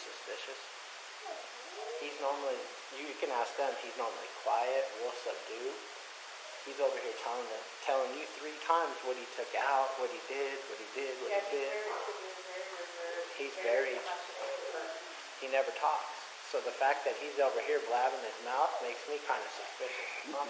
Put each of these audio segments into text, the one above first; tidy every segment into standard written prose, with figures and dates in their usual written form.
suspicious? He's normally, you can ask them, he's normally quiet, real subdued. He's over here telling you 3 times what he took out, what he did. He's very, he never talks. So the fact that he's over here blabbing his mouth makes me kind of suspicious.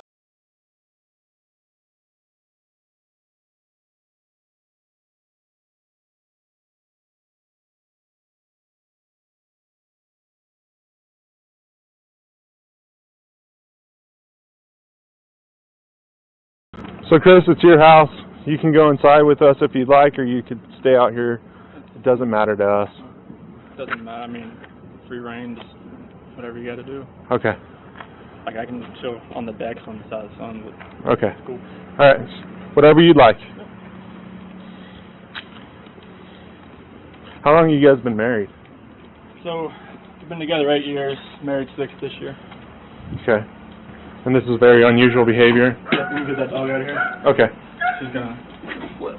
So Chris, it's your house. You can go inside with us if you'd like, or you could stay out here. It doesn't matter to us. Doesn't matter. I mean, free reign, just whatever you got to do. Okay. Like I can chill on the decks on the side of the sun. But okay. Cool. All right. Whatever you'd like. How long have you guys been married? So we've been together 8 years. Married 6 this year. Okay. And this is very unusual behavior? Yeah, we can get that dog out of here. Okay. She's gonna flip.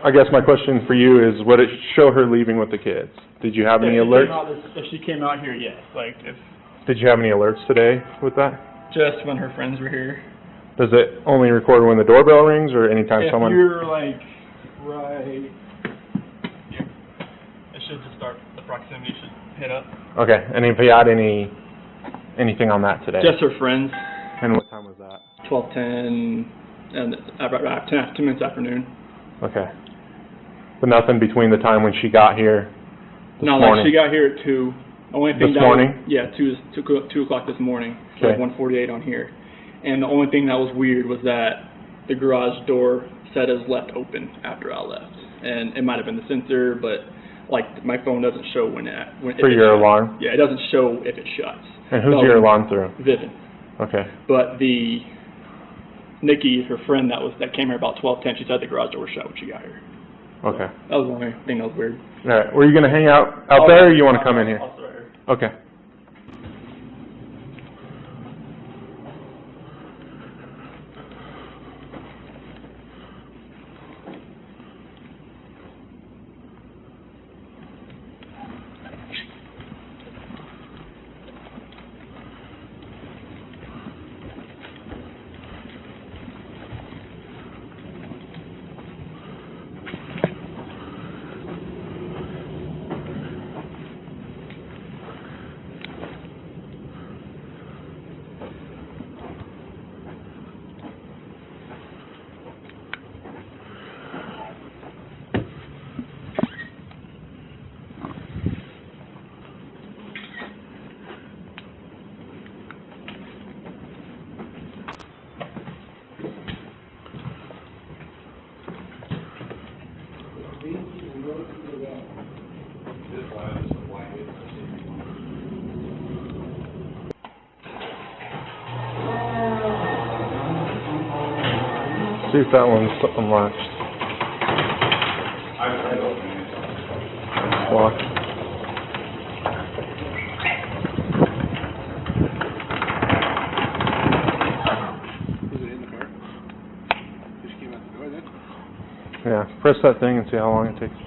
I guess my question for you is, would it show her leaving with the kids? Did you have any alerts? If she came out here, yes. Like if. Did you have any alerts today with that? Just when her friends were here. Does it only record when the doorbell rings, or anytime someone? If you're like right here, it should just start. The proximity should hit up. Okay. And if you had anything on that today? Just her friends. And what time was that? 12:10 and about 10 minutes afternoon. Okay. But nothing between the time when she got here this morning? Like she got here at 2. Only thing this morning? 2 o'clock this morning. Okay. Like 1:48 on here. And the only thing that was weird was that the garage door said as left open after I left. And it might have been the sensor, but like my phone doesn't show when for your alarm? Yeah, it doesn't show if it shuts. And who's your alarm through? Vivian. Okay. But Nikki, her friend that came here about 12:10, she said the garage door was shut when she got here. Okay. That was the only thing that was weird. All right. Were you going to hang out there, or you want to come in here? I'll start here. Okay. See if that one's unlatched. It's locked. Was it in the car? Just came out the door then? Yeah, press that thing and see how long it takes.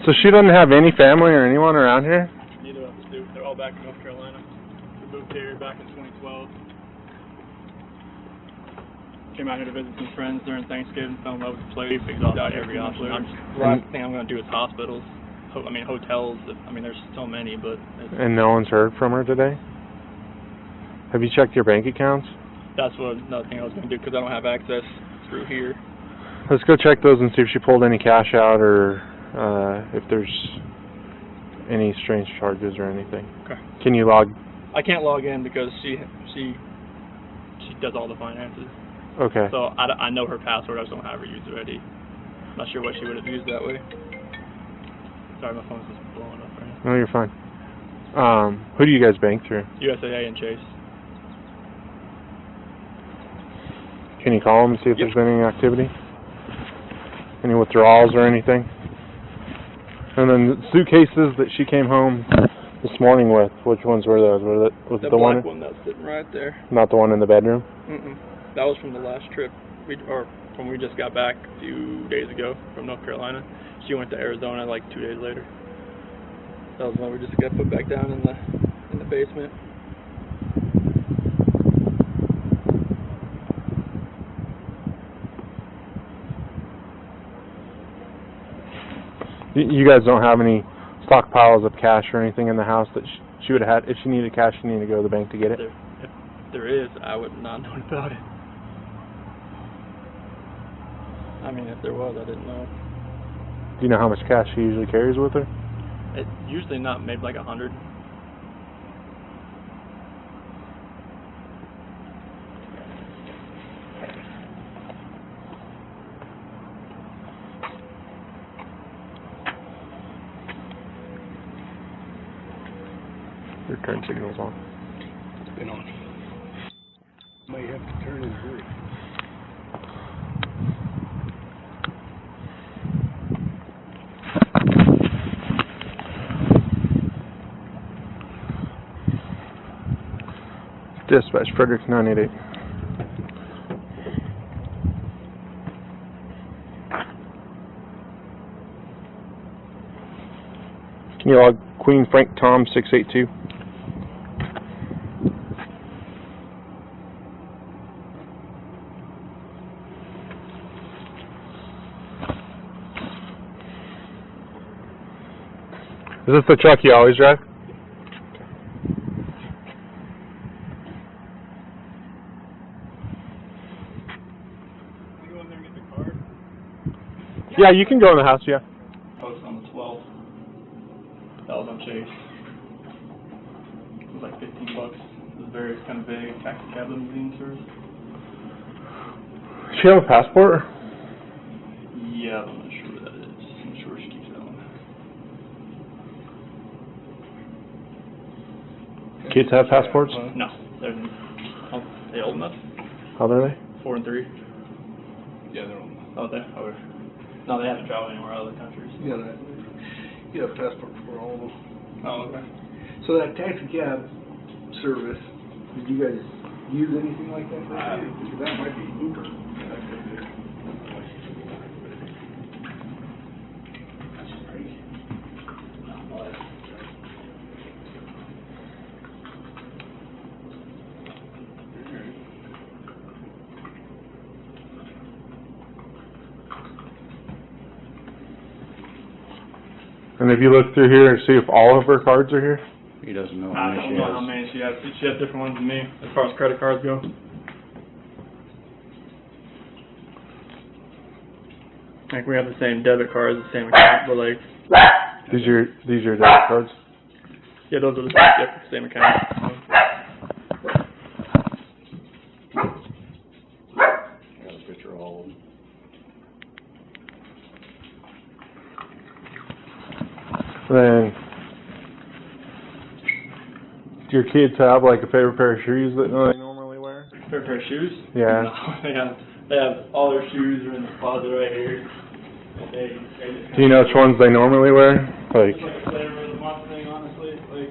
So she doesn't have any family or anyone around here? Neither of us do. They're all back in North Carolina. We moved here back in 2012. Came out here to visit some friends during Thanksgiving, fell in love with the place, picked off every option. Last thing I'm going to do is hospitals. I mean, hotels. I mean, there's so many, but And no one's heard from her today? Have you checked your bank accounts? that's another thing I was going to do, because I don't have access through here. Let's go check those and see if she pulled any cash out, or if there's any strange charges or anything. Okay. Can you log? I can't log in because she does all the finances. Okay. So I know her password. I just don't have her used already. Not sure what she would have used that way. Sorry, my phone's just blowing up right now. No, you're fine. Who do you guys bank through? USAA and Chase. Can you call them and see if there's been any activity? Any withdrawals or anything? And then the suitcases that she came home this morning with, which ones were those? Was it the black one that's sitting right there. Not the one in the bedroom? Mm-mm. That was from the last trip, when we just got back a few days ago from North Carolina. She went to Arizona like 2 days later. That was when we just got put back down in the basement. You guys don't have any stockpiles of cash or anything in the house that she would have had? If she needed cash, she needed to go to the bank to get it? If there is, I would not know about it. I mean, if there was, I didn't know. Do you know how much cash she usually carries with her? It usually not, maybe like 100. Your turn signal's on. It's been on. Might have to turn and hurry. Dispatch, Frederick 988. Can you log Queen Frank Tom 682? Is this the truck you always drive? Yeah, you can go in the house, yeah. That was on the 12th. That was on Chase. It was like $15. It was various kind of vague taxi cab limousine service. Does she have a passport? Yeah, I'm not sure what that is. I'm not sure where she keeps that one. Kids have passports? No. Are they old enough? How old are they? 4 and 3. Yeah, they're on. Oh, they are. No, they haven't traveled anywhere other countries. Yeah, you have a passport for all of them. Oh, okay. So that taxi cab service, did you guys use anything like that? Because that might be Uber. That's crazy. And if you look through here and see if all of her cards are here? He doesn't know I how don't many know how many she has. She has different ones than me as far as credit cards go. Like we have the same debit cards, the same account, but like These are your debit cards? yeah, those are the same account. I got a picture of all of them. Then, do your kids have like a favorite pair of shoes that they normally wear? Favorite pair of shoes? Yeah. No, they have all their shoes are in the closet right here. They Do you know which ones they normally wear? Like, it's like a flavor of the month thing, honestly. Like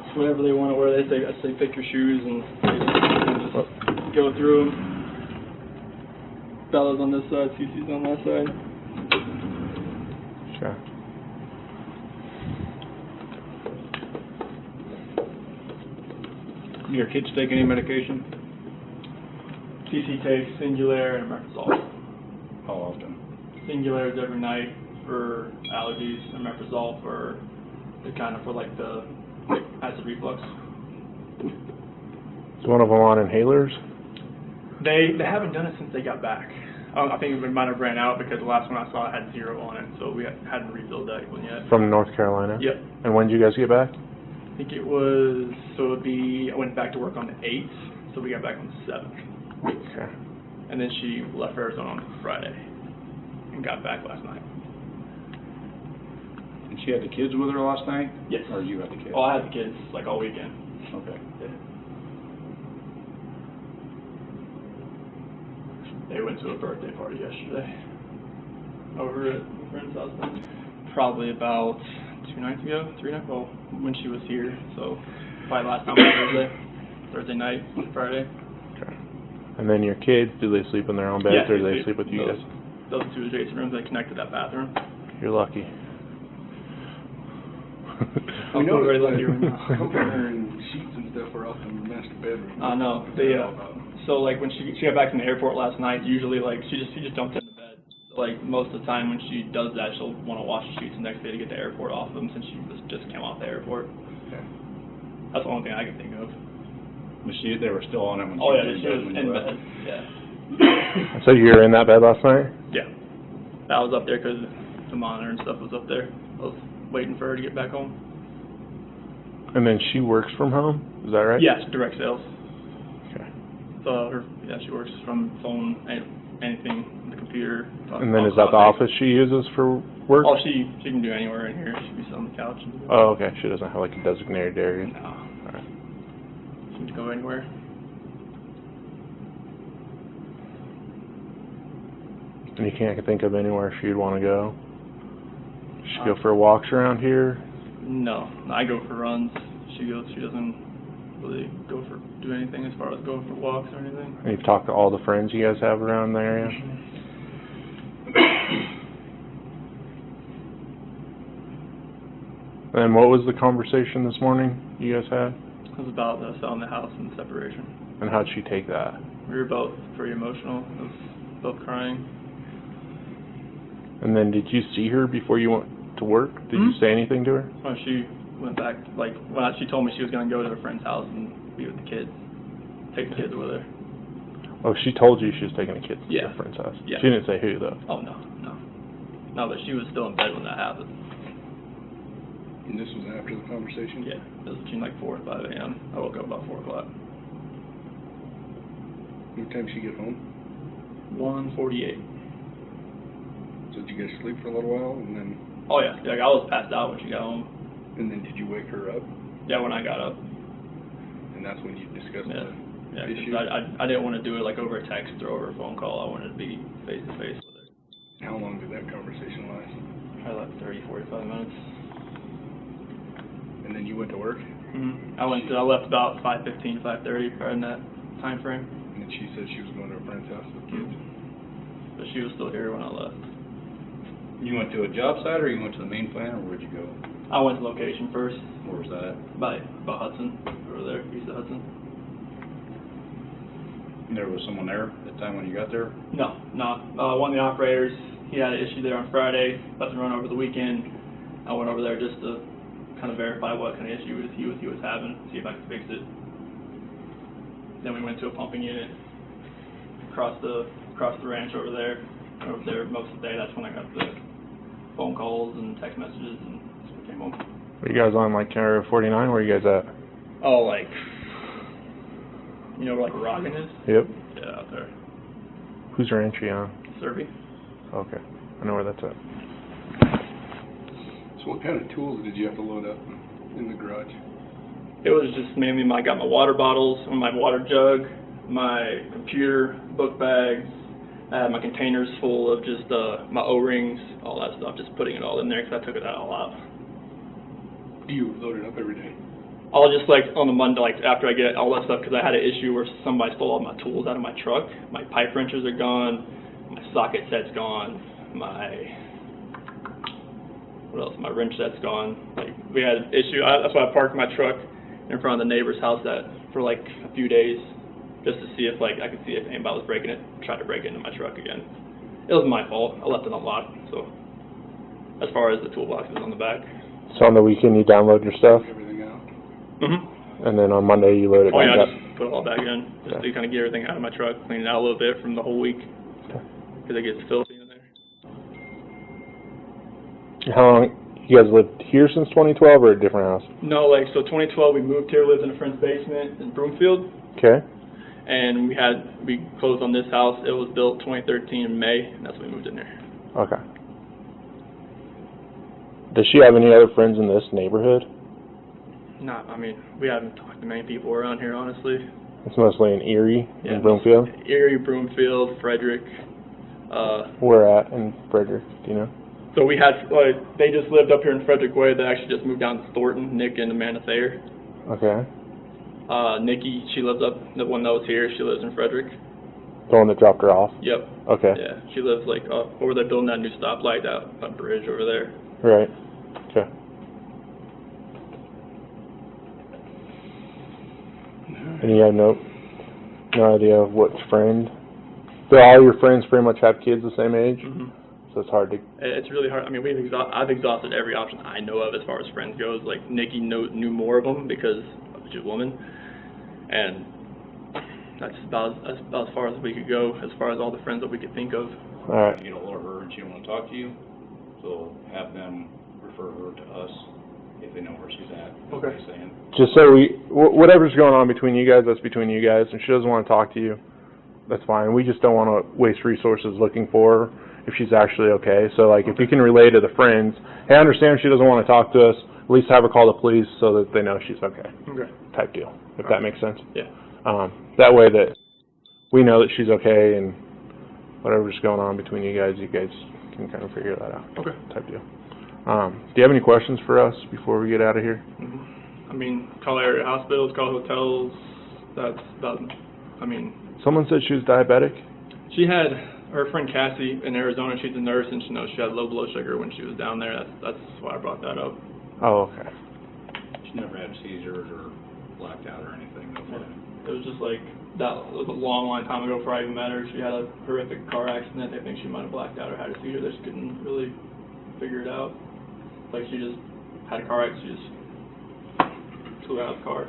it's whatever they want to wear. They say pick your shoes and they just go through them. Bella's on this side, Cece's on that side. sure. Your kids take any medication? Cece takes Singulair and Omeprazole. How often? Singulair is every night, for allergies, and omeprazole for the kind of for like the acid reflux. Is one of them on inhalers? They haven't done it since they got back. I think it might have ran out because the last one I saw had 0 on it, so we hadn't refilled that one yet. From North Carolina? Yep. And when did you guys get back? I think it was, so it would be, I went back to work on the 8th, so we got back on the 7th. Okay. And then she left for Arizona on Friday and got back last night. And she had the kids with her last night? Yes. Or you had the kids? Oh, I had the kids like all weekend. Okay. Yeah. They went to a birthday party yesterday over at a friend's house. Probably about 2 nights ago, 3 nights. Well, when she was here, so probably last time was Thursday night, Friday. Okay. And then your kids, do they sleep in their own beds, or do they sleep with you guys? Those 2 adjacent rooms, they connect to that bathroom. You're lucky. I'm know very that, lucky right now. Comforter and sheets and stuff are off in the master bedroom. I know. So like when she got back from the airport last night, usually like she just jumped into bed. So, like most of the time when she does that, she'll want to wash the sheets the next day to get the airport off them since she just came off the airport. Okay. That's the only thing I can think of. But they were still on it when Oh she yeah, she was when in you bed. left? Yeah. So you were in that bed last night? Yeah. I was up there because the monitor and stuff was up there. I was waiting for her to get back home. And then she works from home? Is that right? Yes, direct sales. Okay. So she works from phone, anything, the computer. And then is that the office she uses for work? Oh, she can do anywhere in here. She can be on the couch. And Oh, okay. She doesn't have like a designated area. no. All right. She can go anywhere. And you can't think of anywhere she'd want to go? She go for walks around here? No, I go for runs. She doesn't really do anything as far as going for walks or anything. And you've talked to all the friends you guys have around the area? And what was the conversation this morning you guys had? It was about selling the house and separation. And how'd she take that? We were both pretty emotional. We was both crying. And then did you see her before you went to work? Did you say anything to her? When she went back, like when she told me she was going to go to her friend's house and be with the kids, take the kids with her. Oh, she told you she was taking the kids to Yeah. her friend's house? Yeah. She didn't say who, though? Oh, no. But she was still in bed when that happened. And this was after the conversation? Yeah, it was between like 4 and 5 a.m. I woke up about 4 o'clock. What time did she get home? 1:48. So did you guys sleep for a little while, and then Oh yeah, like I was passed out when she got home. did you wake her up? Yeah, when I got up. And that's when you discussed Yeah, the yeah. 'Cause issue? I didn't want to do it like over a text or over a phone call. I wanted to be face to face with her. How long did that conversation last? Probably like 30-45 minutes. And then you went to work? Mm-hmm. I left about 5:15, 5:30, probably in that time frame. And then she said she was going to a friend's house with kids? But she was still here when I left. You went to a job site, or you went to the main plant, or where'd you go? I went to location first. Where was that? By Hudson, over there, east of Hudson. And there was someone there at the time when you got there? No. One of the operators, he had an issue there on Friday, about to run over the weekend. I went over there just to kind of verify what kind of issue he was having, see if I could fix it. Then we went to a pumping unit across the ranch over there. Over there most of the day. That's when I got the phone calls and text messages, and that's when I came home. Are you guys on like Area 49? Where are you guys at? Oh, like, you know where like Roggen is? Yep. Yeah, out there. Whose ranch are you on? Survey. Okay. I know where that's at. So what kind of tools did you have to load up in the garage? It was just mainly I got my water bottles, my water jug, my computer, book bags. I had my containers full of just my O-rings, all that stuff, just putting it all in there because I took it all out. Do you load it up every day? I'll just like on the Monday, like after I get all that stuff, because I had an issue where somebody stole all my tools out of my truck. My pipe wrenches are gone, my socket set's gone, my wrench set's gone. Like we had an issue. That's why I parked my truck in front of the neighbor's house for like a few days, just to see if I could see if anybody was breaking it, tried to break into my truck again. It was my fault. I left it unlocked, so. as far as the toolboxes on the back. So on the weekend you download your stuff, Everything out. Mm-hmm. and then on Monday you load it Oh back yeah, up? I just put it all back in, just to kind of get everything out of my truck, clean it out a little bit from the whole week, because it gets filthy in there. How long, you guys lived here since 2012 or a different house? No, like, so 2012 we moved here, lived in a friend's basement in Broomfield, Okay. and we closed on this house. It was built 2013 in May, and that's when we moved in there. Okay. Does she have any other friends in this neighborhood? I mean, we haven't talked to many people around here, honestly. It's mostly in Erie Yeah, and Broomfield? Erie, Broomfield, Frederick. Where at in Frederick, do you know? So we had, they just lived up here in Frederick Way. They actually just moved down to Thornton, Nick and Amanda Thayer. Okay. Nikki, she lives up, the one that was here, she lives in Frederick. The one that dropped her off? Yep. Okay. Yeah, she lives like over there building that new stoplight, that bridge over there. Right. Okay. And you have no idea of which friend? So all your friends pretty much have kids the same age? Mm-hmm. So it's hard to... It's really hard. I mean, I've exhausted every option I know of as far as friends goes. Like, Nikki knew more of them because she's a woman. And that's about as far as we could go, as far as all the friends that we could think of. All right. You get a hold of her and she don't want to talk to you, so have them refer her to us if they know where she's at. Okay. What you're saying. Just so whatever's going on between you guys, that's between you guys. If she doesn't want to talk to you, that's fine. We just don't want to waste resources looking for her if she's actually okay. So, like, if you can relay to the friends, hey, I understand she doesn't want to talk to us, at least have her call the police so that they know she's okay. Okay. Type deal, if that makes sense. Yeah. That way that we know that she's okay, and whatever's going on between you guys can kind of figure that out. Okay. Type deal. Do you have any questions for us before we get out of here? Mm-hmm. I mean, call area hospitals, call hotels. That's about. I mean. Someone said she was diabetic. She had her friend Cassie in Arizona. She's a nurse, and she had low blood sugar when she was down there. That's why I brought that up. Oh, okay. She never had seizures or blacked out or anything. It was just like that was a long time ago before I even met her. She had a horrific car accident. They think she might have blacked out or had a seizure. They just couldn't really figure it out. Like, she just had a car accident. She just flew out of the car.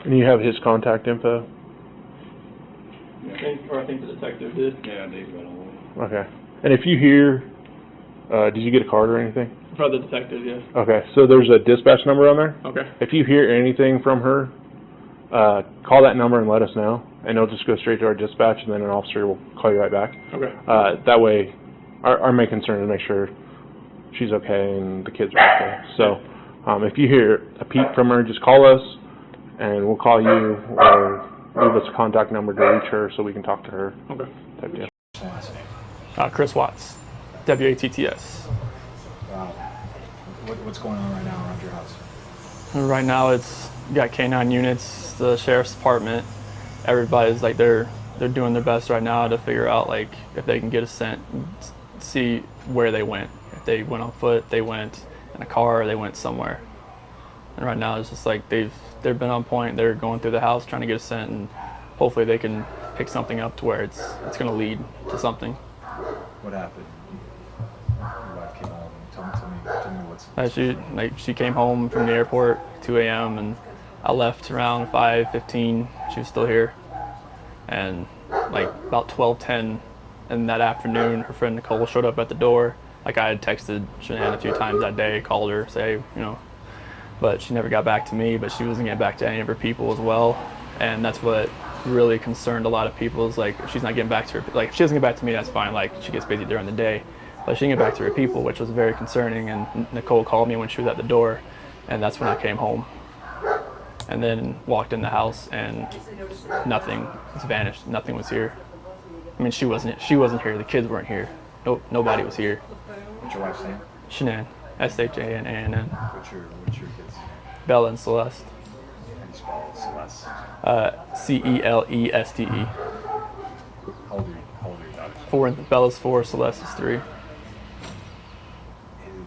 And you have his contact info? I think the detective did. Yeah, they've got all of them. Okay. And if you hear, did you get a card or anything? Probably the detective, yeah. Okay, so there's a dispatch number on there. Okay. If you hear anything from her, call that number and let us know, and it'll just go straight to our dispatch, and then an officer will call you right back. Okay. That way, our main concern is to make sure she's okay and the kids are okay. So, if you hear a peep from her, just call us, and we'll call you, or leave us a contact number to reach her so we can talk to her. Okay. Type deal. Chris Watts, WATTS. Wow. What's going on right now around your house? Right now, it's you got K9 units, the sheriff's department. Everybody's like they're doing their best right now to figure out like if they can get a scent, see where they went. If they went on foot, they went in a car, or they went somewhere. And right now, it's just like they've been on point. They're going through the house trying to get a scent, and hopefully they can pick something up to where it's going to lead to something. What happened? Your wife came home. Tell me what's. She came home from the airport 2 a.m. and I left around 5:15. She was still here, and like about 12:10 in that afternoon, her friend Nicole showed up at the door. Like, I had texted Shanann a few times that day, called her, say, but she never got back to me. But she wasn't getting back to any of her people as well, and that's what really concerned a lot of people. Is like, if she's not getting back to her, like if she doesn't get back to me, that's fine. Like, she gets busy during the day, but she didn't get back to her people, which was very concerning. And Nicole called me when she was at the door, and that's when I came home, and then walked in the house, and nothing was vanished. Nothing was here. I mean, she wasn't here. The kids weren't here. Nobody was here. What's your wife's name? Shanann, SHANANN. What's your kids? Bella and Celeste. How do you spell Celeste? CELESTE. How old are your daughters? 4, Bella's 4, Celeste is 3.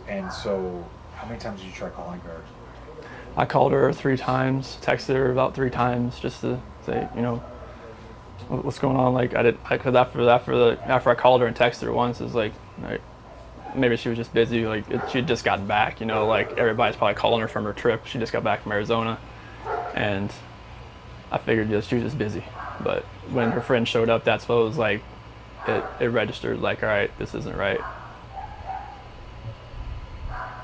And so, how many times did you try calling her? I called her 3 times, texted her about 3 times just to say, what's going on. Like, because after I called her and texted her once, it's like, maybe she was just busy. Like she had just gotten back, you know, like everybody's probably calling her from her trip. She just got back from Arizona, and I figured she was just busy. But when her friend showed up, that's what it was like. It registered like, all right, this isn't right. Do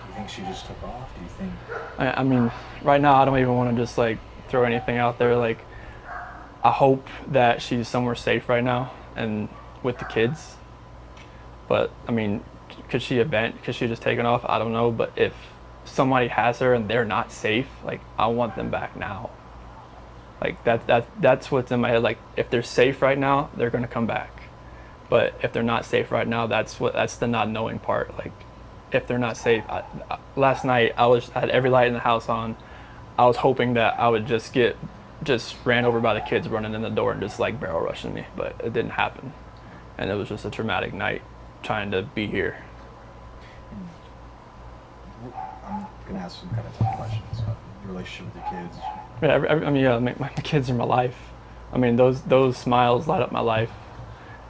you think she just took off? Do you think? I mean, right now I don't even want to just like throw anything out there. Like, I hope that she's somewhere safe right now and with the kids. But I mean, could she just taken off? I don't know. But if somebody has her and they're not safe, like, I want them back now. Like that's what's in my head. Like, if they're safe right now, they're gonna come back. But if they're not safe right now, that's the not knowing part. Like, if they're not safe, last night I had every light in the house on. I was hoping that I would just ran over by the kids running in the door and just like barrel rushing me, but it didn't happen. And it was just a traumatic night trying to be here. I'm gonna ask some kind of tough questions. Your relationship with the kids. Yeah, my kids are my life. I mean, those smiles light up my life.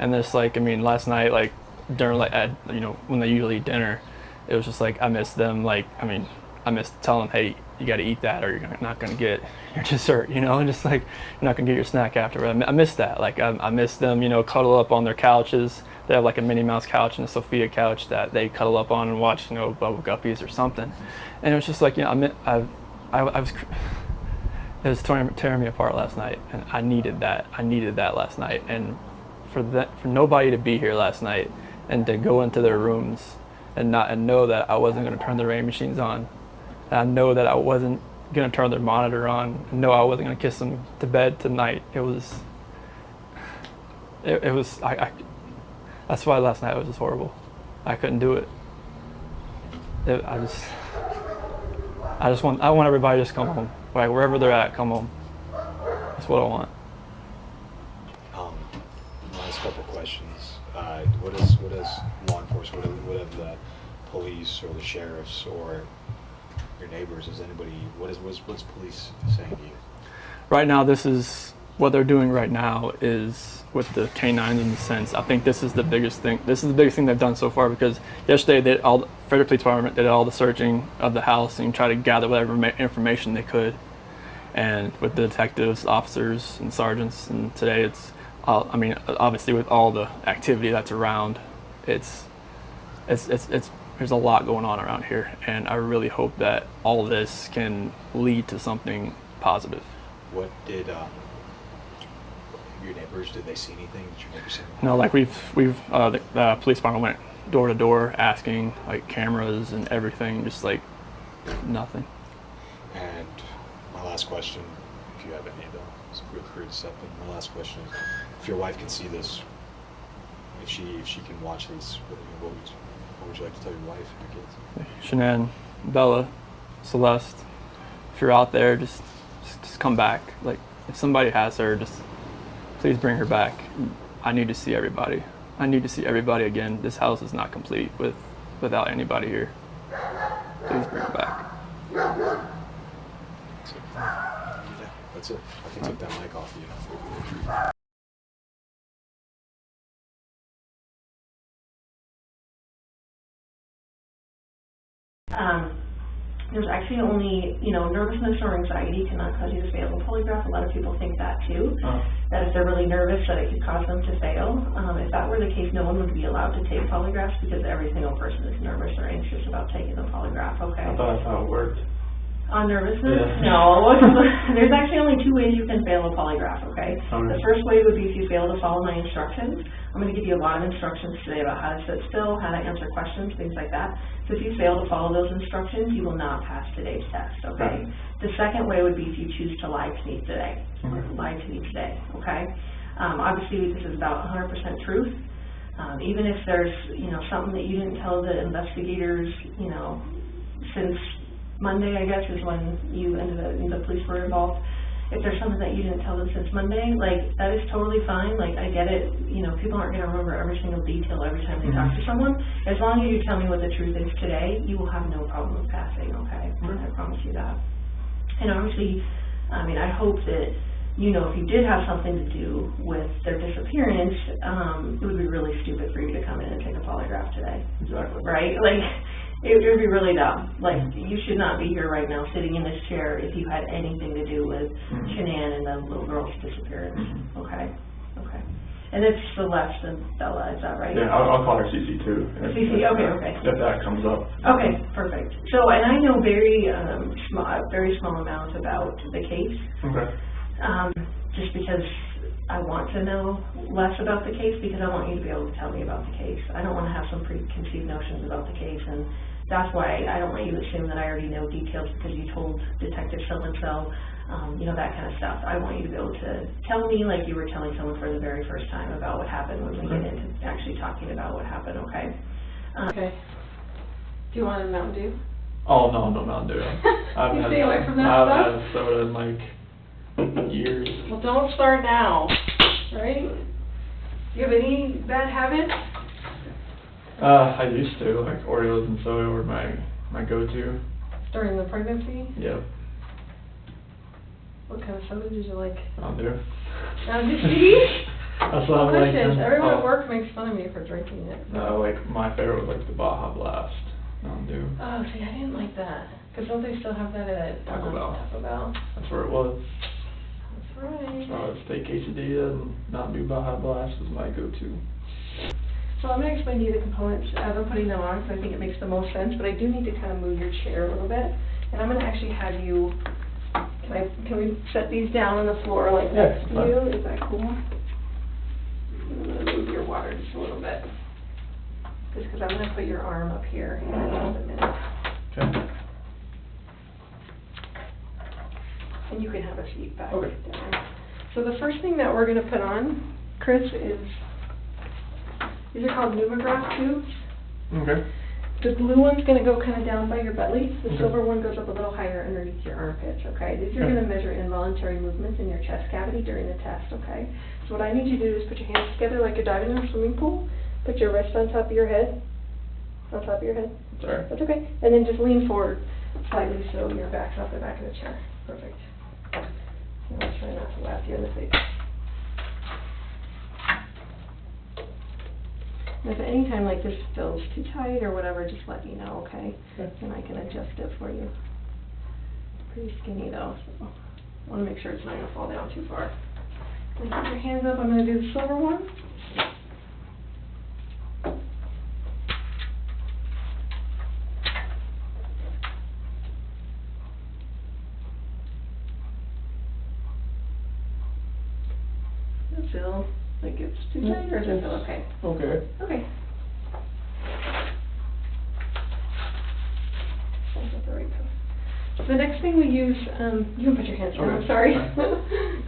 And there's like, I mean, last night, like during when they usually eat dinner, it was just like I missed them. Like, I mean, I missed telling them, hey, you got to eat that, or you're not gonna get your dessert, you know, and just like you're not gonna get your snack after. I missed that. Like I missed them, you know, cuddle up on their couches. They have like a Minnie Mouse couch and a Sophia couch that they cuddle up on and watch, you know, Bubble Guppies or something. And it was just like, you know, it was tearing me apart last night, and I needed that last night. And for nobody to be here last night and to go into their rooms and know that I wasn't going to turn the rain machines on, and I know that I wasn't going to turn their monitor on, and know I wasn't going to kiss them to bed tonight. That's why last night was just horrible. I couldn't do it. I want everybody to just come home. Like, wherever they're at, come home. That's what I want. Last couple questions. What is law enforcement? What have the police or the sheriffs or your neighbors? What's police saying to you? Right now, this is what they're doing right now is with the canines in the sense. I think this is the biggest thing. This is the biggest thing they've done so far, because yesterday Frederick Police Department did all the searching of the house and tried to gather whatever information they could. And with the detectives, officers, and sergeants, and today it's, I mean, obviously with all the activity that's around, there's a lot going on around here, and I really hope that all of this can lead to something positive. What did your neighbors, did they see anything? Did your neighbors see anything? No, like the police department went door to door asking, like, cameras and everything, just like nothing. And my last question, if you have any of those, feel free to step in. My last question is, if your wife can see this, if she can watch these, what would you like to tell your wife and your kids? Shanann, Bella, Celeste, if you're out there, just come back. Like, if somebody has her, just please bring her back. I need to see everybody. I need to see everybody again. This house is not complete without anybody here. Please bring her back. That's it. I can take that mic off you. There's actually only, nervousness or anxiety cannot cause you to fail a polygraph. A lot of people think that too, that if they're really nervous that it could cause them to fail. If that were the case, no one would be allowed to take polygraphs, because every single person is nervous or anxious about taking the polygraph, okay? I thought that's how it worked. On nervousness? Yeah. No. There's actually only two ways you can fail a polygraph, okay? The first way would be if you fail to follow my instructions. I'm going to give you a lot of instructions today about how to sit still, how to answer questions, things like that. So if you fail to follow those instructions, you will not pass today's test, okay? The second way would be if you choose to lie to me today. Lie to me today, okay? Obviously, this is about 100% truth. Even if there's, something that you didn't tell the investigators, since Monday, I guess, is when you and the police were involved. If there's something that you didn't tell them since Monday, like, that is totally fine. Like, I get it. People aren't going to remember every single detail every time they talk to someone. As long as you tell me what the truth is today, you will have no problem with passing, okay? I promise you that. And obviously, I hope that, you know, if you did have something to do with their disappearance, it would be really stupid for you to come in and take a polygraph today. Exactly. Right? Like, it would be really dumb. Like, you should not be here right now sitting in this chair if you had anything to do with Shanann and the little girl's disappearance. Okay? Okay. And it's Celeste and Bella, is that right? Yeah, I'll call her CC too. CC, okay. If that comes up. Okay, perfect. So, and I know very small amount about the case. Okay. Just because I want to know less about the case, because I want you to be able to tell me about the case. I don't want to have some preconceived notions about the case, and that's why I don't want you to assume that I already know details because you told Detective so-and-so, you know, that kind of stuff. I want you to be able to tell me like you were telling someone for the very first time about what happened when we get into actually talking about what happened, okay? Okay. Do you want a Mountain Dew? Oh, no Mountain Dew. You stay away from that I stuff? haven't had soda in like years. Well, don't start now, right? Do you have any bad habits? I used to, like Oreos and soda were my go-to. During the pregnancy? Yep. What kind of soda did you like? Mountain Dew. Mountain Dew? See? That's what I'm like. Delicious. Everyone at work makes fun of me for drinking it. No, like my favorite was like the Baja Blast Mountain Dew. Oh, see, I didn't like that. Because don't they still have that at Taco Bell. Taco Bell? That's where it was. That's right. So steak quesadilla and Mountain Dew Baja Blast was my go-to. So I'm going to explain to you the components as I'm putting them on because I think it makes the most sense, but I do need to kind of move your chair a little bit. And I'm going to actually have you, can we set these down on the floor like next to you? Is that cool? I'm going to move your water just a little bit. Just because I'm going to put your arm up here in just a minute. Okay. And you can have a seat back Okay. there. So the first thing that we're going to put on, Chris, is, these are called pneumograph tubes. Okay. The blue one's going to go kind of down by your belly. The Okay. silver one goes up a little higher underneath your armpits, okay? These are Okay. going to measure involuntary movements in your chest cavity during the test, okay? So what I need you to do is put your hands together like you're diving in a swimming pool. Put your wrist on top of your head. On top of your head. Sorry. That's okay. And then just lean forward slightly so your back's off the back of the chair. Perfect. Now I'll try not to laugh you in the face. And if at any time like this feels too tight or whatever, just let me know, okay? Okay. And I can adjust it for you. Pretty skinny though, so I want to make sure it's not going to fall down too far. And put your hands up. I'm going to do the silver one. Does it feel like it's too tight or does it feel okay? Okay. Okay. Sounds like the right toe. So the next thing we use, you can put your hands down, Okay. I'm sorry.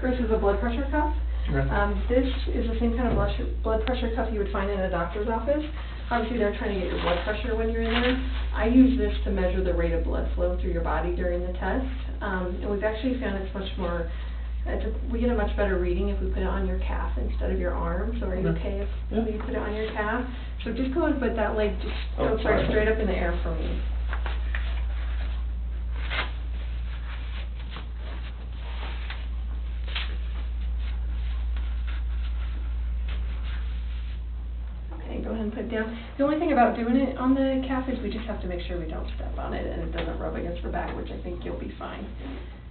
Chris is a blood pressure cuff. Okay. This is the same kind of blood pressure cuff you would find in a doctor's office. Obviously they're trying to get your blood pressure when you're in there. I use this to measure the rate of blood flow through your body during the test. And we've actually found it's much more, we get a much better reading if we put it on your calf instead of your arm. So are you okay if we put it on your calf? So just go and put that leg just straight up in the air for me. Okay, go ahead and put it down. The only thing about doing it on the calf is we just have to make sure we don't step on it and it doesn't rub against the back, which I think you'll be fine.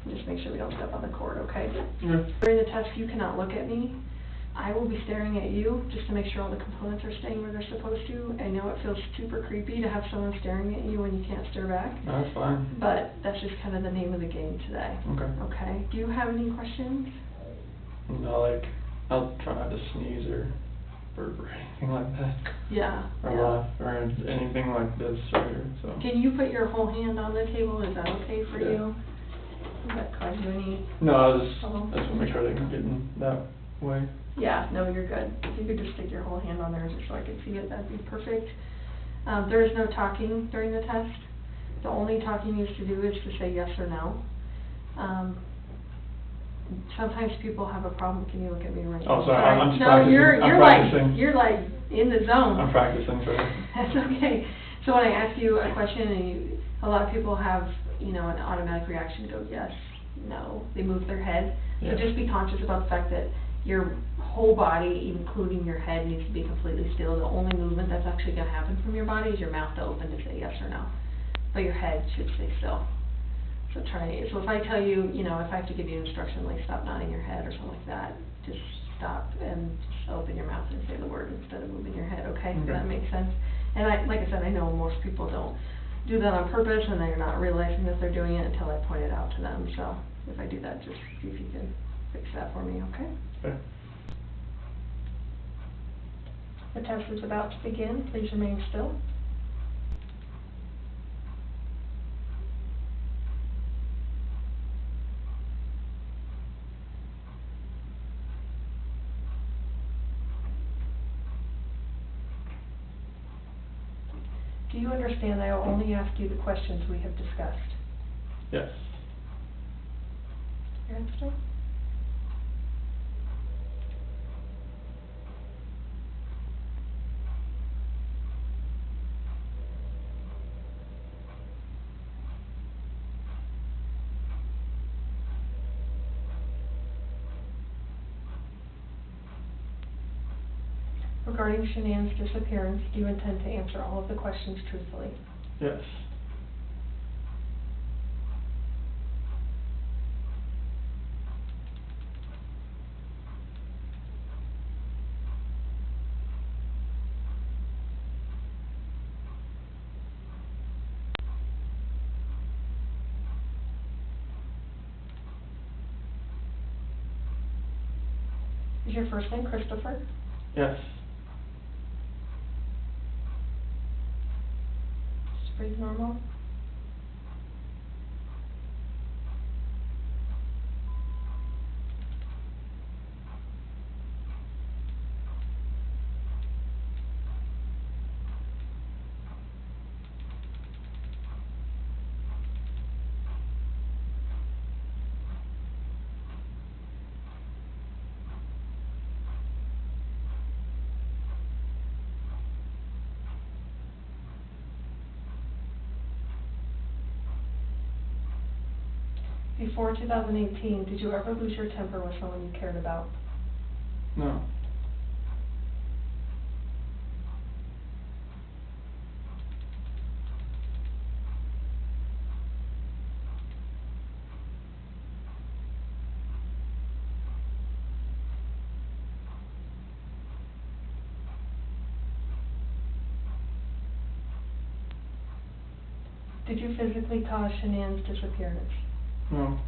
Just make sure we don't step on the cord, okay? During the test, you cannot look at me. I will be staring at you just to make sure all the components are staying where they're supposed to. I know it feels super creepy to have someone staring at you when you can't stare back. No, that's fine. But that's just kind of the name of the game today. Okay. Okay? Do you have any questions? No, like, I'll try not to sneeze or burp or anything like that. Yeah. Or laugh or anything like this right here, so. Can you put your whole hand on the table? Is that okay for Yeah. you? Does that cause you any? No, I just want to make sure they can get in that way. Yeah, no, you're good. If you could just stick your whole hand on there just so I could see it, that'd be perfect. There is no talking during the test. The only talking you used to do is to say yes or no. Sometimes people have a problem. Can you look at me right now? Oh, sorry, I'm just no, practicing. you're practicing. you're like in the zone. I'm practicing for it. That's okay. So when I ask you a question and a lot of people have, you know, an automatic reaction to go yes, No, they move their head. Yeah. So just be conscious about the fact that your whole body, including your head, needs to be completely still. The only movement that's actually going to happen from your body is your mouth to open to say yes or no. But your head should stay still. So so if I tell you, if I have to give you an instruction like stop nodding your head or something like that, just stop and just open your mouth and say the word instead of moving your head, okay? Does that make sense? And like I said, I know most people don't do that on purpose and they're not realizing that they're doing it until I point it out to them. So if I do that, just see if you can fix that for me, okay? Okay. The test is about to begin. Please remain still. Do you understand I will only ask you the questions we have discussed? Yes. You understand? Regarding Shanann's disappearance, do you intend to answer all of the questions truthfully? Yes. Is your first name Christopher? Yes. Just breathe normal. Before 2018, did you ever lose your temper with someone you cared about? No. Did you physically cause Shanann's disappearance? No.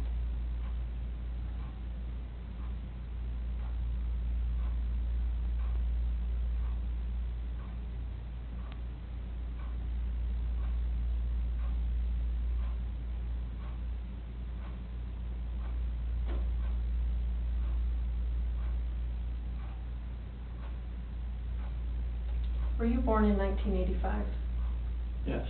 Were you born in 1985? Yes.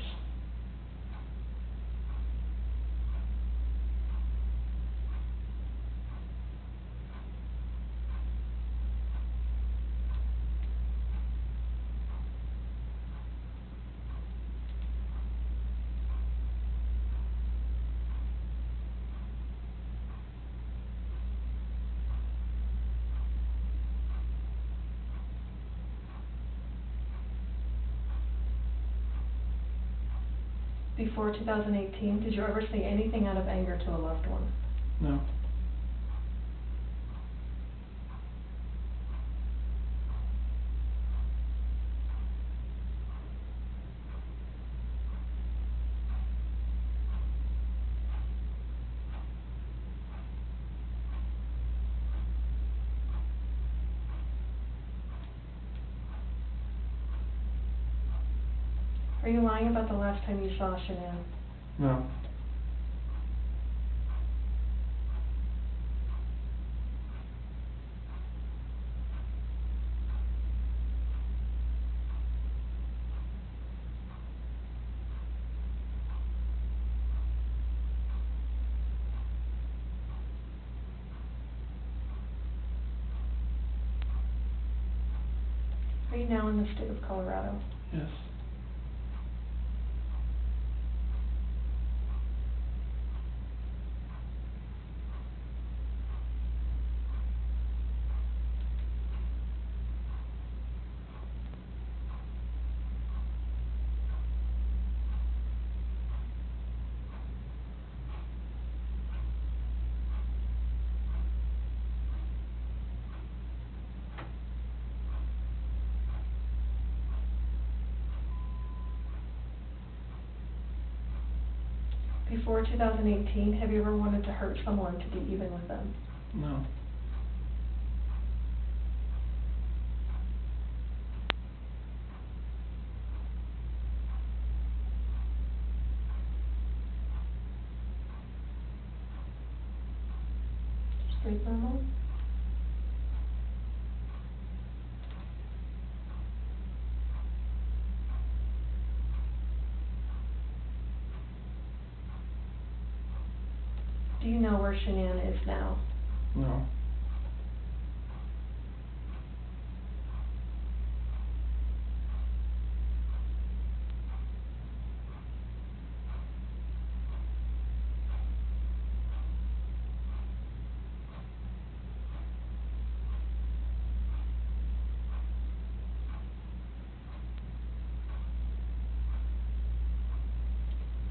Before 2018, did you ever say anything out of anger to a loved one? No. Are you lying about the last time you saw Shanann? No. Are you now in the state of Colorado? Yes. Before 2018, have you ever wanted to hurt someone to be even with them? No. Sleep normal? Do you know where Shanann is now? No.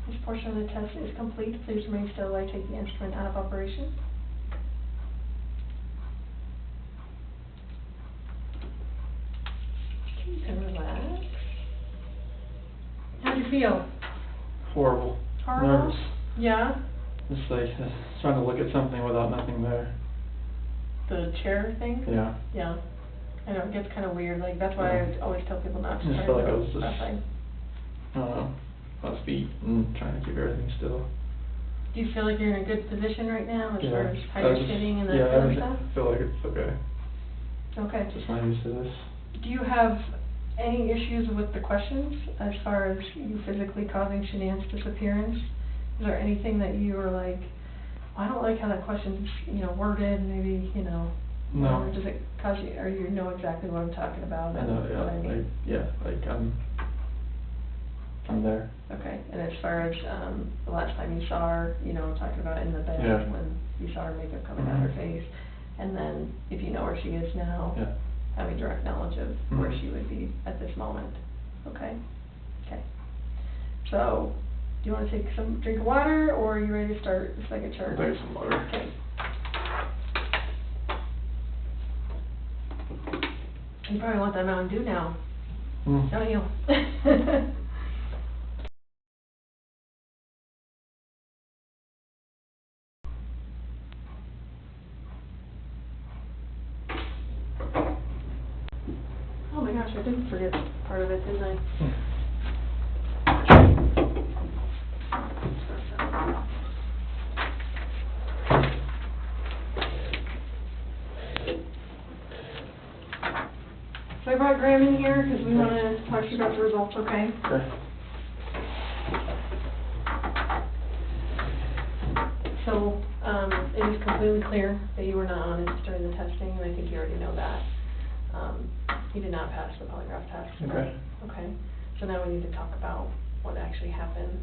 This portion of the test is complete. Please remain still while I take the instrument out of operation. You can relax. How do you feel? Horrible. Horrible? Nervous. Yeah? Just like trying to look at something without nothing there. The chair thing? Yeah. Yeah. I know, it gets kind of weird. Like, that's why I always tell people not to I try just to felt like I go was just, outside. I don't know, on my feet and trying to keep everything still. Do you feel like you're in a good position right now as far as how I you're just- sitting and that yeah, kind of I stuff? feel like it's okay. Okay. Just not used to this. Do you have any issues with the questions as far as you physically causing Shanann's disappearance? Is there anything that you were like, I don't like how that question's, worded, maybe, No. or does it cause you, or you know exactly what I'm talking about? I know, and yeah, what I mean? I'm there. Okay, and as far as, the last time you saw her, talking about in the bed, Yeah. when you saw her makeup coming down her face, and then if you know where she is now, Yeah. having direct knowledge of where Mhm. she would be at this moment. Okay? Okay. So, do you want to take some drink of water, or are you ready to start the second chart? I'll take some water. Okay. You probably want that Mountain Dew now, don't you? Oh my gosh, I did forget part of it, didn't I? So I brought Graham in here because we want to talk to you about the results, okay? Okay. So, it is completely clear that you were not honest during the testing, and I think you already know that. You did not pass the polygraph test. Okay. Okay, so now we need to talk about what actually happened,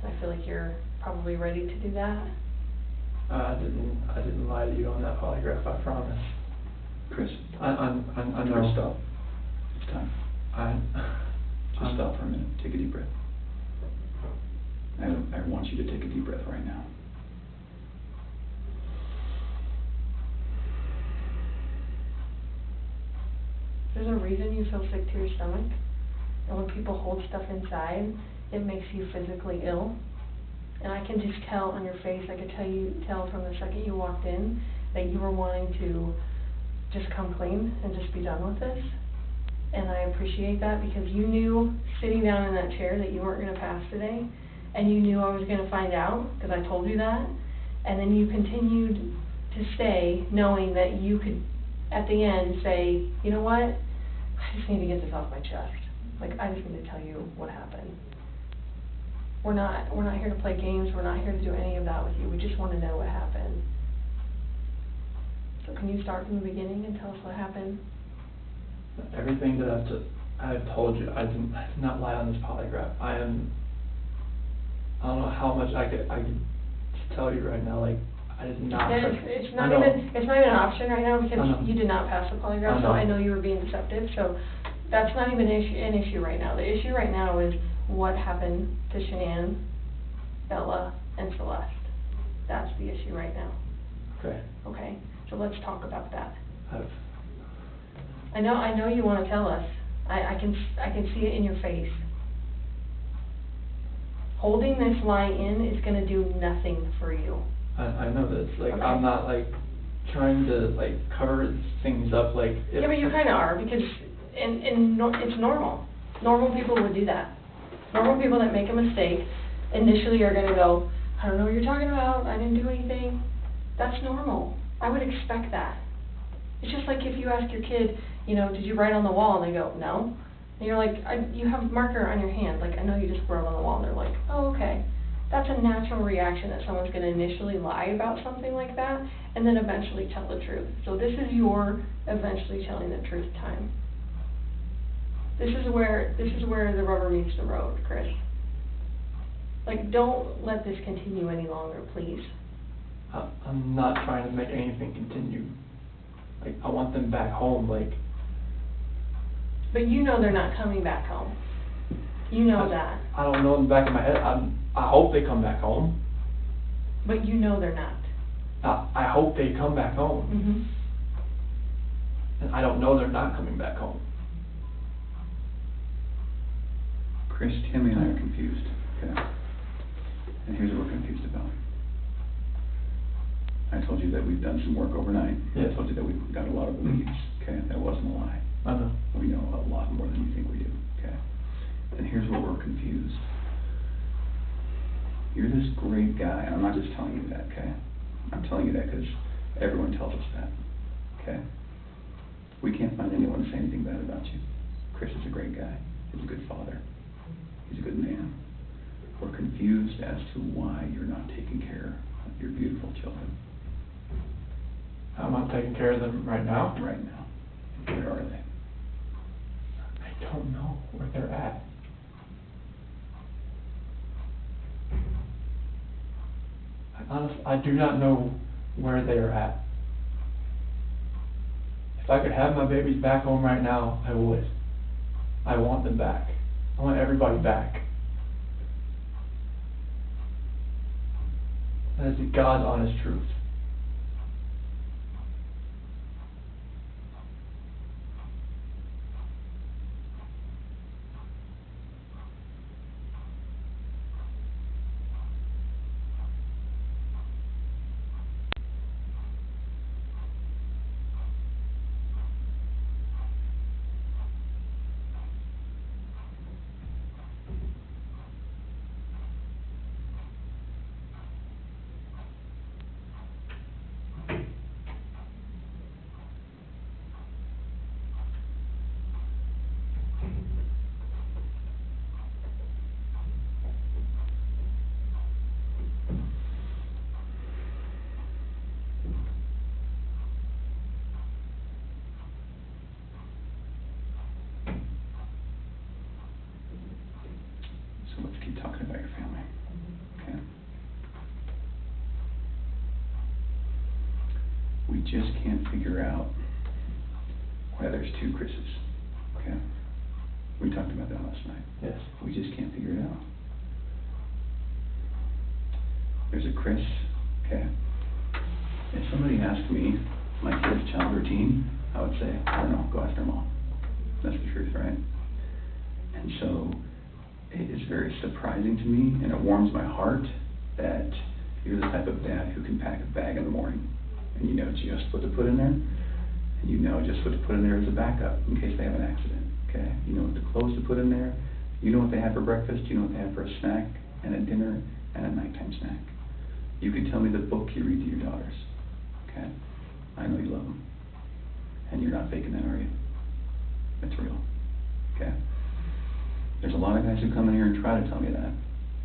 and I feel like you're probably ready to do that. I didn't lie to you on that polygraph, I promise. Chris, I know. Chris, stop. It's time. Just I'm- stop for a minute. Take a deep breath. I want you to take a deep breath right now. There's a reason you feel sick to your stomach, and when people hold stuff inside, it makes you physically ill. And I can just tell on your face, I could tell from the second you walked in, that you were wanting to just come clean and just be done with this. And I appreciate that, because you knew, sitting down in that chair, that you weren't gonna pass today, and you knew I was gonna find out, because I told you that, and then you continued to stay, knowing that you could, at the end, say, you know what, I just need to get this off my chest. Like, I just need to tell you what happened. We're not here to play games, we're not here to do any of that with you, we just want to know what happened. So can you start from the beginning and tell us what happened? Everything that I've told you, I did not lie on this polygraph. I don't know how much I could tell you right now, like, I did not. It's not I know. even an option right now, I know. because you did not pass the polygraph, I so know. I know you were being deceptive, so that's not even an issue right now. The issue right now is what happened to Shanann, Bella, and Celeste. That's the issue right now, Okay. okay? So let's talk about that. I've I know you want to tell us. I can see it in your face. Holding this lie in is gonna do nothing for you. I know this, like, Okay. I'm not, like, trying to, like, cover things up, like. Yeah, but you kinda are, because, it's normal. Normal people would do that. Normal people that make a mistake initially are gonna go, I don't know what you're talking about, I didn't do anything. That's normal. I would expect that. It's just like if you ask your kid, you know, did you write on the wall? And they go, no. And you're like, you have marker on your hand, like, I know you just wrote on the wall. And they're like, oh, okay. That's a natural reaction that someone's going to initially lie about something like that, and then eventually tell the truth. So this is your eventually telling the truth time. This is where the rubber meets the road, Chris. Like, don't let this continue any longer, please. I'm not trying to make anything continue. Like, I want them back home, like. But you know they're not coming back home. You know that. I don't know in the back of my head. I hope they come back home. But you know they're not. I hope they come back home. Mm-hmm. And I don't know they're not coming back home. Chris, Timmy and I are confused, okay? And here's what we're confused about. I told you that we've done some work overnight. Yeah. I told you that we've got a lot of leads, okay? That wasn't a lie. I know. We know a lot more than you think we do, okay? And here's where we're confused. You're this great guy, and I'm not just telling you that, okay? I'm telling you that because everyone tells us that, okay? We can't find anyone to say anything bad about you. Chris is a great guy. He's a good father. He's a good man. We're confused as to why you're not taking care of your beautiful children. I'm not taking care of them right now. Right now. Where are they? I don't know where they're at. I do not know where they are at. If I could have my babies back home right now, I would. I want them back. I want everybody back. That is the God's honest truth. So let's keep talking about your family, okay? We just can't figure out why there's two Chris's, okay? We talked about that last night. Yes. We just can't figure it out. There's a Chris, okay? If somebody asked me my kid's child routine, I would say, I don't know, go ask their mom. That's the truth, right? And so it is very surprising to me, and it warms my heart that you're the type of dad who can pack a bag in the morning, and you know just what to put in there, and you know just what to put in there as a backup in case they have an accident, okay? You know what the clothes to put in there, you know what they have for breakfast, you know what they have for a snack, and a dinner, and a nighttime snack. You can tell me the book you read to your daughters, okay? I know you love them, and you're not faking that, are you? It's real, okay? There's a lot of guys who come in here and try to tell me that,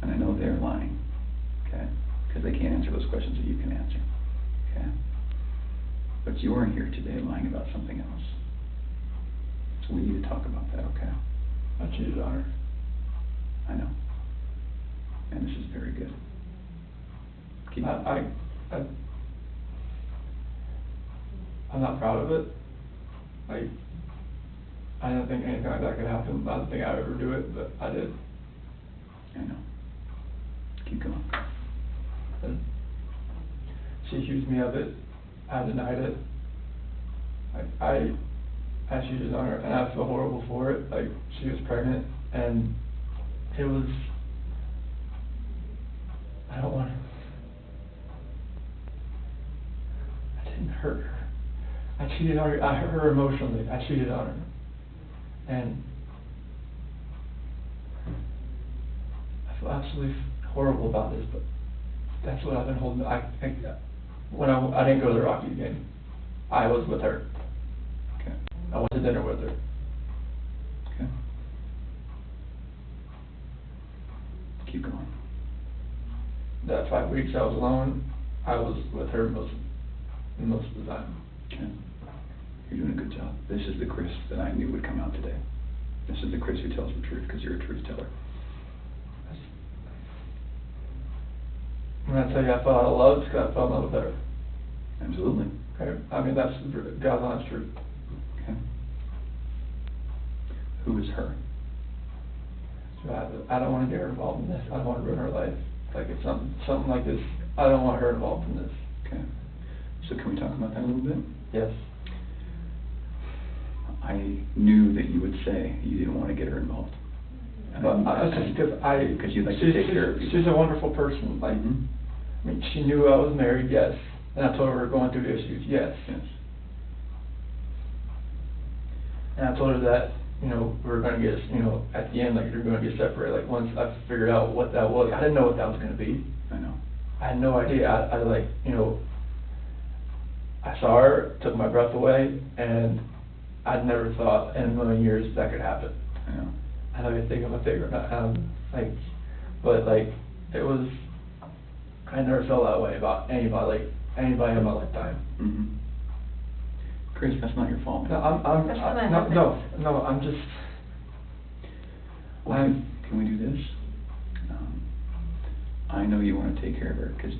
and I know they're lying, okay? Because they can't answer those questions that you can answer, okay? But you are here today lying about something else. So we need to talk about that, okay? I cheated on her. I know. And this is very good. Keep I'm not proud of it. Like, I didn't think anything like that could happen. I didn't think I would ever do it, but I did. I know. Keep going. And she accused me of it. I denied it. I cheated on her, and I feel horrible for it. Like, she was pregnant, and it was hurt her. I cheated on her. I hurt her emotionally. I cheated on her. And I feel absolutely horrible about this, but that's what I've been holding. When I didn't go to the Rocky game, I was with her. Okay. I went to dinner with her. Okay. Keep going. That 5 weeks I was alone, I was with her most of the time. Okay. You're doing a good job. This is the Chris that I knew would come out today. This is the Chris who tells the truth, because you're a truth teller. When I tell you I fell out of love, it's because I fell in love with her. Absolutely. Okay? I mean, that's God's honest truth. Okay. Who is her? So I don't want to get her involved in this. I don't want to ruin her life. Like, if something like this, I don't want her involved in this. Okay. So can we talk about that a little bit? Yes. I knew that you would say you didn't want to get her involved. But because you'd like to take care of people. She's a wonderful person. Like, Mm-hmm. I mean, she knew I was married, yes. And I told her we were going through issues, yes. Yes. And I told her that, we were going to get, at the end, like, we were going to get separated. Like, once I figured out what that was, I didn't know what that was going to be. I know. I had no idea. I saw her, took my breath away, and I'd never thought in a million years that could happen. I know. I don't even think I'm a figure. It was, I never felt that way about anybody in my lifetime. Mm-hmm. Chris, that's not your fault. No, I'm just. Well, can we do this? I know you want to take care of her it's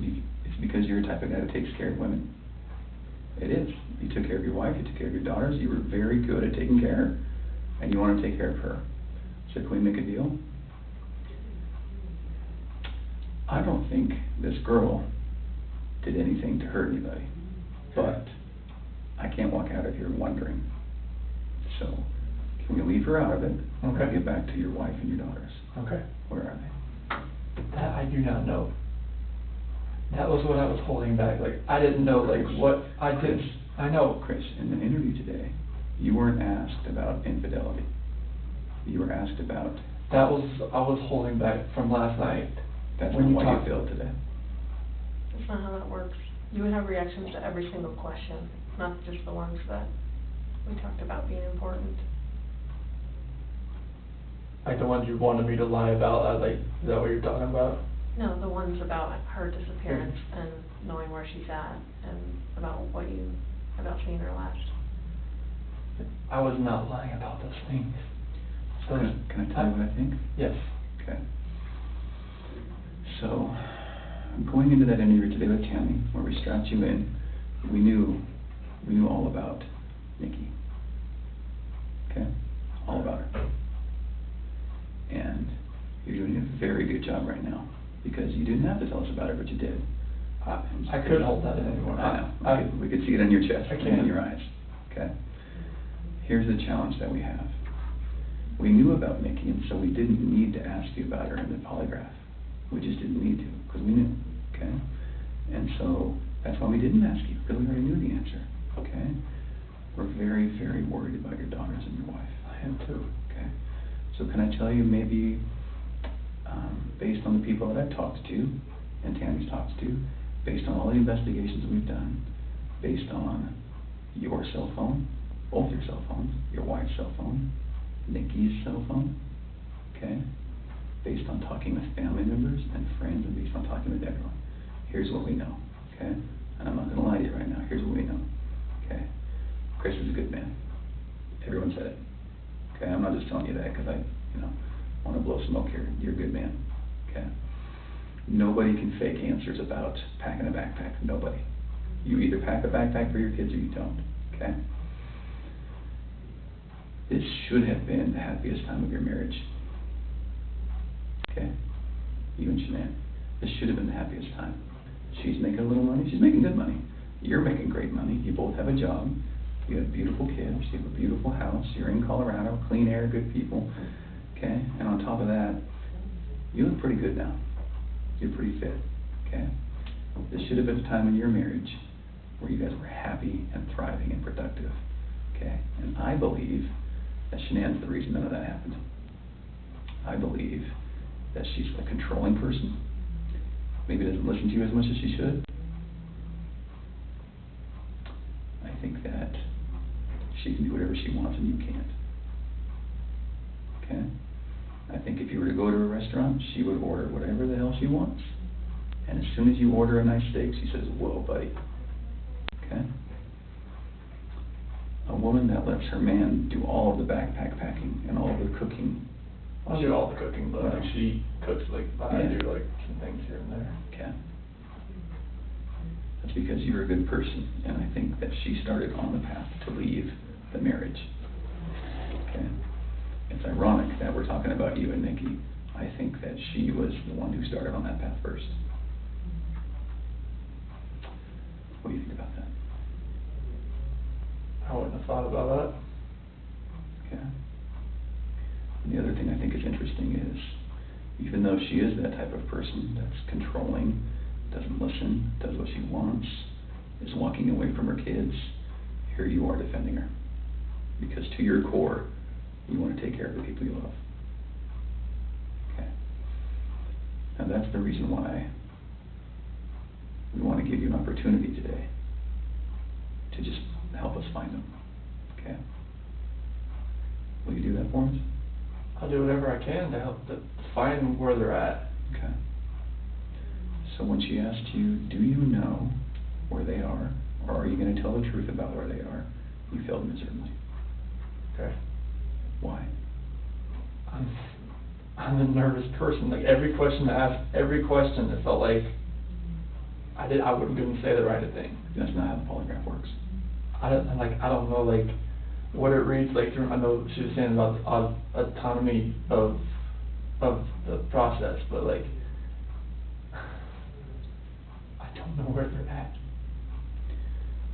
because you're the type of guy that takes care of women. It is. You took care of your wife, you took care of your daughters, you were very good at taking care of her, and you want to take care of her. So can we make a deal? I don't think this girl did anything to hurt anybody, but I can't walk out of here wondering. So can we leave her out of it? Okay. And get back to your wife and your daughters? Okay. Where are they? That I do not know. That was what I was holding back. Like, I didn't know, what I did. I know. Chris, in the interview today, you weren't asked about infidelity. You were asked about... I was holding back from last night. That's when not you why you failed today. That's not how that works. You would have reactions to every single question, not just the ones that we talked about being important. Like the ones you wanted me to lie about, is that what you're talking about? No, the ones about her disappearance and knowing where she's at, and about seeing her last. I was not lying about those things. So Can I tell you what I think? Yes. Okay. So, going into that interview today with Tammy, where we strapped you in, we knew all about Nikki. Okay? All about her. And you're doing a very good job right now, because you didn't have to tell us about her, but you did. I couldn't hold that in anymore. I know. We could see it in your chest and in your eyes. Okay? Here's the challenge that we have. We knew about Nikki, and so we didn't need to ask you about her in the polygraph. We just didn't need to, because we knew. Okay? And so that's why we didn't ask you, because we already knew the answer. Okay? We're very, very worried about your daughters and your wife. I am too. Okay? So can I tell you, maybe based on the people that I've talked to, and Tammy's talked to, based on all the investigations we've done, based on your cell phone, both your cell phones, your wife's cell phone, Nikki's cell phone, okay, based on talking with family members and friends, and based on talking with everyone, here's what we know, okay? And I'm not going to lie to you right now. Here's what we know, okay? Chris is a good man. Everyone said it. Okay, I'm not just telling you that because I, want to blow smoke here. You're a good man, okay? Nobody can fake answers about packing a backpack. Nobody. You either pack a backpack for your kids or you don't, okay? This should have been the happiest time of your marriage, okay? You and Shanann. This should have been the happiest time. She's making a little money. She's making good money. You're making great money. You both have a job. You have beautiful kids. You have a beautiful house. You're in Colorado. Clean air, good people. Okay? And on top of that, you look pretty good now. You're pretty fit. Okay? This should have been a time in your marriage where you guys were happy and thriving and productive, okay? And I believe that Shanann's the reason none of that happened. I believe that she's a controlling person, maybe doesn't listen to you as much as she should. I think that she can do whatever she wants and you can't, okay? I think if you were to go to a restaurant, she would order whatever the hell she wants. And as soon as you order a nice steak, she says, whoa, buddy. Okay? A woman that lets her man do all of the backpack packing and all of the cooking. I'll do all the cooking, but like she cooks like I Yeah. do like some things here and there. Okay? That's because you're a good person, and I think that she started on the path to leave the marriage. Okay? It's ironic that we're talking about you and Nikki. I think that she was the one who started on that path first. What do you think about that? I wouldn't have thought about that. Okay. And the other thing I think is interesting is, even though she is that type of person that's controlling, doesn't listen, does what she wants, is walking away from her kids, here you are defending her. Because to your core, you want to take care of the people you love. Okay. And that's the reason why we want to give you an opportunity today to just help us find them. Okay? Will you do that for us? I'll do whatever I can to help to find where they're at. Okay. So when she asked you, do you know where they are, or are you going to tell the truth about where they are, you failed miserably. Okay. Why? I'm a nervous person. Like every question I asked, every question, it felt like I couldn't say the right thing. That's not how the polygraph works. I don't know like what it reads like through. I know she was saying about the autonomy of the process, but like I don't know where they're at.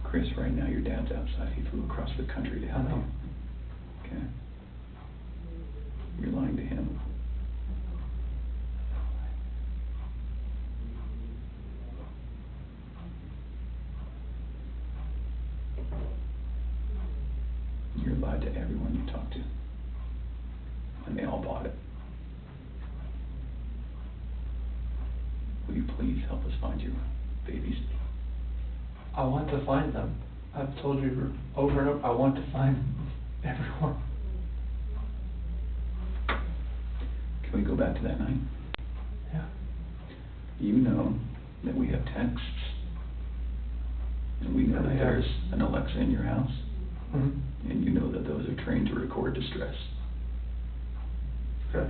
Chris, right now your dad's outside. He flew across the country to help you. Okay? You're lying to him. You're lied to everyone you talk to. And they all bought it. Will you please help us find your babies? I want to find them. I've told you over and over, I want to find everyone. Can we go back to that night? Yeah. You know that we have texts, and we know that there's an Alexa in your house, and you know that those are trained to record distress. Okay.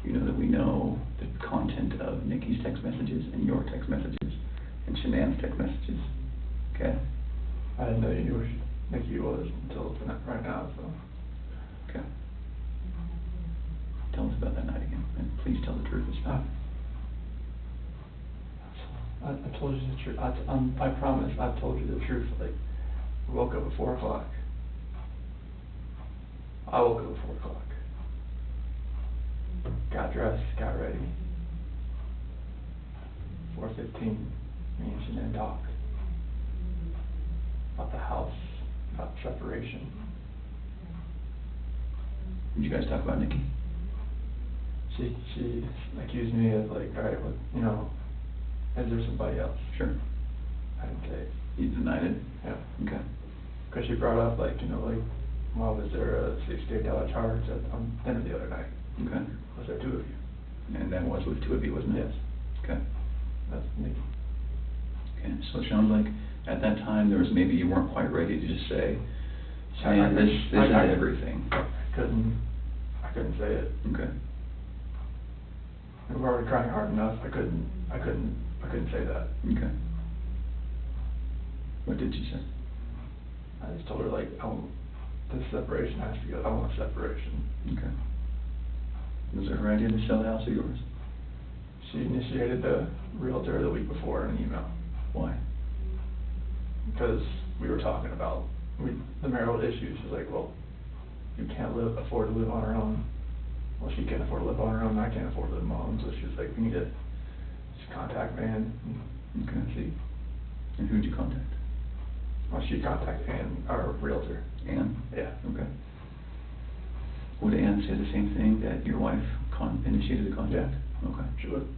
You know that we know the content of Nikki's text messages and your text messages and Shanann's text messages. Okay? I didn't know you knew where Nikki was until right now, so. Okay. Tell us about that night again, and please tell the truth this time. I told you the truth. I promise I've told you the truth. Like, I woke up at 4 o'clock. I woke up at 4 o'clock. Got dressed, got ready. 4:15, me and Shanann talked. About the house, about separation. Did you guys talk about Nikki? She accused me of like, all right, well, you know, is there somebody else? Sure. I didn't say it. You denied it? Yeah. Okay. Because she brought up like, you know, like, well, was there a $68 charge on dinner the other night? Okay. Was there 2 of you? And that was with 2 of you, wasn't it? Yes. Okay. That's Nikki. Okay, so it sounds like at that time there was maybe you weren't quite ready to just say, Shanann, this is everything. I couldn't say it. Okay. We were already trying hard enough. I couldn't say that. Okay. What did you say? I just told her like, this separation has to go. I want separation. Okay. Was it her idea to sell the house or yours? She initiated the realtor the week before in an email. Why? Because we were talking about the marital issues. She's like, well, you can't afford to live on her own. Well, she can't afford to live on her own, and I can't afford to live on my own. So she was like, we need to just contact man and see. And who'd you contact? Well, she contacted Ann, our realtor. Ann? Yeah. Okay. Would Ann say the same thing, that your wife initiated the contact? Okay. She would.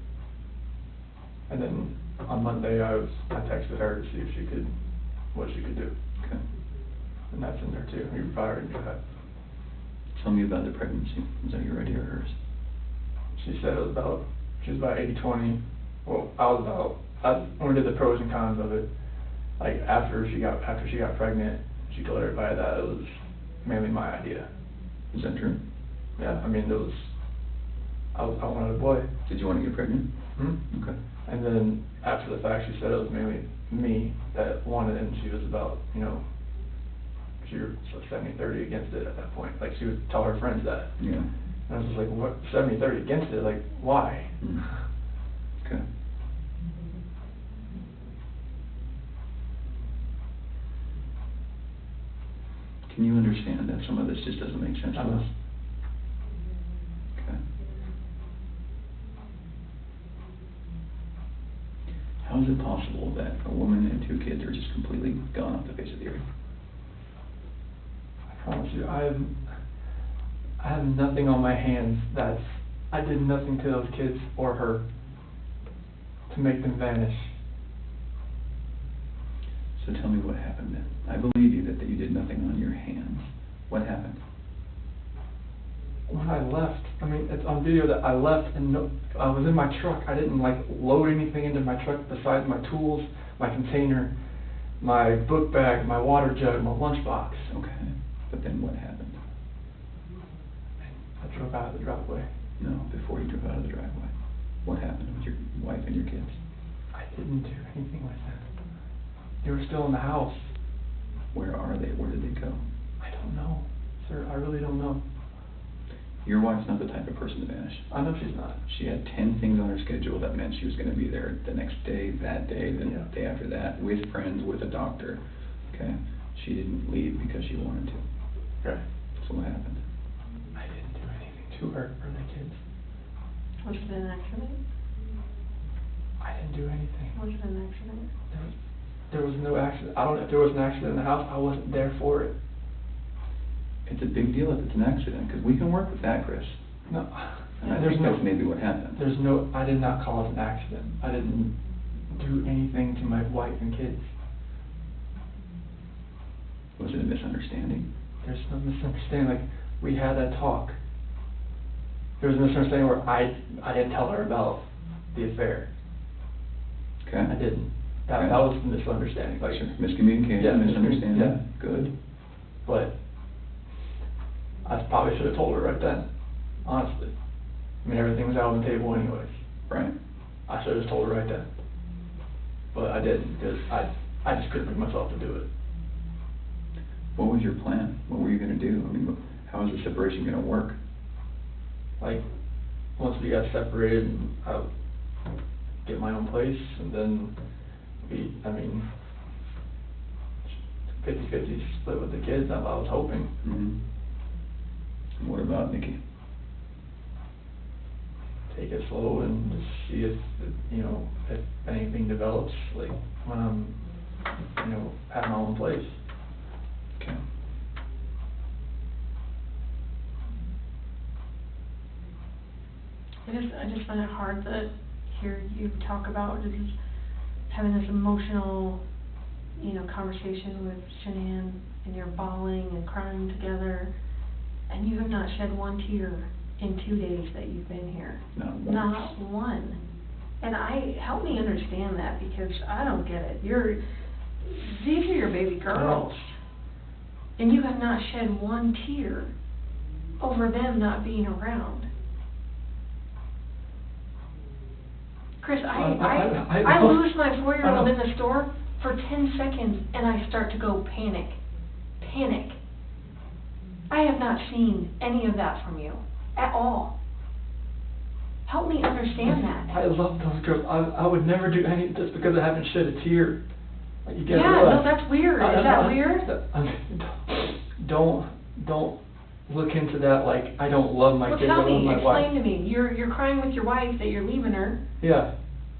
And then on Monday, I texted her to see if she could, what she could do. Okay. And that's in there too. You probably already knew that. Tell me about the pregnancy. Was that your idea or hers? She said she was about 80-20. Well, when we did the pros and cons of it, like after she got pregnant, she told everybody that it was mainly my idea. Is that true? Yeah, I mean, I wanted a boy. Did you want to get pregnant? Hmm? Okay. And then after the fact, she said it was mainly me that wanted it, and she was about, she was 70-30 against it at that point. Like, she would tell her friends that. Yeah. And I was just like, what, 70-30 against it? Like, why? Okay. Can you understand that some of this just doesn't make sense to us? Okay. How is it possible that a woman and 2 kids are just completely gone off the face of the earth? I promise you, I have nothing on my hands I did nothing to those kids or her to make them vanish. So tell me what happened then. I believe you that you did nothing on your hands. What happened? When I left, I mean, it's on video that I left and I was in my truck. I didn't load anything into my truck besides my tools, my container, my book bag, my water jug, my lunchbox. Okay. But then what happened? I drove out of the driveway. No, before you drove out of the driveway. What happened with your wife and your kids? I didn't do anything like that. They were still in the house. Where are they? Where did they go? I don't know, sir. I really don't know. Your wife's not the type of person to vanish. I know she's not. She had 10 things on her schedule that meant she was going to be there the next day, that day, the day after that, with friends, with a doctor. Okay? She didn't leave because she wanted to. Right. So what happened? I didn't do anything to her or the kids. Was it an accident? I didn't do anything. Was it an accident? There was no accident. I don't know if there was an accident in the house. I wasn't there for it. It's a big deal if it's an accident, because we can work with that, Chris. No. And I think that's maybe what happened. I did not cause an accident. I didn't do anything to my wife and kids. Was it a misunderstanding? There's no misunderstanding. Like, we had that talk. There was a misunderstanding where I didn't tell her about the affair. Okay. I didn't. That was the misunderstanding. Like, sure. Miscommunication, yeah, misunderstanding. Yeah. Good. But I probably should have told her right then, honestly. I mean, everything was out on the table anyways. Right. I should have just told her right then. But I didn't, because I just couldn't bring myself to do it. What was your plan? What were you going to do? I mean, how was the separation going to work? Like, once we got separated, I would get my own place, and then 50-50 split with the kids, I was hoping. Mm-hmm. And what about Nikki? Take it slow and just see if anything develops, like when I'm, have my own place. Okay. I just find it hard to hear you talk about just having this emotional, conversation with Shanann, and you're bawling and crying together, and you have not shed one tear in 2 days that you've been here. Not once. Not one. And help me understand that, because I don't get it. These are your baby girls, and you have not shed one tear over them not being around. Chris, I lose my 4-year-old in the store for 10 seconds, and I start to go panic. I have not seen any of that from you at all. Help me understand that. I love those girls. I would never do any just because I haven't shed a tear. Like, you gotta Yeah, realize. no, that's weird. Is that weird? Don't look into that like I don't love my kids. Well, tell I love me, my wife. explain to me. You're crying with your wife that you're leaving her, Yeah.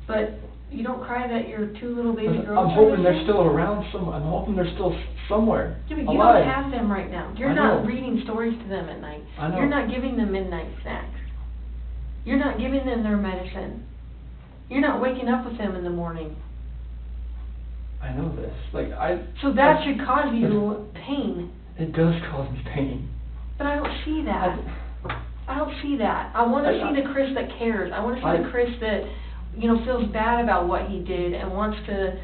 but You don't cry that your two little baby girls I'm are hoping they're missing? still around somewhere. I'm hoping they're still somewhere. Yeah, but you alive. don't have them right now. You're I not know. reading stories to them at night. I know. You're not giving them midnight snacks. You're not giving them their medicine. You're not waking up with them in the morning. I know this. So that should cause you pain. It does cause me pain. But I don't see that. I don't see that. I want to see the Chris that cares. I want to see the Chris that, feels bad about what he did and wants to,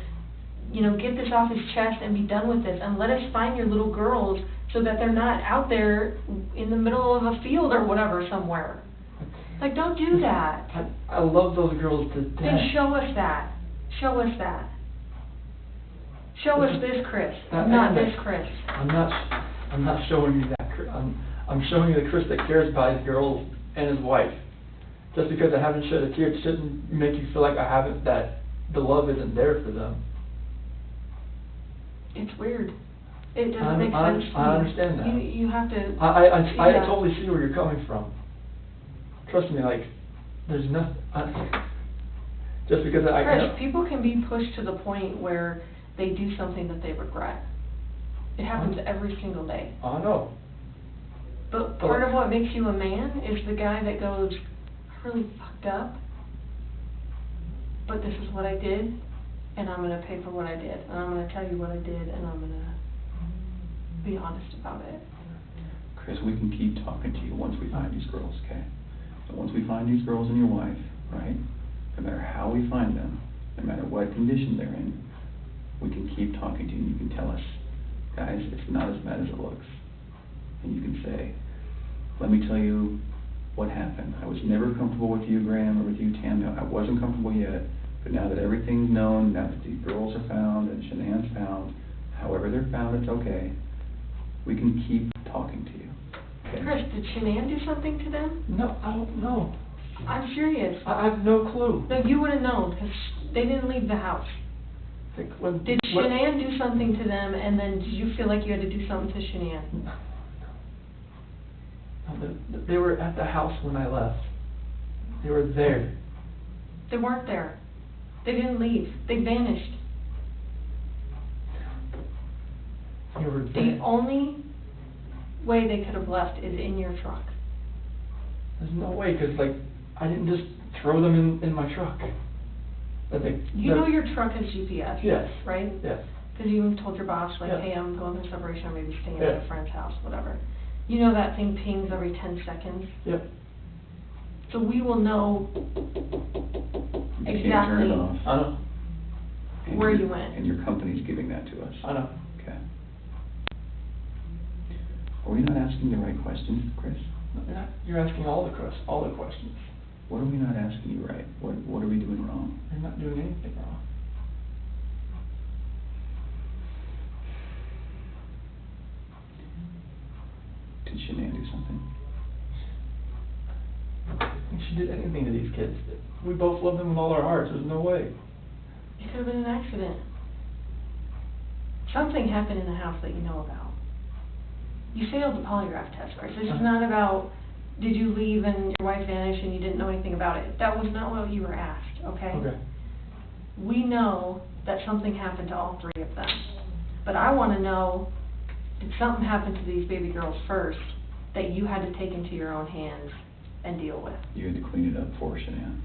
get this off his chest and be done with this. And let us find your little girls so that they're not out there in the middle of a field or whatever somewhere. Don't do that. I love those girls to death. Then show us that. Show us that. Show us this Chris, not this Chris. I'm not showing you that Chris. I'm showing you the Chris that cares about his girls and his wife. Just because I haven't shed a tear, it shouldn't make you feel like that the love isn't there for them. It's weird. It doesn't make sense to me. I understand that. You have to. I totally see where you're coming from. Trust me, there's nothing. Just because Chris, people can be pushed to the point where they do something that they regret. It happens every single day. I know. But part of what makes you a man is the guy that goes, I really fucked up, but this is what I did, and I'm going to pay for what I did, and I'm going to tell you what I did, and I'm going to be honest about it. Chris, we can keep talking to you once we find these girls, okay? So once we find these girls and your wife, right, no matter how we find them, no matter what condition they're in, we can keep talking to you and you can tell us, guys, it's not as bad as it looks. And you can say, let me tell you what happened. I was never comfortable with you, Graham, or with you, Tam. I wasn't comfortable yet, but now that everything's known, now that these girls are found and Shanann's found, however they're found, it's okay. We can keep talking to you. Okay? Chris, did Shanann do something to them? No, I don't know. I'm serious. I have no clue. No, you would have known, because they didn't leave the house. Did Shanann do something to them, and then did you feel like you had to do something to Shanann? No, they were at the house when I left. They were there. They weren't there. They didn't leave. They vanished. They were there. The only way they could have left is in your truck. There's no way, because, I didn't just throw them in my truck. You know your truck has GPS, yes, right? Yes. Because you told your boss, Yeah. hey, I'm going through separation, I'm maybe staying Yeah. at a friend's house, whatever. You know that thing pings every 10 seconds? Yep. So we will know You can't turn exactly it off. I know. where you went. And your company's giving that to us. I know. Okay. Are we not asking the right questions, Chris? You're asking all the questions. What are we not asking you right? What are we doing wrong? You're not doing anything wrong. Did Shanann do something? If she did anything to these kids, we both love them with all our hearts. There's no way. It could have been an accident. Something happened in the house that you know about. You failed the polygraph test, Chris. This is not about, did you leave and your wife vanished and you didn't know anything about it. That was not what you were asked, okay? Okay. We know that something happened to all three of them. But I want to know, did something happen to these baby girls first that you had to take into your own hands and deal with? You had to clean it up for Shanann.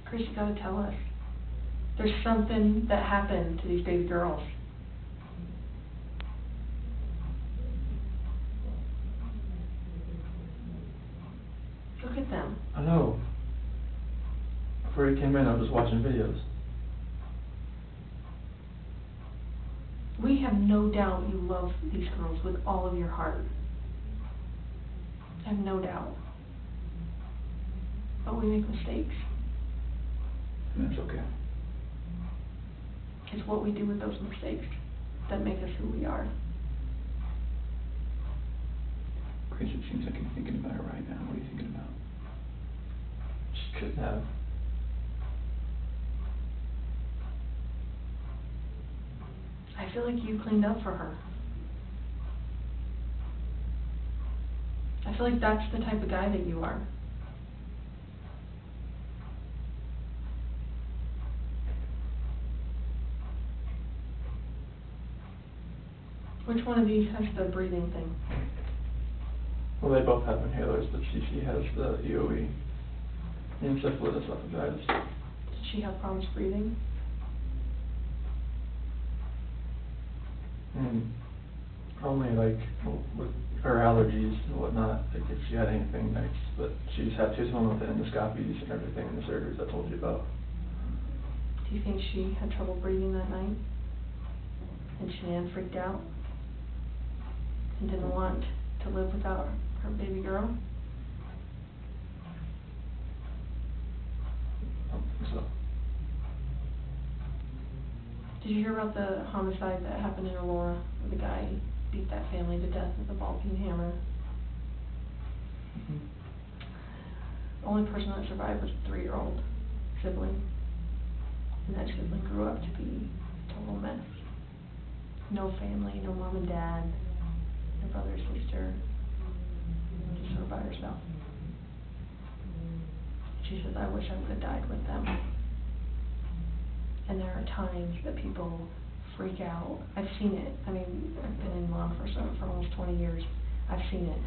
Chris, you gotta tell us. There's something that happened to these baby girls. Look at them. I know. Before you came in, I was watching videos. We have no doubt you love these girls with all of your heart. I have no doubt. But we make mistakes. And that's okay. It's what we do with those mistakes that make us who we are. Chris, it seems like you're thinking about it right now. What are you thinking about? She couldn't have. I feel like you cleaned up for her. I feel like that's the type of guy that you are. Which one of these has the breathing thing? Well, they both have inhalers, but Cece has the EOE, encephalitis esophagitis. Did she have problems breathing? Only like with her allergies and whatnot, like if she had anything nice, but she's home with the endoscopies and everything and the surgeries I told you about. Do you think she had trouble breathing that night? And Shanann freaked out? And didn't want to live without her baby girl? I don't think so. Did you hear about the homicide that happened in Aurora, where the guy beat that family to death with a ball-peen hammer? Mm-hmm. The only person that survived was a 3-year-old sibling. And that sibling grew up to be a total mess. No family, no mom and dad, no brother or sister, just her by herself. She says, I wish I would have died with them. And there are times that people freak out. I've seen it. I mean, I've been in law enforcement for almost 20 years. I've seen it.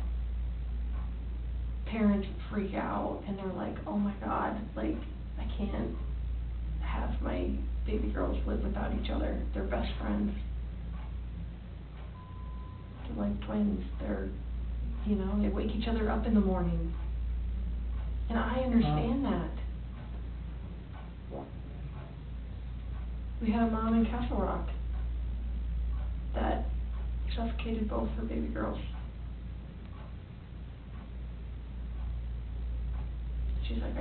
Parents freak out and they're like, oh my God, like, I can't have my baby girls live without each other. They're best friends. They're like twins. They're, you know, they wake each other up in the morning. And I understand that. We had a mom in Castle Rock that suffocated both her baby girls. She's like,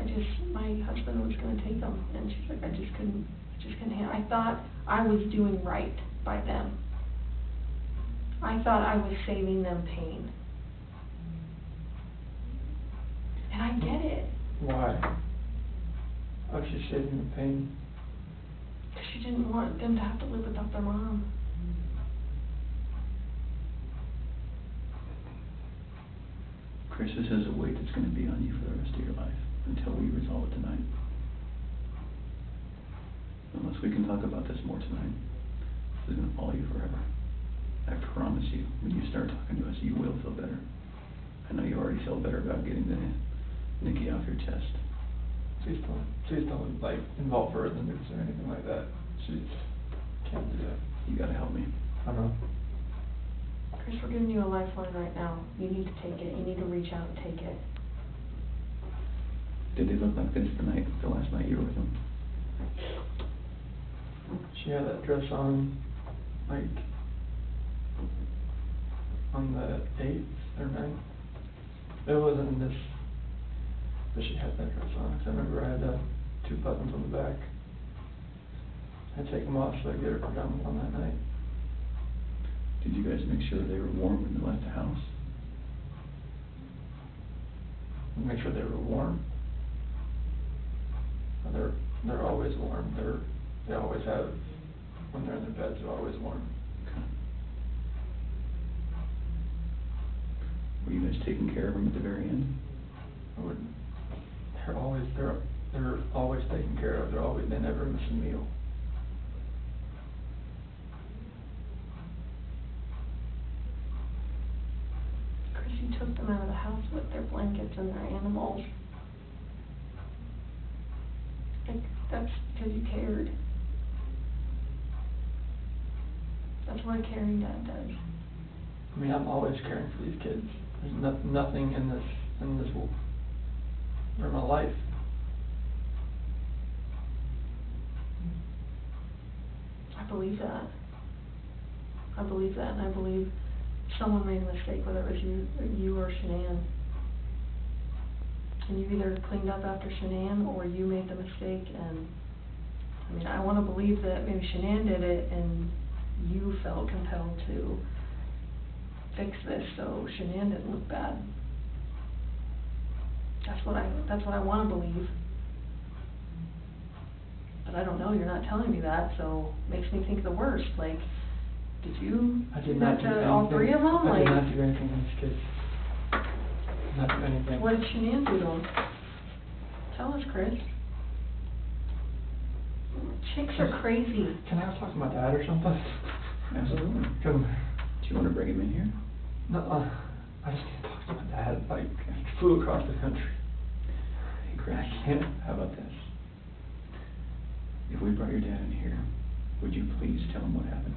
my husband was going to take them, and she's like, I just couldn't handle. I thought I was doing right by them. I thought I was saving them pain. And I get it. Why? Why was she saving them pain? Because she didn't want them to have to live without their mom. Chris, this is a weight that's going to be on you for the rest of your life until we resolve it tonight. Unless we can talk about this more tonight, this is going to follow you forever. I promise you, when you start talking to us, you will feel better. I know you already feel better about getting the Nikki off your chest. Please don't like involve her in the news or anything like that. She can't do that. You gotta help me. I know. Chris, we're giving you a lifeline right now. You need to take it. You need to reach out and take it. Did they look like this the last night you were with them? She had that dress on, like, on the 8th or 9th. It wasn't in this, but she had that dress on. 'Cause I remember I had 2 buttons on the back. I take them off so I get her pajamas on that night. Did you guys make sure they were warm when they left the house? Make sure they were warm. They're always warm. They always have, when they're in their beds, they're always warm. Okay. Were you guys taking care of them at the very end? They're always taken care of. They never miss a meal. Chris, you took them out of the house with their blankets and their animals. Like, that's because you cared. That's what a caring dad does. I mean, I'm always caring for these kids. There's nothing in this world or my life. I believe that. I believe that, and I believe someone made a mistake, whether it was you or Shanann. And you either cleaned up after Shanann or you made the mistake, and I mean, I want to believe that maybe Shanann did it and you felt compelled to fix this so Shanann didn't look bad. That's what I want to believe. But I don't know, you're not telling me that, so it makes me think the worst. Like, did you do that to all 3 of them? I did not do anything to these kids. Not do anything. What did Shanann do to them? Tell us, Chris. Chicks are crazy. Can I talk to my dad or something? Absolutely. Can you want to bring him in here? No, I just can't talk to my dad. Like, I flew across the country. Hey, Chris, I can't. how about this? If we brought your dad in here, would you please tell him what happened?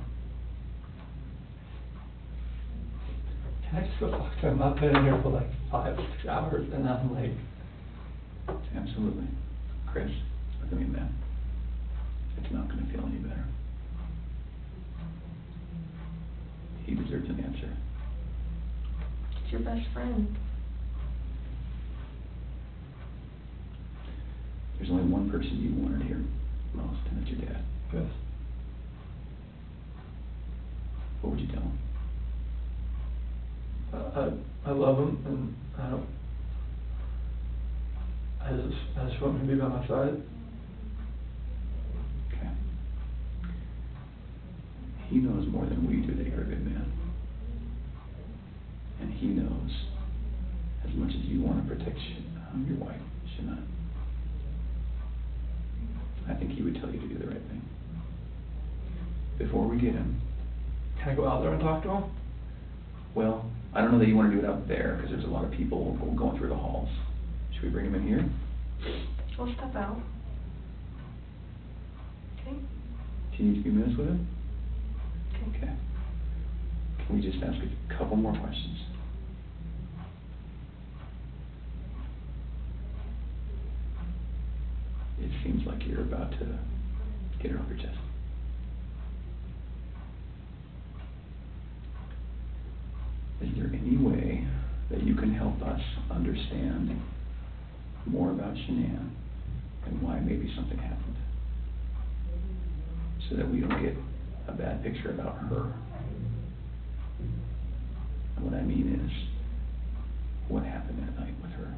Can I just go talk to him? I've been in here for like 5 or 6 hours, and I'm like, Absolutely. Chris, look at me, man. It's not going to feel any better. He deserves an answer. It's your best friend. There's only one person you wanted here most, and that's your dad. yes. What would you tell him? I love him, and I just want him to be by my side. Okay. He knows more than we do that you're a good man. And he knows as much as you want to protect your wife, Shannon. I think he would tell you to do the right thing. Before we get him, Can I go out there and talk to him? well, I don't know that you want to do it out there because there's a lot of people going through the halls. Should we bring him in here? I'll step out. Okay? Do you need a few minutes with him? Okay. Okay. Can we just ask a couple more questions? It seems like you're about to get it off your chest. Is there any way that you can help us understand more about Shanann and why maybe something happened? So that we don't get a bad picture about her. And what I mean is, what happened that night with her?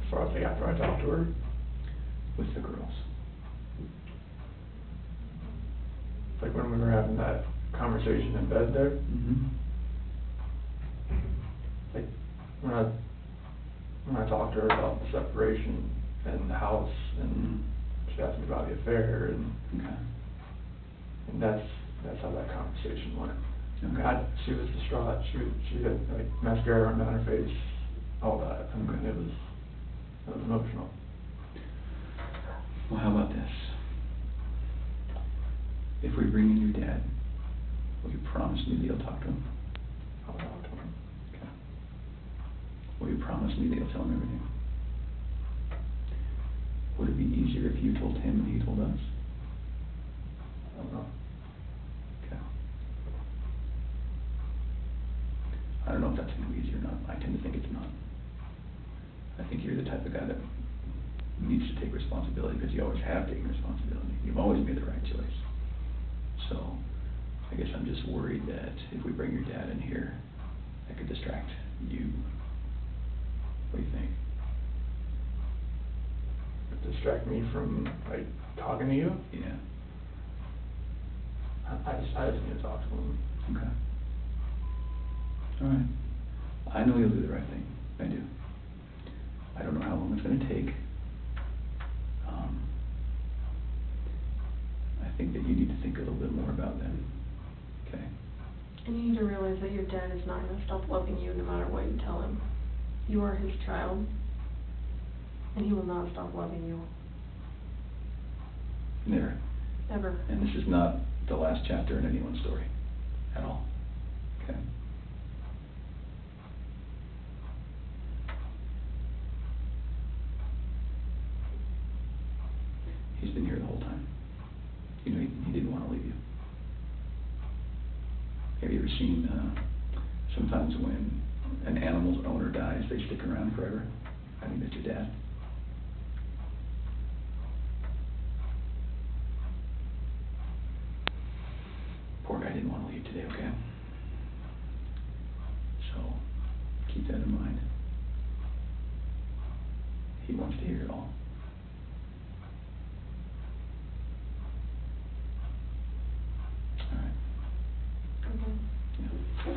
As far as like after I talked to her, With the girls? like when we were having that conversation in bed there, Mm-hmm. like when I talked to her about the separation and the house, and she asked me about the affair, and Okay. that's how that conversation went. Okay. She was distraught. She had like mascara running down her face, all that. I mean, it was emotional. Well, how about this? If we bring in your dad, will you promise me that you'll talk to him? I'll talk to him. Okay. Will you promise me that you'll tell him everything? Would it be easier if you told him and he told us? I don't know. Okay. I don't know if that's going to be easy or not. I tend to think it's not. I think you're the type of guy that needs to take responsibility because you always have taken responsibility. You've always made the right choice. So, I guess I'm just worried that if we bring your dad in here, that could distract you. What do you think? Distract me from like talking to you. Yeah. I just need to talk to him. Okay. All right. I know you'll do the right thing. I do. I don't know how long it's going to take. I think that you need to think a little bit more about them. Okay? And you need to realize that your dad is not going to stop loving you no matter what you tell him. You are his child, and he will not stop loving you. Never. Ever. And this is not the last chapter in anyone's story. At all. Okay? He's been here the whole time. You know, he didn't want to leave you. Have you ever seen, sometimes when an animal's owner dies, they stick around forever? I think that's your dad. Poor guy didn't want to leave today, okay? So, keep that in mind. He wants to hear it all. All right. Okay. Yeah.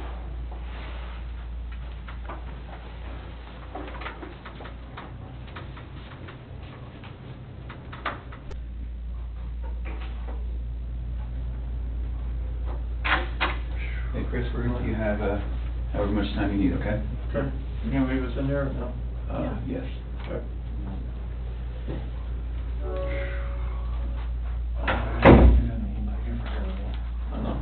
Chris, we're gonna let you have, however much time you need, okay? Okay. You gonna leave us in there or no? Yes. Okay. I know.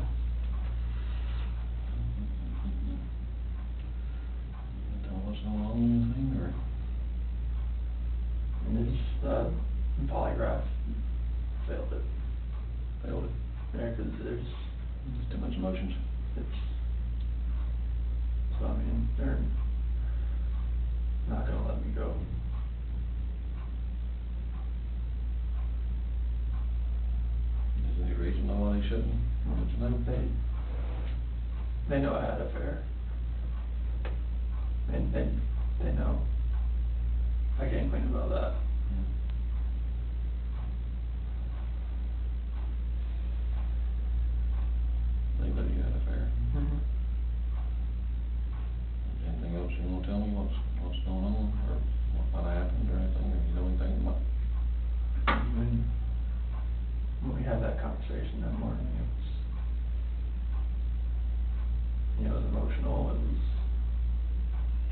Tell us how long you think, or? And it's, polygraph, failed it. Failed it. Yeah, 'cause there's, Just too much emotions. it's, so I mean, they're not gonna let me go. Is there any reason why they shouldn't? They know I had an affair. And they know. I can't complain about that. They know you had an affair. Mm-hmm. Anything else you wanna tell me, what's going on, or what might have happened, or anything, or you know anything about? When we had that conversation that morning, it was, it was emotional, it was,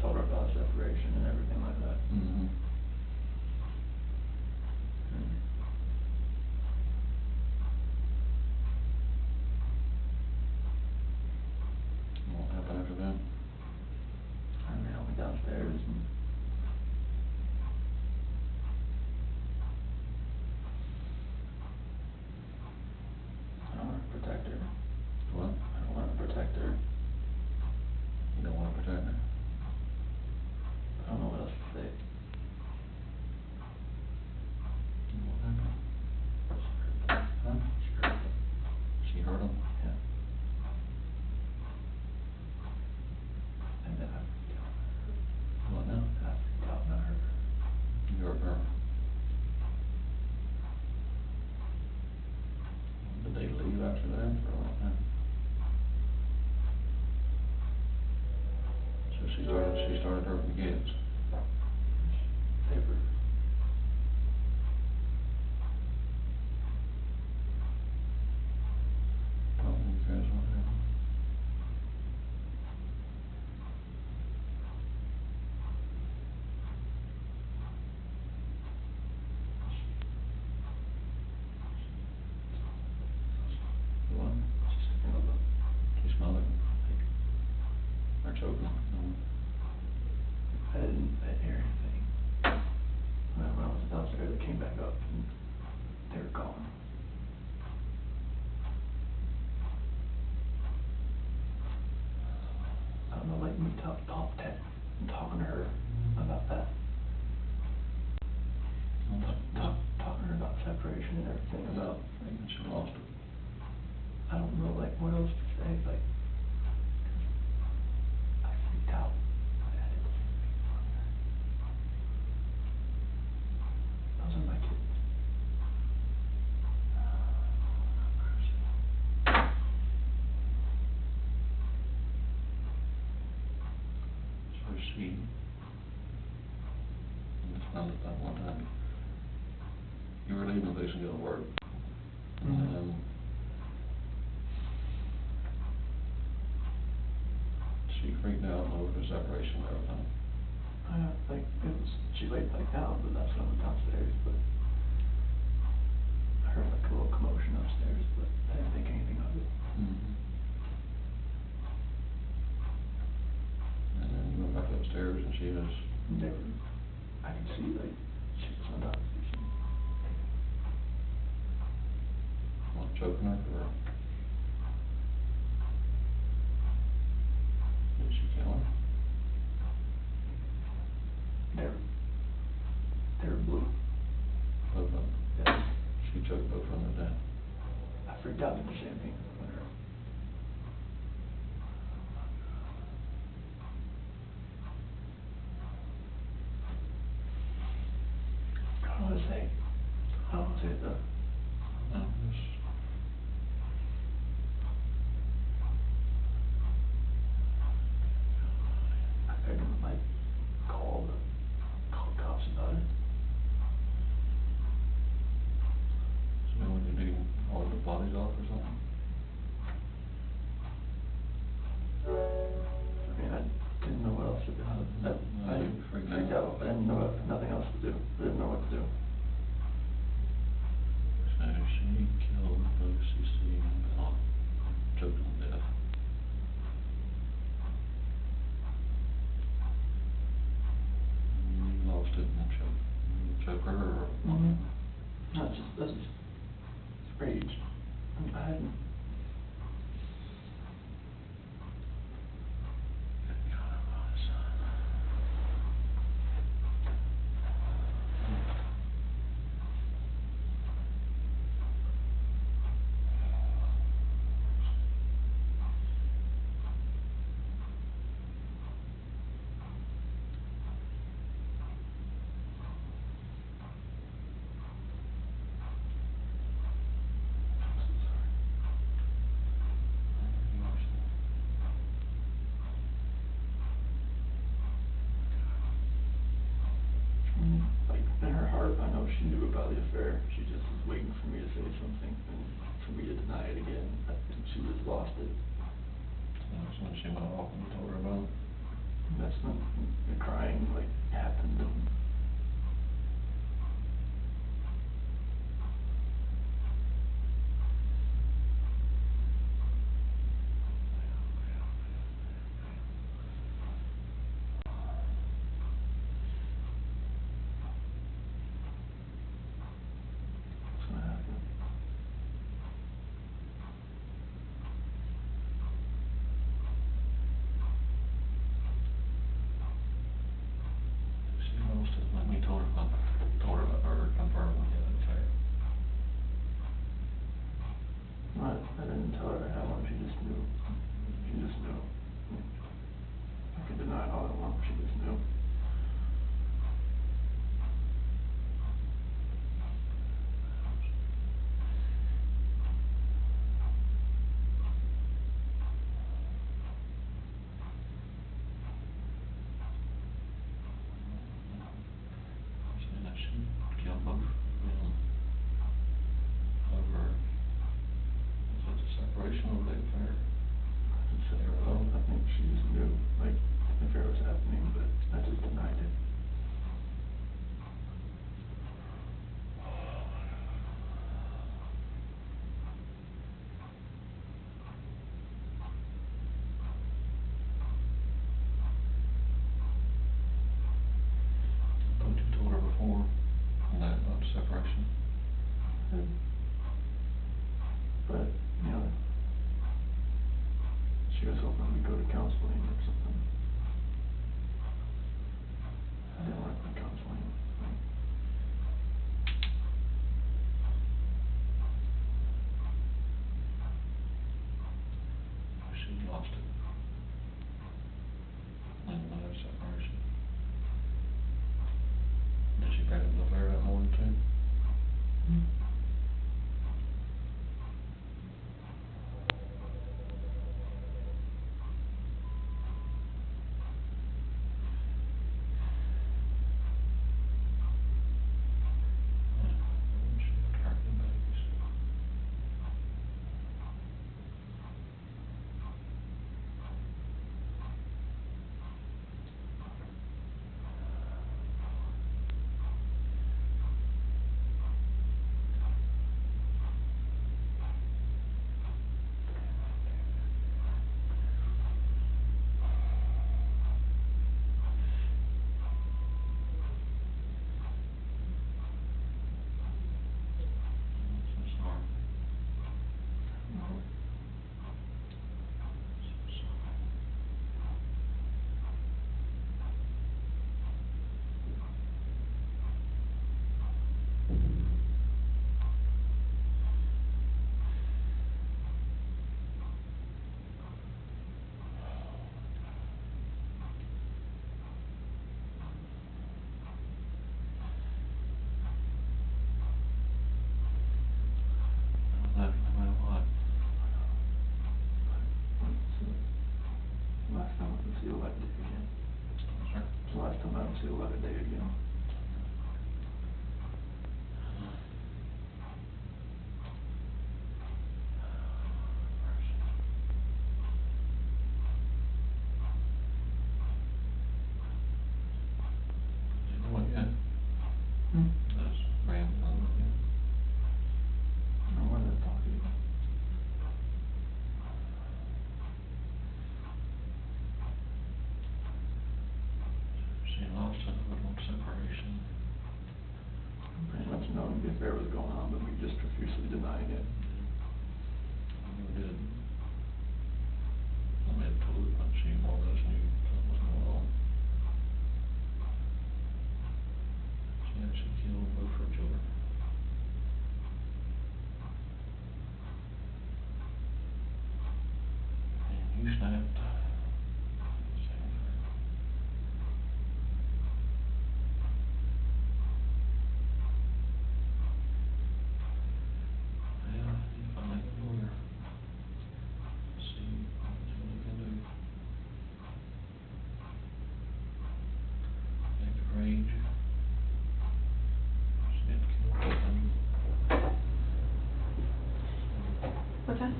told her about separation and everything like that. Mm-hmm. And What happened after that? I went downstairs and I don't want to protect her. What? I don't want to protect her. You don't wanna protect her? I don't know what else to say. What happened? Huh? She hurt him? Yeah. And then I freaked out. What now? I freaked out and I hurt her. You hurt her? Did they leave after that, or what happened? So she started hurting the kids? They were, Oh, you guys, what happened? What? She smothered him? Or choked him? No. I didn't hear anything. When I was downstairs, I came back up and they were gone. I don't know, like me talking to her about that. Talking to her about separation and everything, about, And she lost it. I don't know, like, what else to say, like, I freaked out. I didn't see people on there. Those are my kids. So she, it's not that one time, you were leaving, fixing to go to work, and she freaked out over the separation and everything. Like, she laid back down, but that's when I went downstairs, but I heard like a little commotion upstairs, but I didn't think anything of it. Mm-hmm. And then you went back upstairs and she was, I could see, like, she was on top of me. what, choking her, or? Did she kill her? They were blue. Both of them? Yeah. She choked both of them to death. I freaked out at the same thing. I don't know what to say. I don't know what to say though. No, it's, I didn't like call the cops about it. so when you do all the bodies off or something? didn't know nothing else to do. Didn't know what to do. So she killed OCC and choked on death. You lost it in the choke her or? That's just rage. I hadn't. Like, in her heart, I know she knew about the affair. She just was waiting for me to say something and for me to deny it again. I think she just lost it. That's when she went off and told her about it. And that's when the crying, like, happened. And that's what happened. She lost it when we told her about her confirmed the affair. I didn't tell her how long, she just knew. She just knew. I could deny it all I want, she just knew. Saying that she killed both over, was it the separation or the affair? I didn't say her alone. I think she just knew, like, the affair was happening, but I just denied it. But you told her before that about the separation. But, you know, she was hoping we'd go to counseling or something. I didn't like the counseling. She lost it. And the separation. Did she bring up the affair that morning too? She carried the babies. I'm so sorry. So sorry. I love you no matter what. So, last time I would see the light of day again. Sorry. It's the last time I would see the light of day again. You know She lost it on separation. Pretty much known the affair was going on, but we just profusely denying it. We did. Somebody had told her, but she more or less knew something was going on. She actually killed both her children. And you snapped. What's that?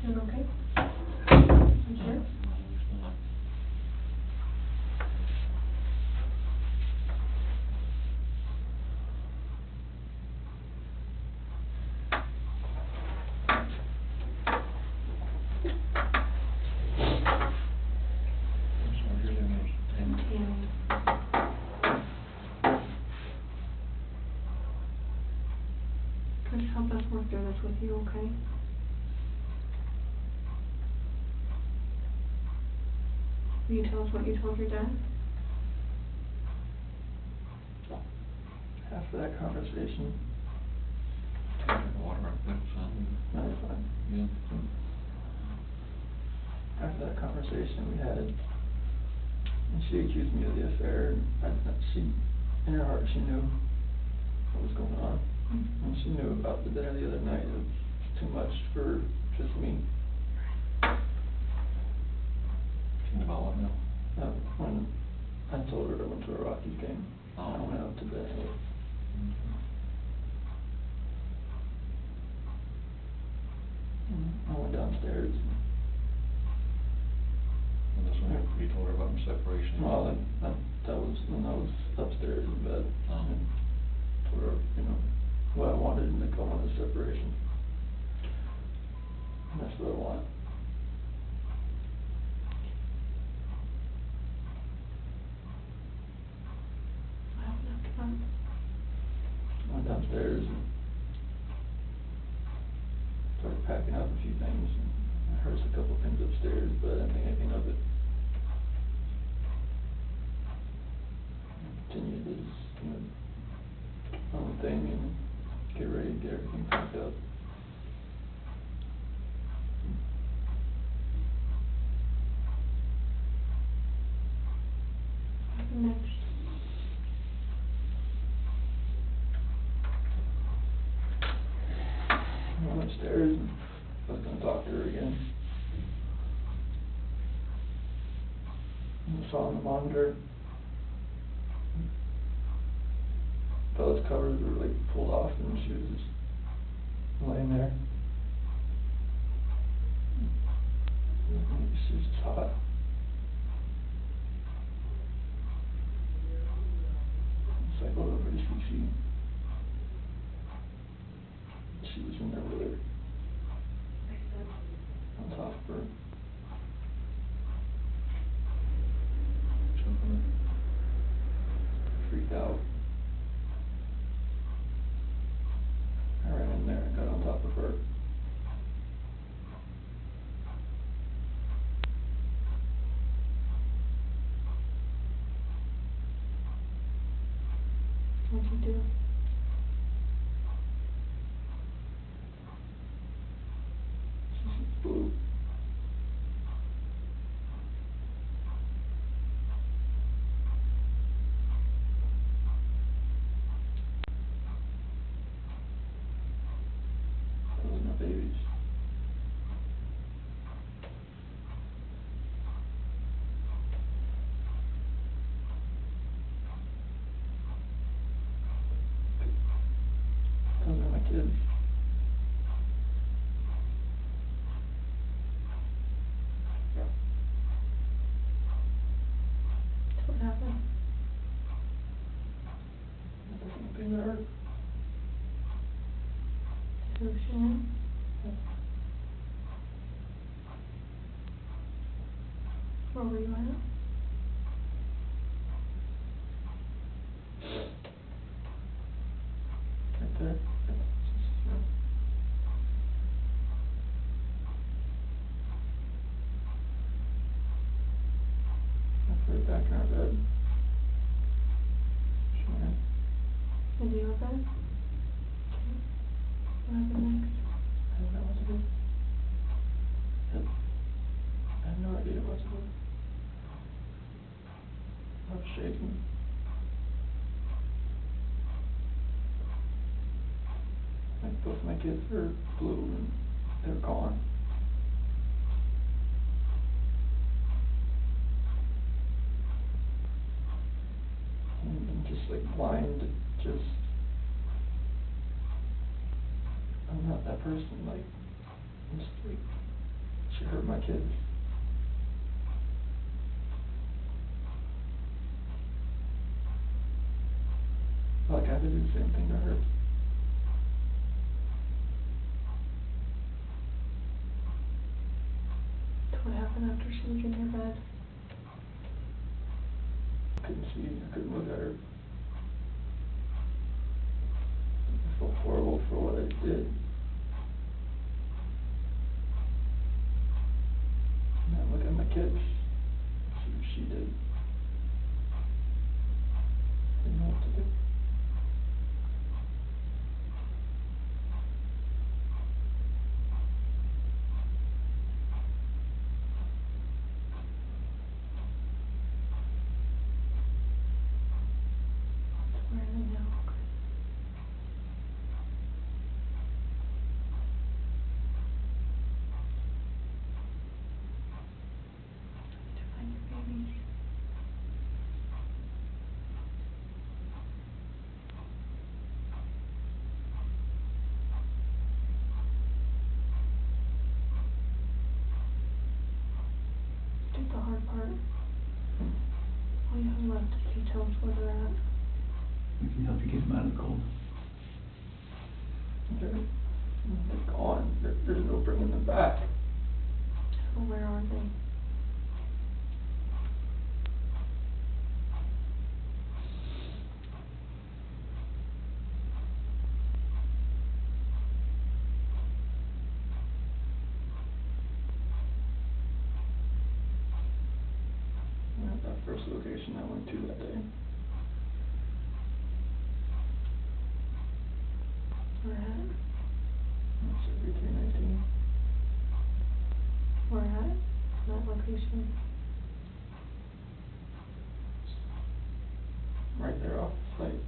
Doing okay? You sure? Chris, help us work through this with you, okay? Will you tell us what you told your dad? After that conversation, Water up there, son. no, it's fine. Yeah. After that conversation we had, and she accused me of the affair, and in her heart, she knew what was going on. And she knew about the dinner the other night. It was too much for just me. She knew about what now? When I told her I went to a Rockies game, I went out to bed. I went downstairs. And that's when you told her about the separation? Well, that was when I was upstairs in bed. And told her, what I wanted, and I wanted a separation. And that's what I want. What happened after that? I went downstairs and started packing up a few things. And I heard a couple things upstairs, but I didn't think anything of it. I continued to just, own thing and get ready to get everything packed up. What happened next? I went upstairs and I was going to talk to her again. And I saw on the monitor, Bella's covers were like pulled off and she was just laying there. She was just hot. So I go over to see she was in there with her. On top of her. Freaked out. I ran in there and got on top of her. What'd you do? She blew. Those are my babies. Those are my kids. What happened? That doesn't seem to hurt. Solution? Where were you at? Right there. I put it back in our bed. Sure. And you were bed? Okay. What happened next? I don't know what to do. I have no idea what to do. I'm shaking. Like both my kids are blue and they're gone. And I'm just like blind, just, I'm not that person, like, I'm just like, she hurt my kids. Like I had to do the same thing to her. So what happened after she was in your bed? I couldn't see, I couldn't look at her. I felt horrible for what I did. And I look at my kids, see what she did. I didn't know what to do. Where are they now? To find your babies. Did the hard part. All you have left is you tell us where they're at. We can help you get them out of the cold. They're gone. There's no bringing them back. So where are they? We're at that first location I went to that day. Where at? That's every 319. Where at? That location. Right there off the site.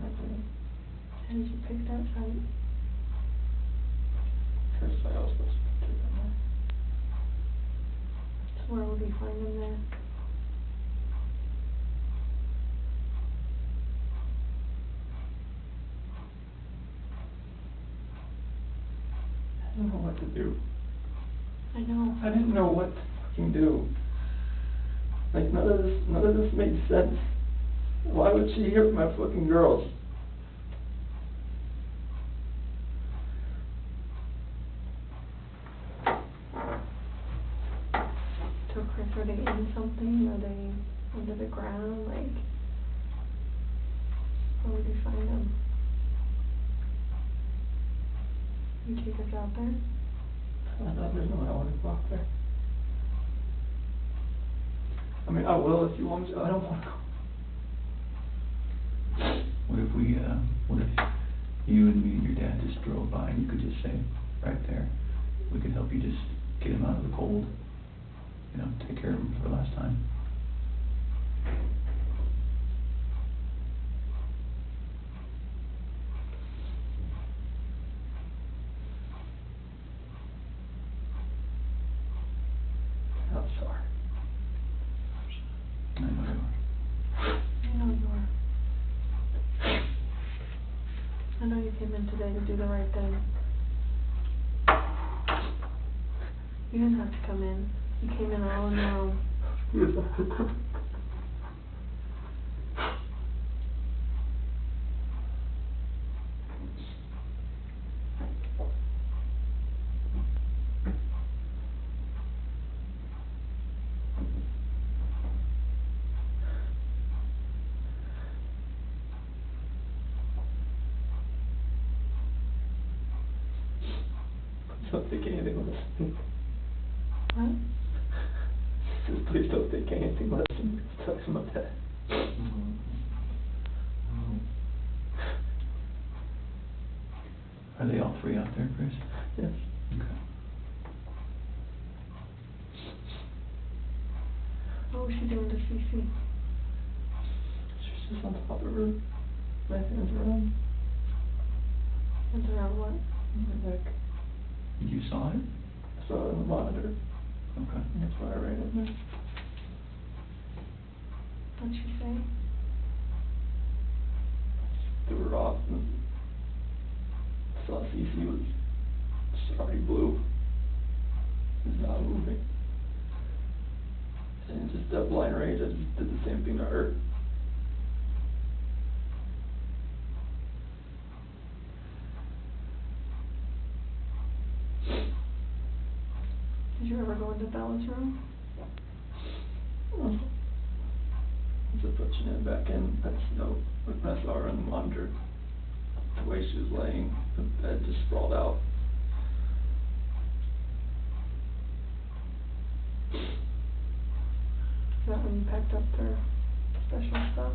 Right there. How did you pick that site? First site I was supposed to take them there. So where would we find them there? I didn't know what to do. I know. I didn't know what to fucking do. Like none of this made sense. Why would she hurt my fucking girls? So Chris, are they in something? Are they under the ground? Like, where would you find them? You take us out there? There's no way I want to go out there. I mean, I will if you want me to. I don't want to go. What if you and me and your dad just drove by and you could just say, right there, we could help you just get him out of the cold, you know, take care of him for the last time. I'm sorry. I know you are. I know you are. I know you came in today to do the right thing. You didn't have to come in. You came in all on your own. Yes, don't take anything less than. What? Says, please don't take anything less than talking about that. Are they all three out there, Chris? Yes. Okay. What was she doing to CC? She's just on top of her. My hands around Hands around what? my neck. You saw it? I saw it on the monitor. Okay. And that's why I ran in there. What'd she say? Threw her off and saw CC was already blue. It's not moving. And just that blind rage, I just did the same thing to her. Did you ever go into Bella's room? Just put Shanann back in. That's no. When I saw her on the monitor, the way she was laying, the bed just sprawled out. Is that when you packed up their special stuff?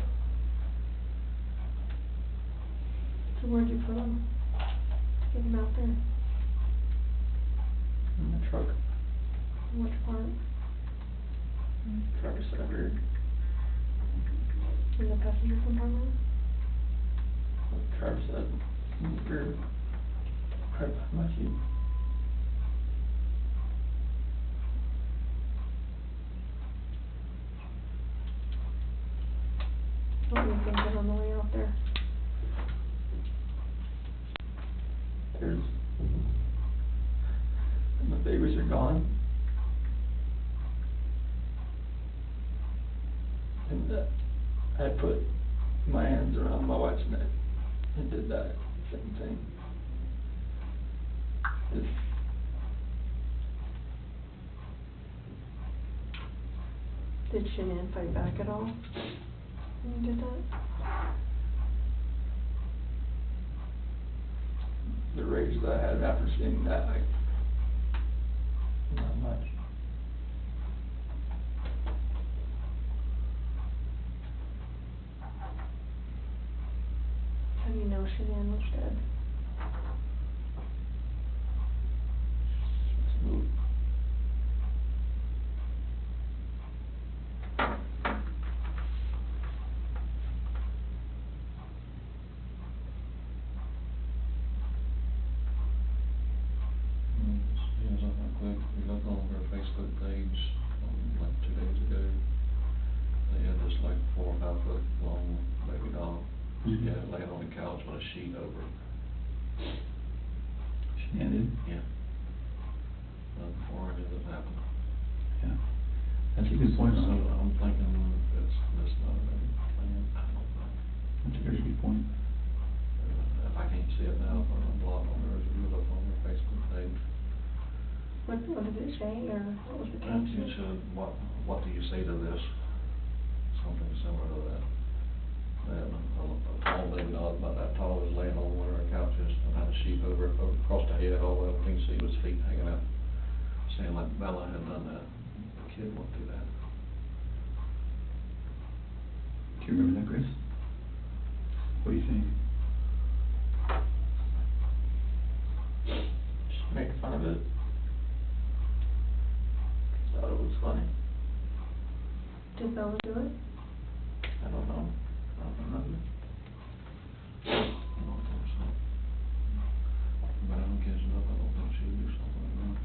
So where'd you put them? To get them out there? In the truck. Which part? Driver's side rear. In the passenger compartment? Driver's side rear. Right behind my seat. What were you thinking on the way out there? There's. And the babies are gone. And I put my hands around my wife's neck and did that same thing. Just Did Shanann fight back at all when you did that? the rage that I had after seeing that, not much. How do you know Shanann was dead? Smooth. Seems like that quick. We look on her Facebook page, like 2 days ago. They had this like 4 or 5 foot long baby doll. Yeah, laying on the couch with a sheet over it. Shanann did? Yeah. Before it ever happened. Yeah. That's a good point. So I'm thinking that's not a plan. I don't know. That's a very good point. If I can't see it now, I'm blocked on hers, you look on her Facebook page. What did it say, or what was the It caption? said, what do you say to this? Something similar to that. And a tall baby doll about that tall was laying on one of our couches and had a sheet over across the head, all the way up, you can see his feet hanging out. Saying like Bella had done that. The kid went through that. Do you remember that, Chris? What do you think? Just make fun of it. Thought it was funny. Did Bella do it? I don't know. I don't remember. I don't think so. But I don't guess enough, I don't think she would do something like that.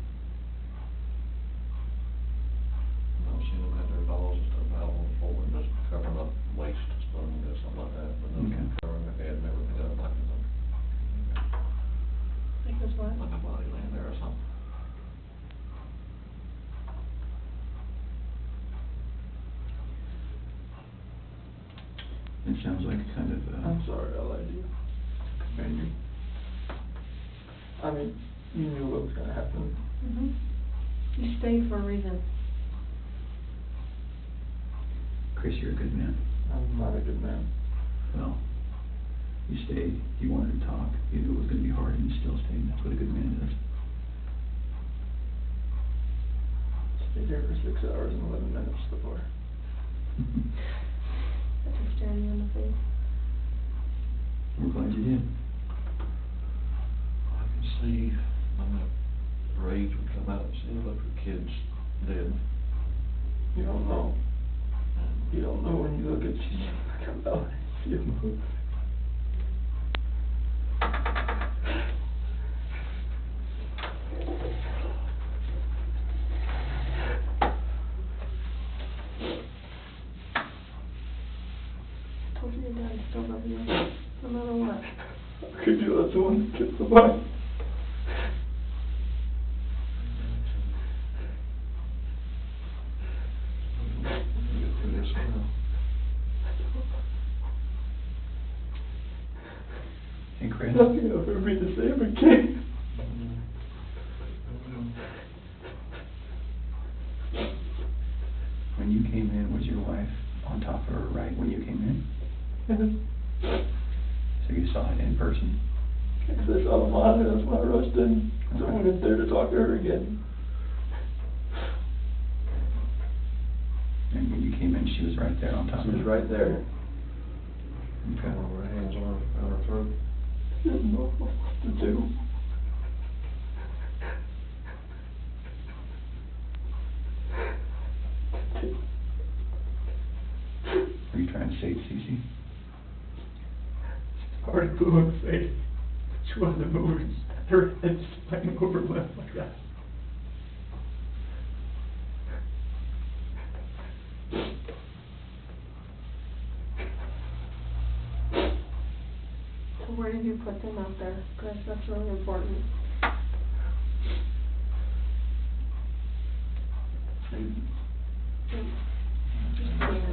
I've seen them have their dolls and stuff out on the floor and just covering up waist and stuff, and do something like that, but Okay. then covering their head and everything else like it's Like it was what? like a body laying there or something. It sounds like kind of, I'm sorry I lied to you. And you. I mean, you knew what was gonna happen. You stayed for a reason. Chris, you're a good man. I'm not a good man. Well, you stayed, you wanted to talk, you knew it was gonna be hard, and you still stayed, that's what a good man does. Stayed there for 6 hours and 11 minutes before. I just stared you in the face. We're glad you did. I can see when that rage would come out and see look for kids dead. You don't know. You don't know when you look at you come out and see them move. I told you your dad still loves you, no matter what. How could you let someone kill somebody? Hey, Chris. Nothing will ever be the same again. When you came in, was your wife on top of her right when you came in? So you saw it in person? Because I saw the monitor, that's why I rushed in. So I went in there to talk to her again. And when you came in, she was right there on top She of was her? right there. Okay. Her hands on her throat. She didn't know what to do. Were you trying to save Cece? Already blew in the face. She wasn't moving. Her head just banging over left like that. So where did you put them out there, Chris? That's really important. Just clean.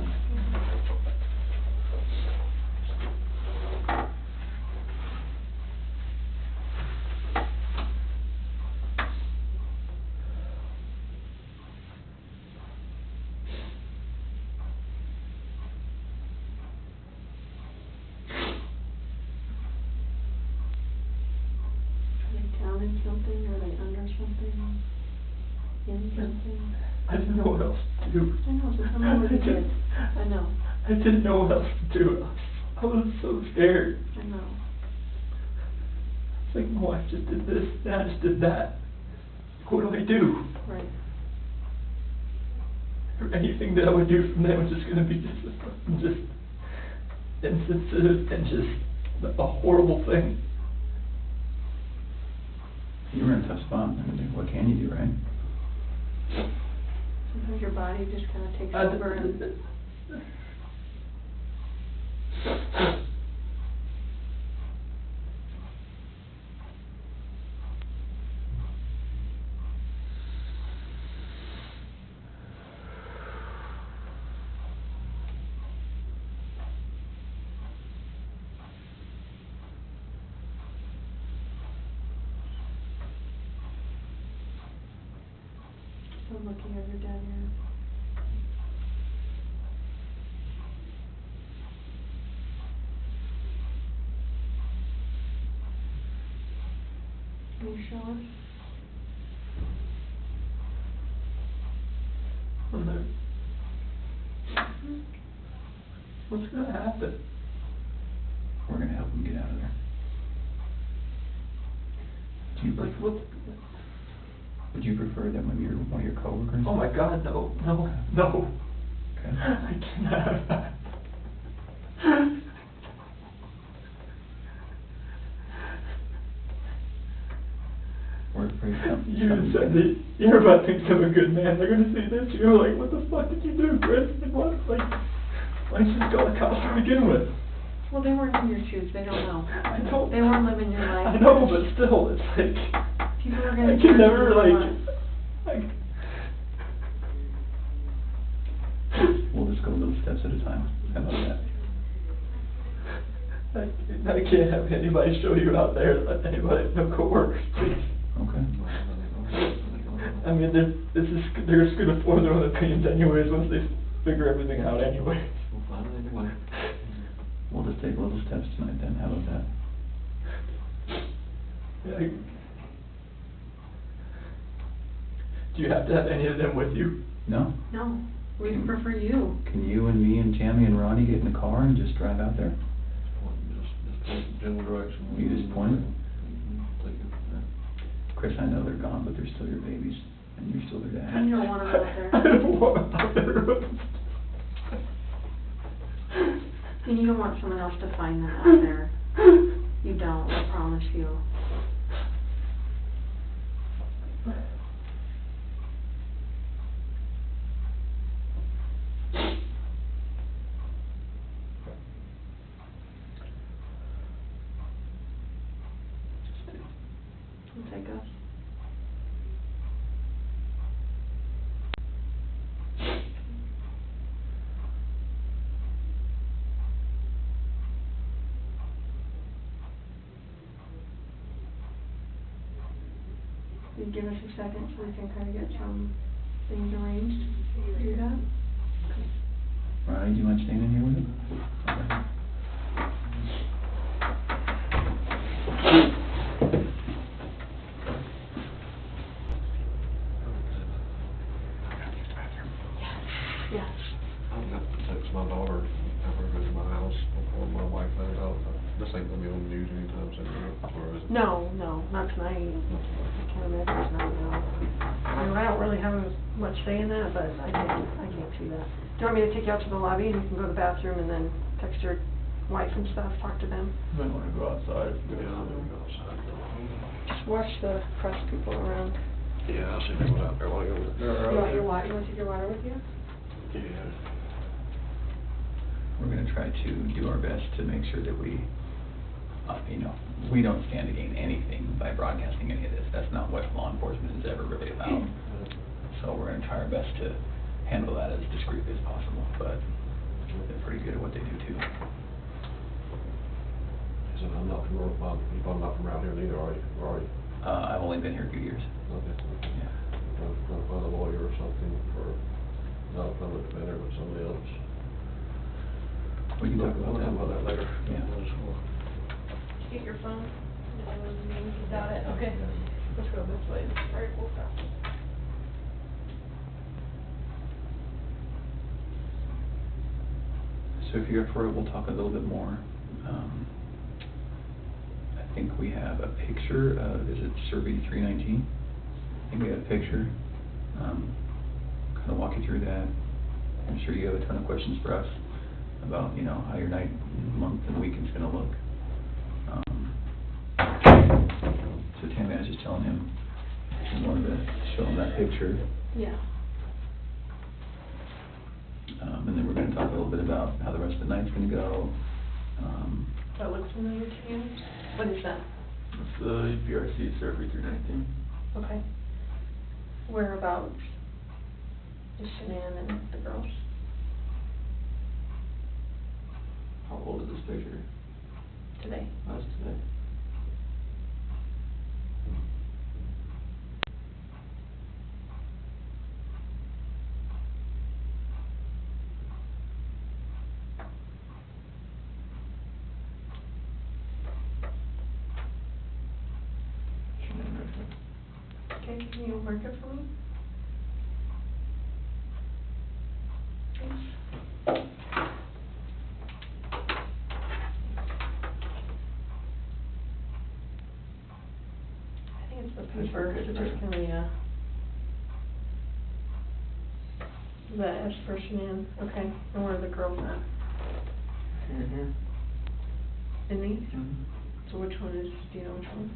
Are they down in something? Are they under something? In something? I didn't know what else to do. I know, so tell me what you did. I know. I didn't know what else to do. I was so scared. I know. It's like my wife just did this, and I just did that. What do I do? Right. Or anything that I would do from there was just going to be just insensitive and just a horrible thing. You were in a tough spot. I mean, what can you do, right? Sometimes your body just kind of takes over and... I'm looking at your dad here. Can you show us? I'm there. What's going to happen? We're going to help him get out of there. Like, what? Would you prefer that maybe one of your coworkers? Oh my God, no, no, no. Okay. I cannot have that. We're afraid You even said that you're about to think I'm a good man. They're gonna see this. You're like, what the fuck did you do, Chris? Like, what? Like, why didn't you just call the cops to begin with? Well, they weren't in your shoes. They don't know. I don't. They weren't living your life. I know, but still, it's like People are gonna I can judge never you like. We'll just go little steps at a time. How about that? I can't have anybody show you out there. Let anybody, no coworkers, please. Okay. I mean, they're just gonna form their own opinions anyways once they figure everything out anyway. We'll find it anyway. We'll just take little steps tonight then. How about that? Yeah, Do you have to have any of them with you? No? No, we prefer you. Can you and me and Tammy and Ronnie get in the car and just drive out there? Just point in general direction. You just point? Take it, yeah. Chris, I know they're gone, but they're still your babies, and you're still their dad. You don't want them out there. I don't want them out there. And you don't want someone else to find them out there. You don't, I promise you. You'll take us. Will you give us a second so we can kind of get some things arranged to do that? Ronnie, do you mind staying in here with him? Okay. Yeah. I'm gonna have to text my daughter, have her go to my house before my wife finds out. This ain't gonna be on the news anytime soon, or is it? No, not tonight. I can't imagine it's not, no. I mean, I don't really have much say in that, but I can't see that. Do you want me to take you out to the lobby and you can go to the bathroom and then text your wife and stuff, talk to them? You might wanna go outside. Yeah, I'm gonna go outside. Just watch the press people around. Yeah, I'll see if they go out there while I go. You want your water, you want to take your water with you? Yeah. We're gonna try to do our best to make sure that we, we don't stand to gain anything by broadcasting any of this. That's not what law enforcement is ever really about. So we're gonna try our best to handle that as discreetly as possible, but they're pretty good at what they do too. So I'm not from, you're not from around here neither, are you? Or are you? I've only been here a few years. Okay. Yeah. Trying to find a lawyer or something for, not a public defender, but somebody else. We can talk We'll about talk that. about that later. Yeah. Get your phone. You got it, okay. Let's go this way. All right, we'll stop. So if you're up for it, we'll talk a little bit more. I think we have a picture of, is it Survey 319? I think we have a picture. Kind of walk you through that. I'm sure you have a ton of questions for us about, how your night, month, and weekend's gonna look. So Tammy, I was just telling him, I wanted to show him that picture. Yeah. And then we're gonna talk a little bit about how the rest of the night's gonna go. That looks familiar to you? What is that? It's the BRC Survey 319. Okay. Whereabouts is Shanann and the girls? How old is this picture? Today. That's today. Okay, can you mark it for me? Thanks. I think it's the paper, it's just gonna be the S for Shanann, okay, and where are the girls at? Here. In these? Mm-hmm. So which one is, do you know which one?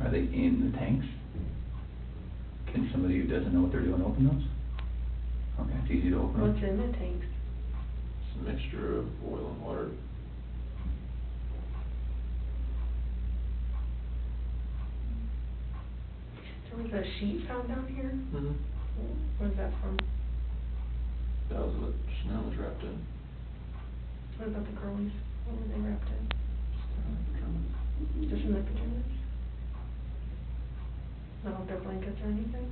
Are they in the tanks? Can somebody who doesn't know what they're doing open those? Okay, it's easy to open them. What's in the tanks? It's a mixture of oil and water. There was a sheet found down here? Mm-hmm. Where's that from? That was what Shanann was wrapped in. What about the girlies? What were they wrapped in? Just in their pajamas? Not with their blankets or anything?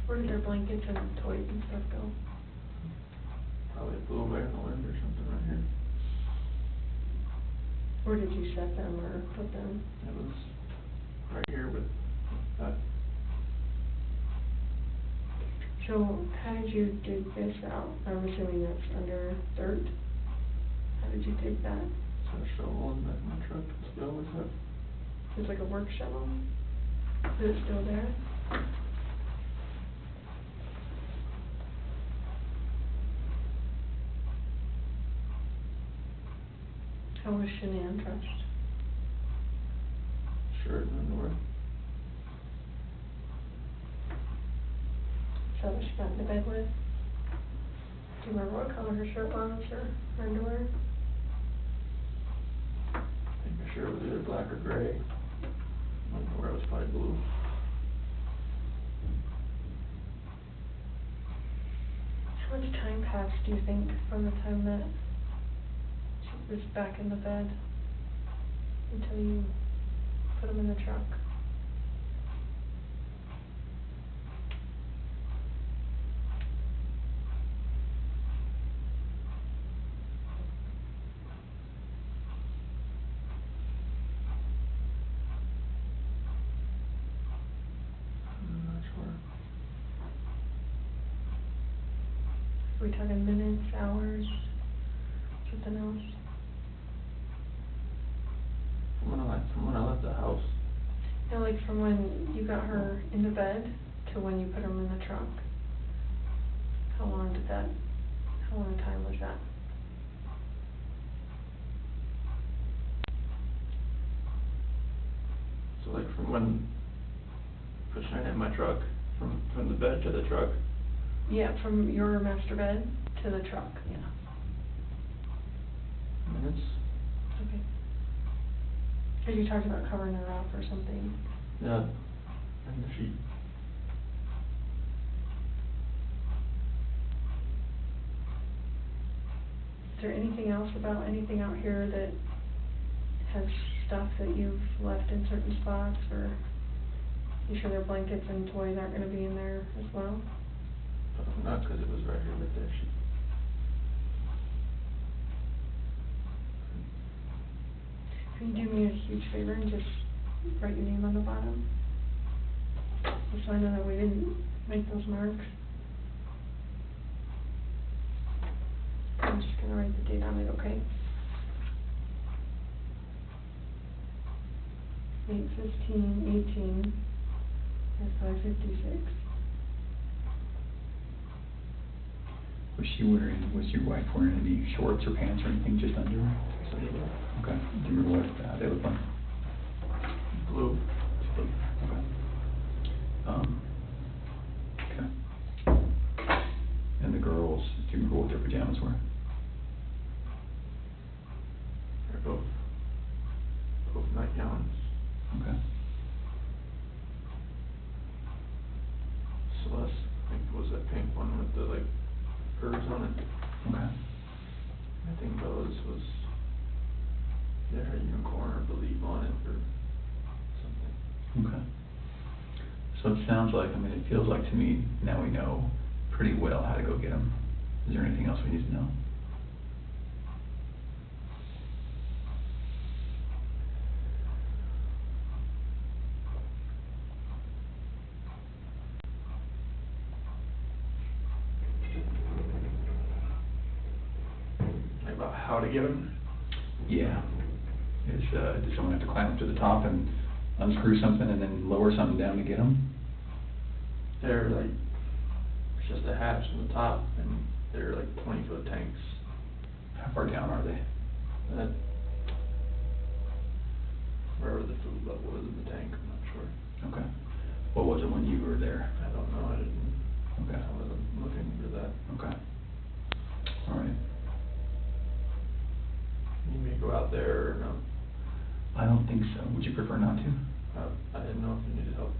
Where did their blankets and toys and stuff go? Probably blew away in the wind or something right here. Where did you set them or put them? It was right here with that. So how did you dig this out? I'm assuming that's under dirt. How did you dig that? So a shovel in my truck still with it. It's like a work shovel? Is it still there? How was Shanann dressed? Shirt and underwear. Is that what she got into bed with? Do you remember what color her shirt was or her underwear? I think her shirt was either black or gray. Underwear was probably blue. How much time passed, do you think, from the time that she was back in the bed until you put them in the truck? I'm not sure. Are we talking minutes, hours, something else? From when I left the house. No, like from when you got her into bed to when you put them in the truck. How long a time was that? So like from when put Shanann in my truck, from the bed to the truck. Yeah, from your master bed to the truck, yeah. Minutes. Okay. Because you talked about covering her up or something. Yeah. And the sheet. Is there anything else about anything out here that has stuff that you've left in certain spots, or you sure their blankets and toys aren't gonna be in there as well? Not because it was right here with that sheet. Can you do me a huge favor and just write your name on the bottom? Just so I know that we didn't make those marks. I'm just gonna write the date on it, okay? 8/15/18 at 5:56. Was your wife wearing any shorts or pants or anything, just underwear? Okay. Do you remember what they look like? Blue. Okay. Okay. And the girls, do you remember what their pajamas were? They're both nightgowns. Okay. Celeste, I think, was that pink one with the like curves on it. Okay. I think Bella's was, they had a unicorn or believe on it or something. Okay. So it sounds like, it feels like to me, now we know pretty well how to go get them. Is there anything else we need to know? About how to get them? Yeah. Does someone have to climb up to the top and unscrew something and then lower something down to get them? They're like, it's just a hatch on the top, and they're like 20-foot tanks. How far down are they? That, wherever the food level is in the tank, I'm not sure. Okay. What was it when you were there? I don't know, I didn't, Okay. I wasn't looking for that. Okay. All right. You need me to go out there or no? I don't think so. Would you prefer not to? I didn't know if you needed help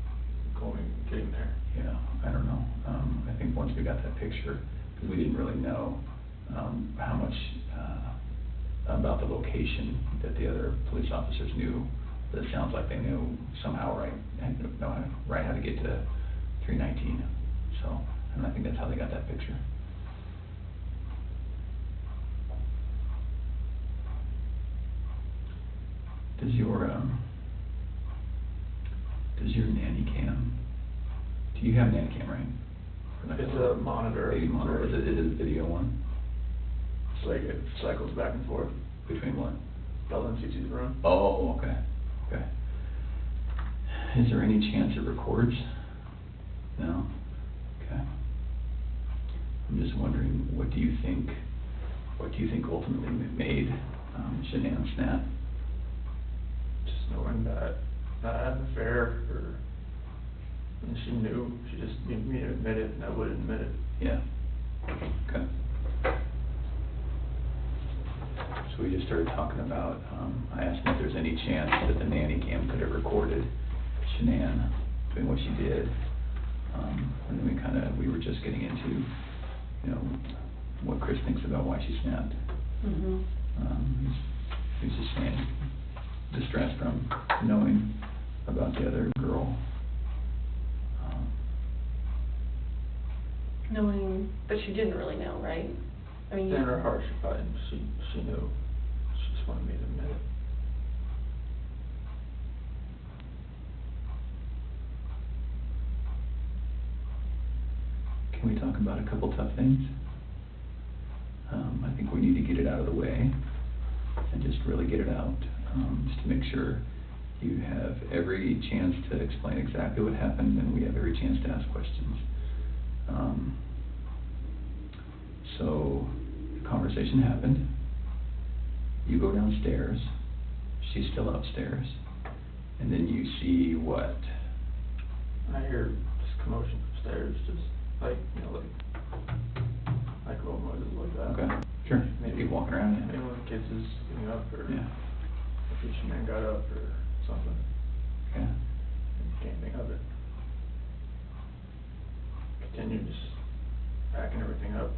getting there. Yeah, I don't know. I think once we got that picture, because we didn't really know how much about the location that the other police officers knew, but it sounds like they knew somehow how to get to 319. So, and I think that's how they got that picture. Does your nanny cam, do you have a nanny cam, right? It's a monitor. Baby monitor, is it a video one? It's like it cycles back and forth. Between what? Bella and Cece's room. Oh, okay, okay. Is there any chance it records? No? Okay. I'm just wondering, what do you think ultimately made Shanann snap? Just knowing that I had an affair, and she knew, she just needed me to admit it, and I wouldn't admit it. Yeah. Okay. So we just started talking about, I asked him if there's any chance that the nanny cam could have recorded Shanann doing what she did. And then we were just getting into, you know, what Chris thinks about why she snapped. Mm-hmm. He's just saying, distress from knowing about the other girl. Knowing, but she didn't really know, right? I mean, In her heart, she knew. She just wanted me to admit it. Can we talk about a couple tough things? I think we need to get it out of the way and just really get it out, just to make sure you have every chance to explain exactly what happened and we have every chance to ask questions. So the conversation happened. You go downstairs. She's still upstairs. And then you see what? I hear just commotion upstairs, just like, you know, like little noises like that. Okay, sure. Maybe people walking around, yeah. Maybe one of the kids is getting up, or Yeah. if each man got up or something. Okay. Can't think of it. Continue just packing everything up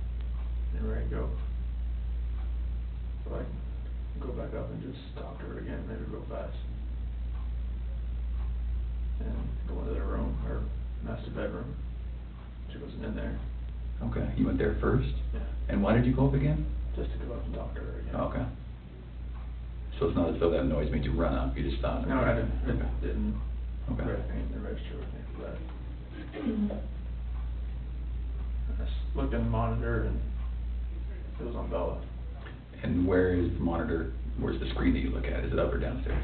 and ready to go. So I can go back up and just talk to her again, maybe real fast. And go into their room, or master bedroom. She wasn't in there. Okay, you went there first? Yeah. And why did you go up again? Just to go up and talk to her again. Oh, okay. So it's not as though that noise made you run up, you just thought? No, I Okay. didn't Okay. write anything in the register or anything for that. mm-hmm. I just looked in the monitor and it was on Bella. And where is the monitor, where's the screen that you look at? Is it up or downstairs?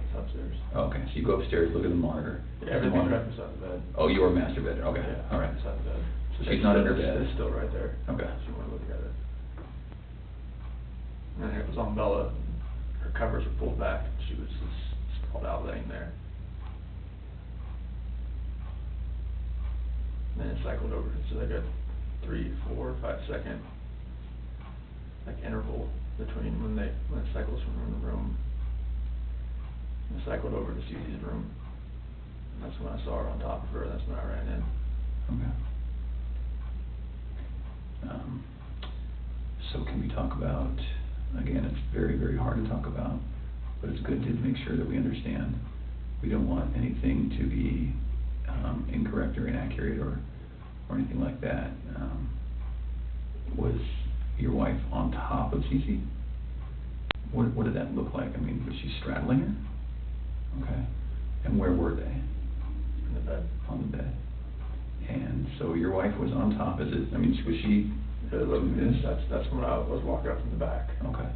It's upstairs. Oh, okay, so you go upstairs, look at the monitor. Yeah, everything's right beside the bed. Oh, your master bedroom, okay, Yeah, all right. beside the bed. So she's not in her bed? It's still right there. Okay. If you want to look at it. And it was on Bella. Her covers were pulled back. She was just sprawled out laying there. And then it cycled over. So they got 3, 4, 5 second like interval between when it cycles from room to room. And it cycled over to Cece's room. And that's when I saw her on top of her. That's when I ran in. Okay. So can we talk about, again, it's very, very hard to talk about, but it's good to make sure that we understand. We don't want anything to be incorrect or inaccurate or anything like that. Was your wife on top of Cece? What did that look like? I mean, was she straddling her? Okay. And where were they? In the bed. On the bed. And so your wife was on top. Was she doing this? That's when I was walking up from the back. Okay.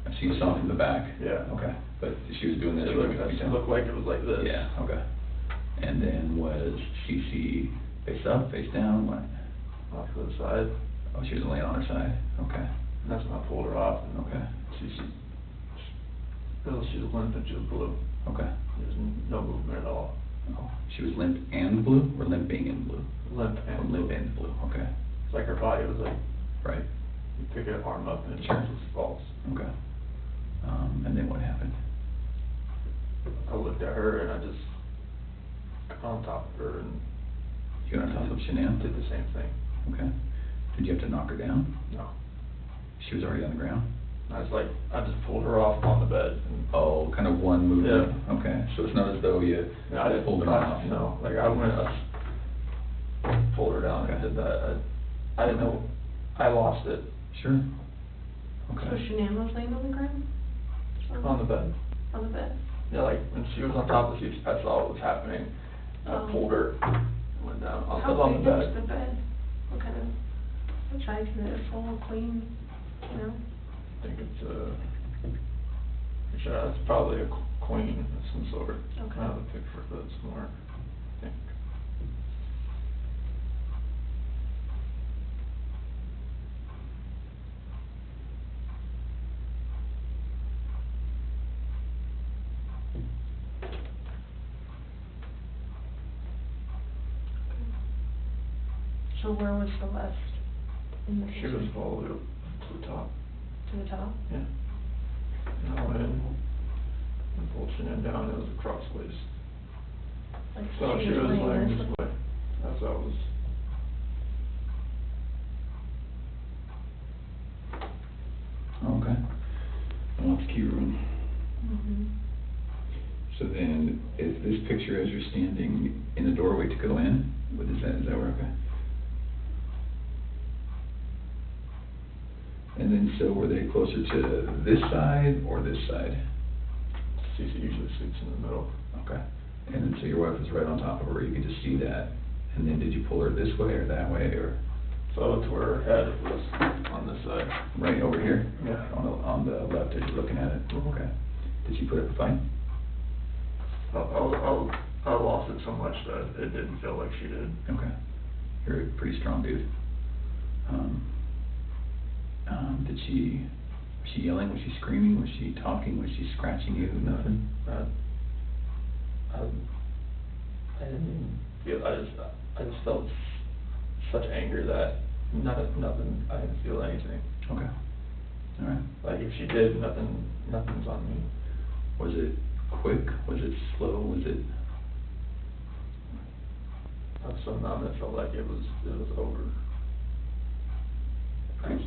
So you saw from the back? Yeah. Okay. But she was doing this? It looked like it was like this. Yeah, okay. And then was Cece face up, face down, what? Off to the side. Oh, she was laying on her side? Okay. And that's when I pulled her off. And Okay. She was limp and she was blue. Okay. There was no movement at all. Oh, she was limp and blue, or limping and blue? Limp and Oh, limp and blue, okay. It's like her body was like, Right. you pick her arm up and it Sure. just falls. Okay. And then what happened? I looked at her and I just got on top of her and You got on top of Shanann? did the same thing. Okay. Did you have to knock her down? No. She was already on the ground? I just pulled her off on the bed. And Oh, kind of one movement? Yeah. Okay, so it's not as though you I didn't pulled her off? No, like I pulled her down and Okay. did that. I didn't know, I lost it Sure. So Okay. Shanann was laying on the ground? on the bed. On the bed? Yeah, like when she was on top of the seat, I saw what was happening. I pulled her, went down on How the big bed. is the bed? What kind of, what size is it, full, clean, you know? I think it's it's probably a queen of some sort. Okay. I have a picture of it somewhere, I think. So where was Celeste in the She was all the way up to the top. To the top? Yeah. And I went in and pulled Shanann down, it was crossways. Like So she was laying laying this this way? way, as I was. Okay. Well, that's key room. Mm-hmm. So then, is this picture as you're standing in the doorway to go in? What is that where, okay? And then, so were they closer to this side or this side? Cece usually sleeps in the middle. Okay. And then, so your wife was right on top of her, you could just see that. And then did you pull her this way or that way, or? So to where her head was on this side. Right over here? Yeah. On the left as you're looking at it? Mhm. Okay. Did she put up a fight? I lost it so much that it didn't feel like she did. Okay. You're a pretty strong dude. Was she yelling? Was she screaming? Was she talking? Was she scratching you? Nothing? I didn't even feel, I just felt such anger that nothing, I didn't feel anything. Okay. All right. Like if she did, nothing's on me. Was it quick? Was it slow? Was it? I was so numb, it felt like it was over. Fast?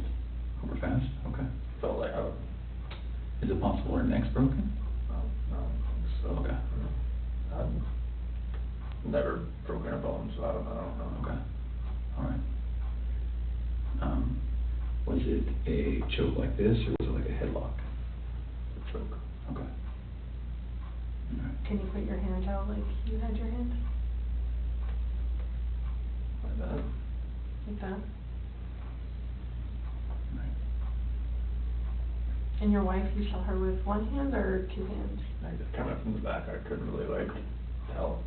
Over fast? Okay. Felt like Is it possible her neck's broken? no, I don't think so. Okay. I've never broken a bone, so I don't know. Okay. All right. Was it a choke like this, or was it like a headlock? A choke. Okay. All right. Can you put your hands out like you had your hands? Like that. Like that? All right. And your wife, you saw her with one hand or two hands? I just kind of from the back, I couldn't really like tell.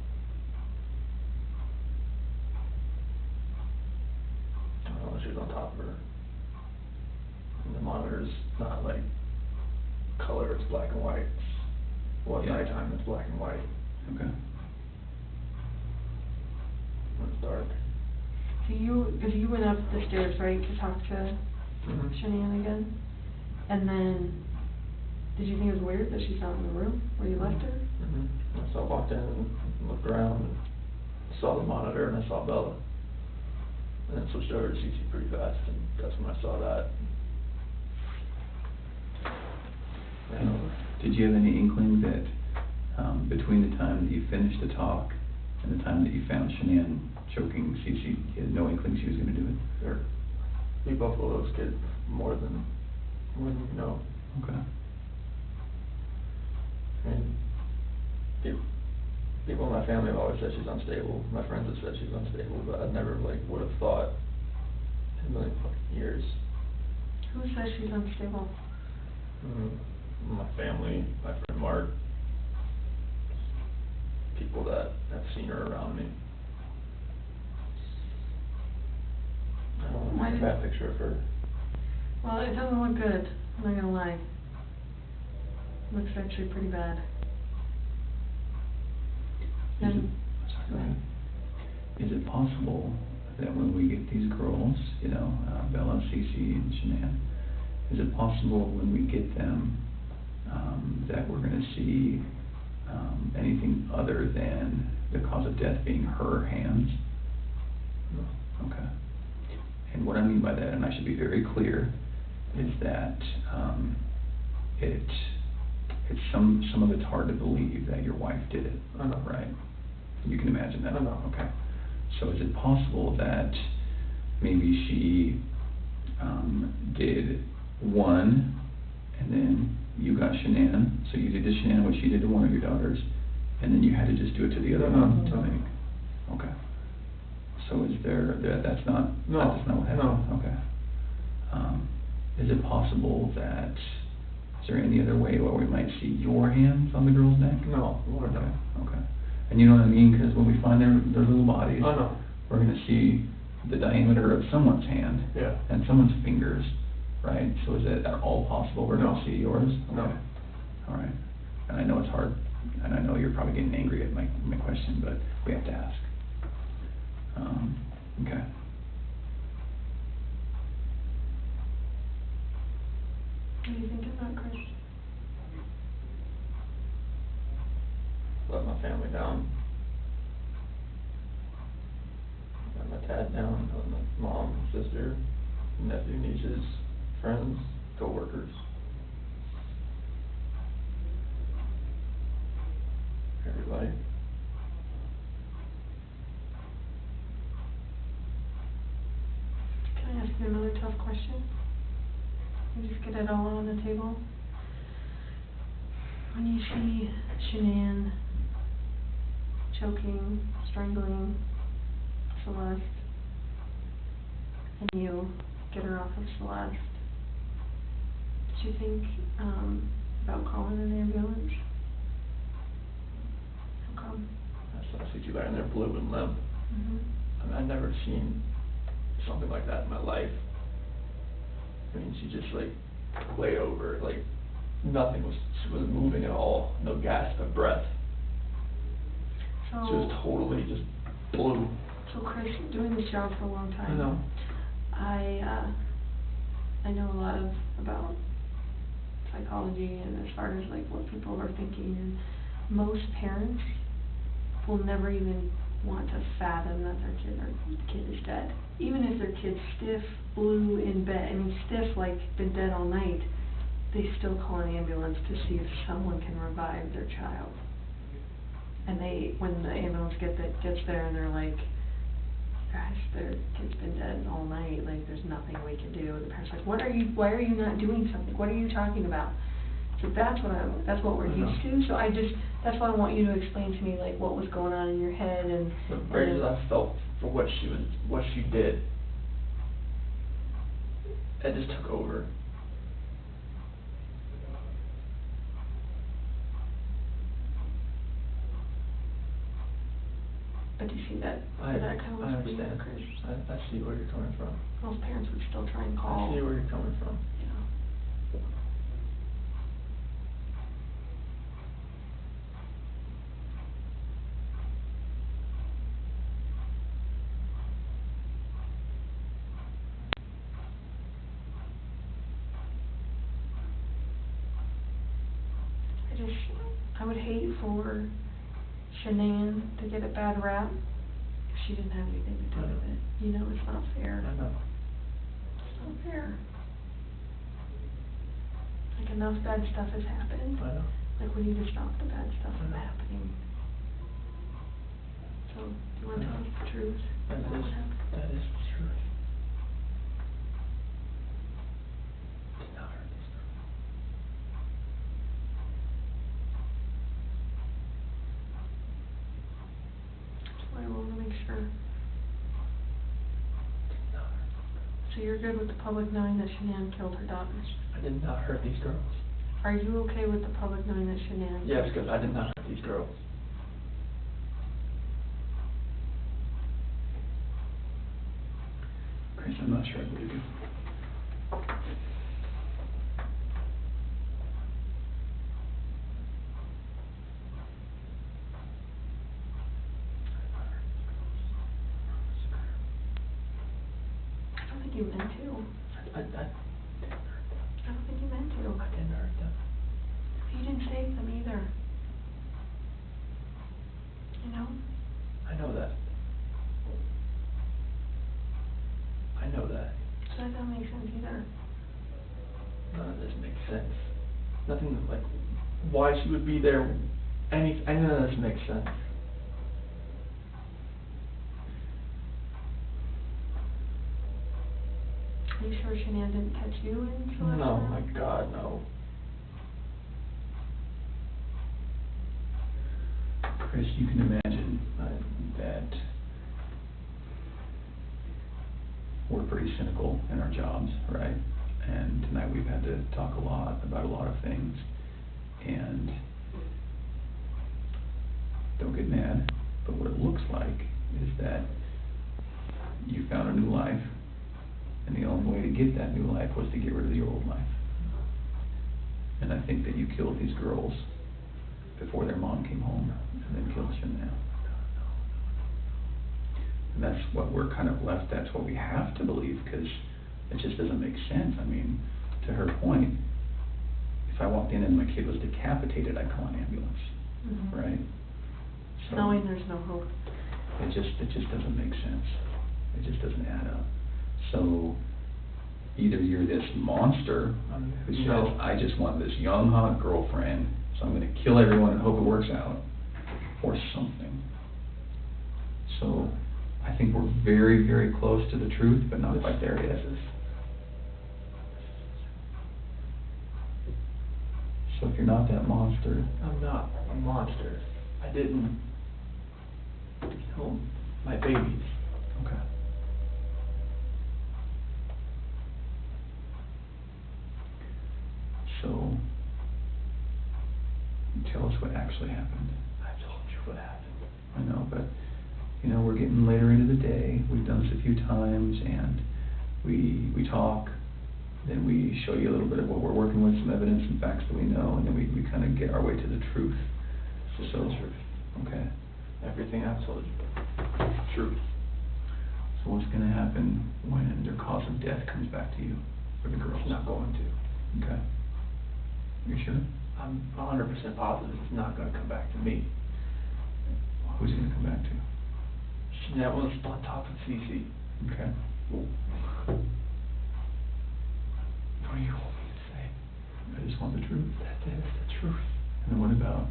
I don't know, she was on top of her. And the monitor's not like color, it's black and white. Well, at Yeah. nighttime it's black and white. Okay. When it's dark. So because you went up the stairs, right, to talk to Mhm. Shanann again? And then, did you think it was weird that she's not in the room where you left her? Mm-hmm. So I walked in and looked around and saw the monitor and I saw Bella. And then switched over to CC pretty fast, and that's when I saw that. And did you have any inkling that between the time that you finished the talk and the time that you found Shanann choking Cece, you had no inkling she was going to do it? We both love those kids more than you know. Okay. I mean, people in my family have always said she's unstable. My friends have said she's unstable, but I never would have thought in a million fucking years. Who says she's unstable? My family, my friend Mark, people that have seen her around me. I don't Why have a did- bad picture of her. Well, it doesn't look good, I'm not gonna lie. Looks actually pretty bad. And, Go ahead. Is it possible that when we get these girls, you know, Bella, Cece, and Shanann, is it possible when we get them that we're going to see anything other than the cause of death being her hands? No. Okay. And what I mean by that, and I should be very clear, is that it's some of it's hard to believe that your wife did it. I know. Right? You can imagine that. I know. Okay. So is it possible that maybe she did one and then you got Shanann, so you did to Shanann what she did to one of your daughters, and then you had to just do it to the other one, I think. Okay. So is that's not what happened? No. Okay. Is it possible that, is there any other way where we might see your hands on the girl's neck? No, Lord, no. Okay. And you know what I mean, because when we find their little bodies, I know. we're gonna see the diameter of someone's hand. Yeah. And someone's fingers, right? So is it at all possible we're No. gonna see yours? No. Okay. All right. And I know it's hard, and I know you're probably getting angry at my question, but we have to ask. Okay. What do you think of that, Chris? Let my family down. Let my dad down, let my mom, sister, nephew, nieces, friends, co-workers. Everybody. Can I ask you another tough question? And just get it all on the table. When you see Shanann choking, strangling Celeste, and you get her off of Celeste, did you think about calling an ambulance? How come? I see you laying there blue and limp. I mean, I've never seen something like that in my life. I mean, she just like lay over, like nothing she wasn't moving at all, no gasp of breath. So, She was totally just blue. So Chris, doing this job for a long time. I know. I know a lot about psychology and as far as like what people are thinking, and most parents will never even want to fathom that their kid is dead. Even if their kid's stiff, blue in bed, I mean stiff like been dead all night, they still call an ambulance to see if someone can revive their child. And when the ambulance gets there and they're like, gosh, their kid's been dead all night, like there's nothing we can do. The parent's like, why are you not doing something? What are you talking about? So that's what we're used to. So that's why I want you to explain to me like what was going on in your head and. The rage I felt for what she did, it just took over. But you see that kind of I understand. I see where you're coming from. Most parents would still try and call. I see where you're coming from. Yeah. I would hate for Shanann to get a bad rap if she didn't have anything to do with it. You know, it's not fair. I know. It's not fair. Like, enough bad stuff has happened. I know. Like, we need to stop the bad stuff from happening. So, do you want to tell us the truth? That is the truth. Did not hurt this girl. I want to make sure. So you're good with the public knowing that Shanann killed her daughters? I did not hurt these girls. Are you okay with the public knowing that Shanann? Yeah, because I did not hurt these girls. Chris, I'm not sure I believe you. I don't think you meant to. I didn't hurt them. I don't think you meant to. I didn't hurt them. You didn't save them either. You know? I know that. I know that. So that doesn't make sense either. None of this makes sense. Nothing like why she would be there. None of this makes sense. Are you sure Shanann didn't catch you in Celeste? No, my God, no. Chris, you can imagine that we're pretty cynical in our jobs, right? And tonight we've had to talk a lot about a lot of things. And don't get mad, but what it looks like is that you found a new life, and the only way to get that new life was to get rid of your old life. And I think that you killed these girls before their mom came home, and then killed Chanel. And that's what we're kind of left, that's what we have to believe, because it just doesn't make sense. I mean, to her point, if I walked in and my kid was decapitated, I'd call an ambulance, right? So Knowing there's no hope. it just doesn't make sense. It just doesn't add up. So either you're this monster who says, I just want this young, hot girlfriend, so I'm going to kill everyone and hope it works out, or something. So I think we're very, very close to the truth, but not quite there yet. So if you're not that monster... I'm not a monster. I didn't kill my babies. Okay. So, tell us what actually happened. I told you what happened. I know, but, you know, we're getting later into the day. We've done this a few times, and we talk, then we show you a little bit of what we're working with, some evidence and facts that we know, and then we kind of get our way to the truth. Just So, the truth. okay. Everything I've told you. Truth. So what's going to happen when their cause of death comes back to you, for the girls? It's not going to. Okay. You sure? I'm 100% positive it's not going to come back to me. Who's it going to come back to? That was on top of CC. Okay. What do you want me to say? I just want the truth. That is the truth. And then what about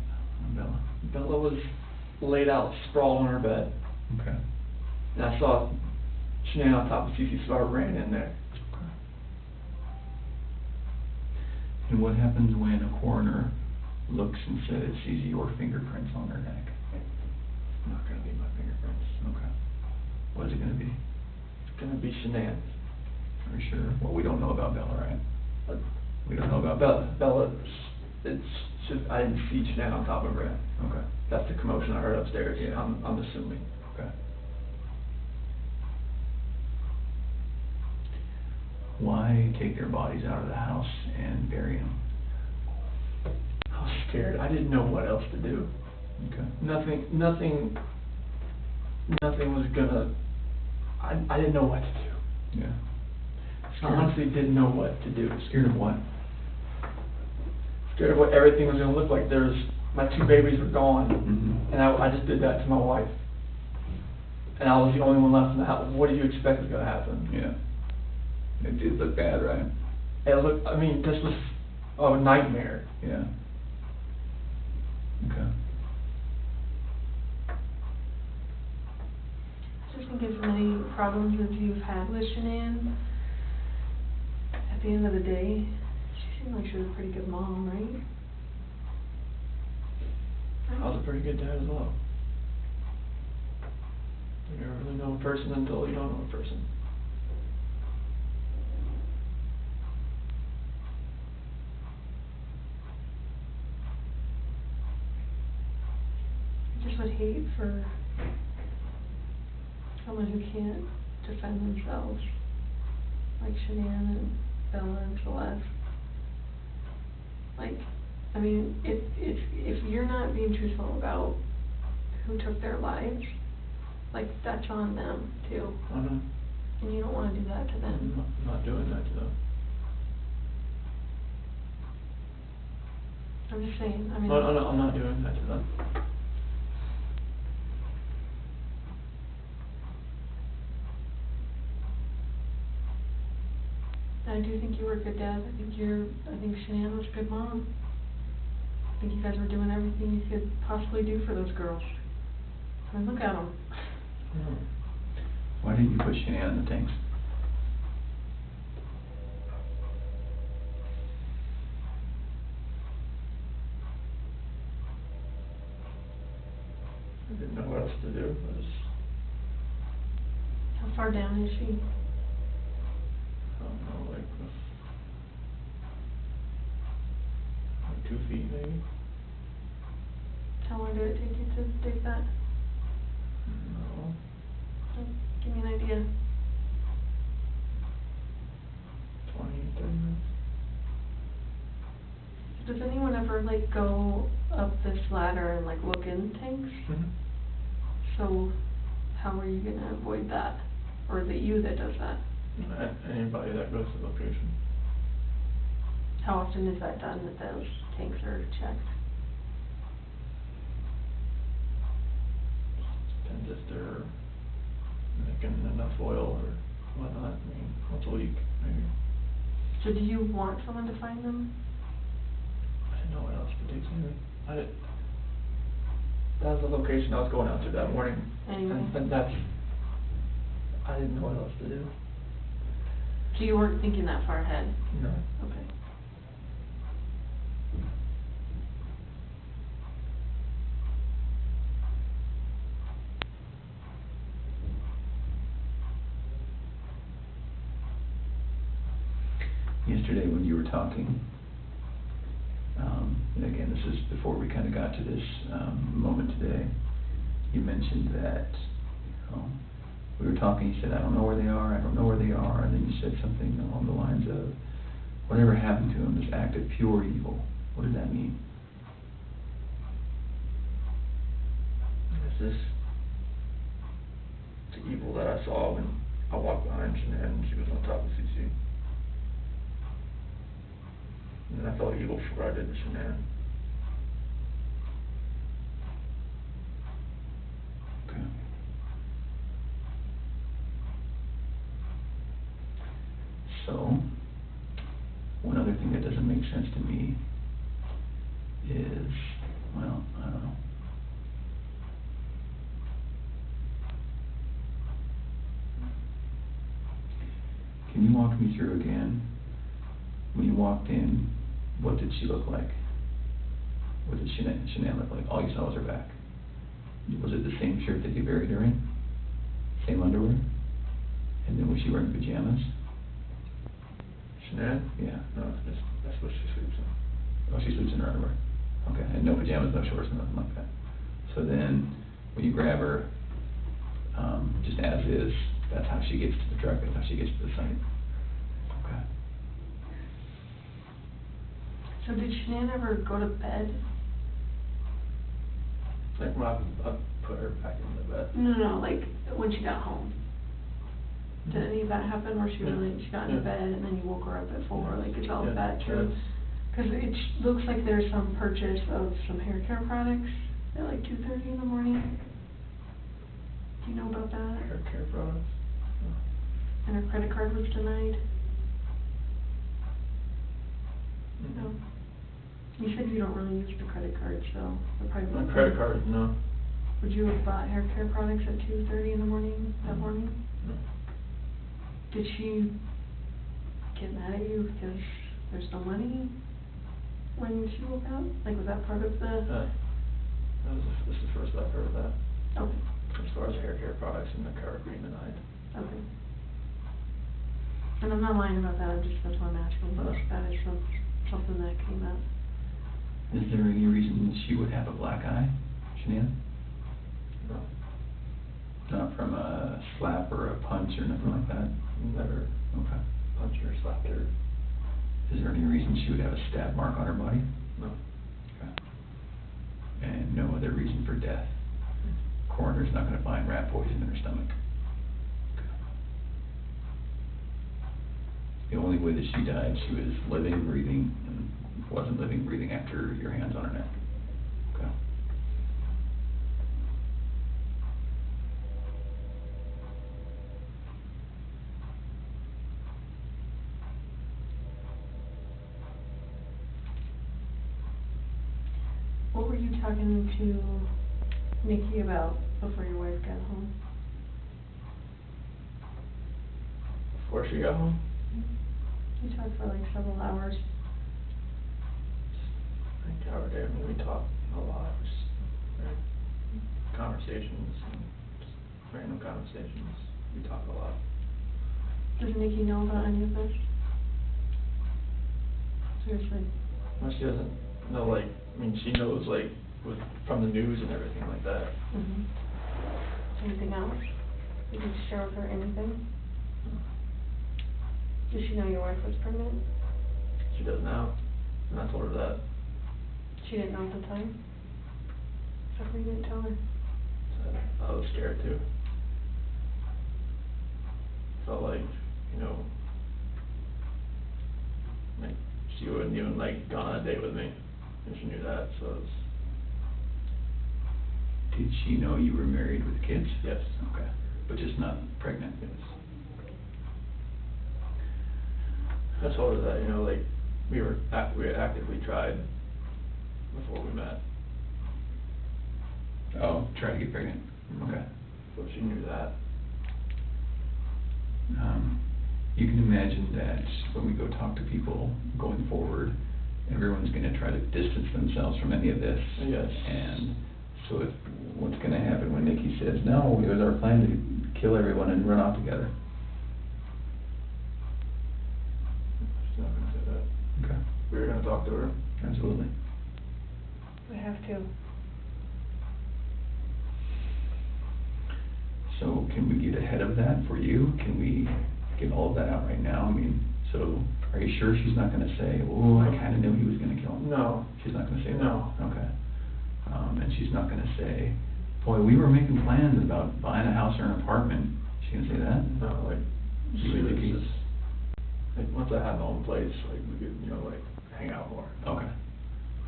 Bella? Bella was laid out, sprawled on her bed. Okay. And I saw Sinead on top of CC, so I ran in there. Okay. And what happens when a coroner looks and says, sees your fingerprints on her neck? It's not going to be my fingerprints. Okay. What is it going to be? It's going to be Sinead's. Are you sure? Well, we don't know about Bella, right? We don't know about Bella, it's just, I didn't see Sinead on top of her head. Okay. That's the commotion I heard upstairs. Yeah. I'm assuming. Okay. Why take their bodies out of the house and bury them? I was scared. I didn't know what else to do. Okay. Nothing was gonna, I didn't know what to do. Yeah. I honestly didn't know what to do. Scared of what? Scared of what everything was gonna look like. My 2 babies were gone, and I just did that to my wife. And I was the only one left in the house. What do you expect was gonna happen? Yeah. It did look bad, right? It looked, I mean, this was a nightmare. Yeah. Okay. I just think as many problems as you've had with Shanann, at the end of the day, she seemed like she was a pretty good mom, right? I was a pretty good dad as well. You never really know a person until you don't know a person. I just would hate for someone who can't defend themselves, like Shanann and Bella and Celeste. Like, I mean, if you're not being truthful about who took their lives, like, that's on them too. I know. And you don't want to do that to them. I'm not doing that to them. I'm just saying, I mean. No, I'm not doing that to them. I do think you were a good dad. I think Shanann was a good mom. I think you guys were doing everything you could possibly do for those girls. I mean, look at them. Why didn't you put Shanann in the tanks? far down is she? I don't know, like 2 feet maybe. How long did it take you to dig that? No. Give me an idea. 20, 30 minutes. Does anyone ever like go up this ladder and like look in tanks? Mm-hmm. So how are you gonna avoid that? Or is it you that does that? Anybody that goes to the location. How often is that done, that those tanks are checked? Depends if they're making enough oil or whatnot. I mean, once a week, maybe. So do you want someone to find them? I didn't know what else to do, that was the location I was going out to that morning. Anyway. And that's, I didn't know what else to do. So you weren't thinking that far ahead? No. Okay. Yesterday when you were talking, and again, this is before we kind of got to this moment today, you mentioned that, we were talking, you said, I don't know where they are, and then you said something along the lines of, whatever happened to them, this act of pure evil. What did that mean? It's this, the evil that I saw when I walked behind Shanann and she was on top of CC. And I felt evil for what I did to Shanann. Okay. So, one other thing that doesn't make sense to me is, well, I don't know. Can you walk me through again, when you walked in, what did she look like? What did Shanann look like? All you saw was her back. Was it the same shirt that you buried her in? Same underwear? And then was she wearing pajamas? Shanann? Yeah. No, that's what she sleeps in. Oh, she sleeps in her underwear. Okay, and no pajamas, no shorts, nothing like that. So then, when you grab her, just as is, that's how she gets to the truck, that's how she gets to the site. Okay. So did Shanann ever go to bed? Like when I put her back in the bed. No, like when she got home. Did any of that happen where she got into bed and then you woke her up at 4? Like, is all of that true? Because it looks like there's some purchase of some hair care products at like 2:30 in the morning. Do you know about that? Hair care products? No. And her credit card was denied? Mm-hmm. No. You said you don't really use the credit card, so they're probably... My credit card, no. Would you have bought hair care products at 2:30 in the morning, that morning? No. Did she get mad at you because there's no money when she woke up? Like, was that part of the... This is the first I've heard of that. Okay. As far as hair care products and the card being denied. Okay. And I'm not lying about that, that's why I'm asking, but that is something that came up. Is there any reason she would have a black eye, Shanann? No. Not from a slap or a punch or nothing like that? Never Okay. punched her, slapped her. Is there any reason she would have a stab mark on her body? No. Okay. And no other reason for death? Coroner's not going to find rat poison in her stomach? Okay. The only way that she died, she was living, breathing, and wasn't living, breathing after your hands on her neck? Okay. What were you talking to Nikki about before your wife got home? Before she got home? You talked for like several hours. I think our day, we talked a lot, just conversations, and just random conversations. We talk a lot. Does Nikki know about any of this? Seriously. Well, she doesn't know, like, I mean, she knows, like, from the news and everything like that. Anything else? Did you share with her anything? Does she know your wife was pregnant? She does now, and I told her that. She didn't know at the time? So you didn't tell her? So I was scared too. Felt like, you know, like she wouldn't even like gone on a date with me, and she knew that, so it was... Did she know you were married with kids? Yes. Okay, but just not pregnant? Yes. I told her that, you know, like, we had actively tried before we met. Oh, try to get pregnant? Okay. So she knew that. You can imagine that when we go talk to people going forward, everyone's gonna try to distance themselves from any of this. Yes. And so if, what's gonna happen when Nikki says, no, it was our plan to kill everyone and run off together? She's not gonna say that. Okay. We were gonna talk to her. Absolutely. We have to. So can we get ahead of that for you? Can we get all of that out right now? I mean, so are you sure she's not gonna say, oh, I kinda knew he was gonna kill him? No. She's not gonna say that? No. Okay. And she's not gonna say, boy, we were making plans about buying a house or an apartment. She gonna say that? No, like, You she and was Nikki? just, like, once I had my own place, like, we could, you know, like, hang out more. Okay.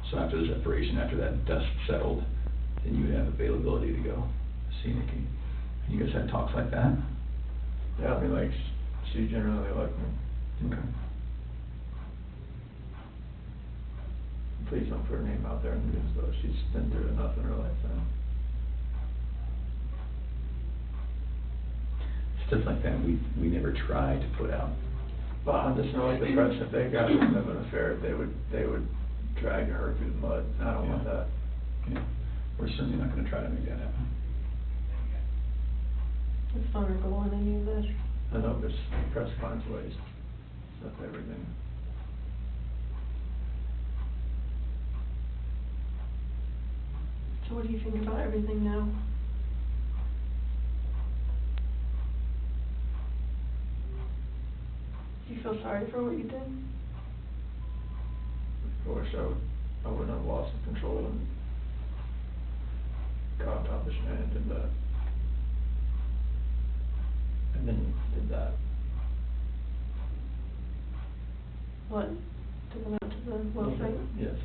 So after the separation, after that dust settled, then you would have availability to go see Nikki. You guys had talks like that? Yeah, I mean, like, she generally liked me. Okay. Please don't put her name out there in the news, though. She's been through enough in her lifetime. Stuff like that, we never try to put out. But I just know, like, the press, if they got rid of an affair, they would drag her through the mud. I don't want that. Yeah. We're certainly not gonna try to make that happen. It's not our goal in any of this. I know, but the press finds ways. That's everything. So what do you think about everything now? Do you feel sorry for what you did? I wish I wouldn't have lost the control and got on top of Shanae and did that. And then did that. What? Took him out to the well site? Yes.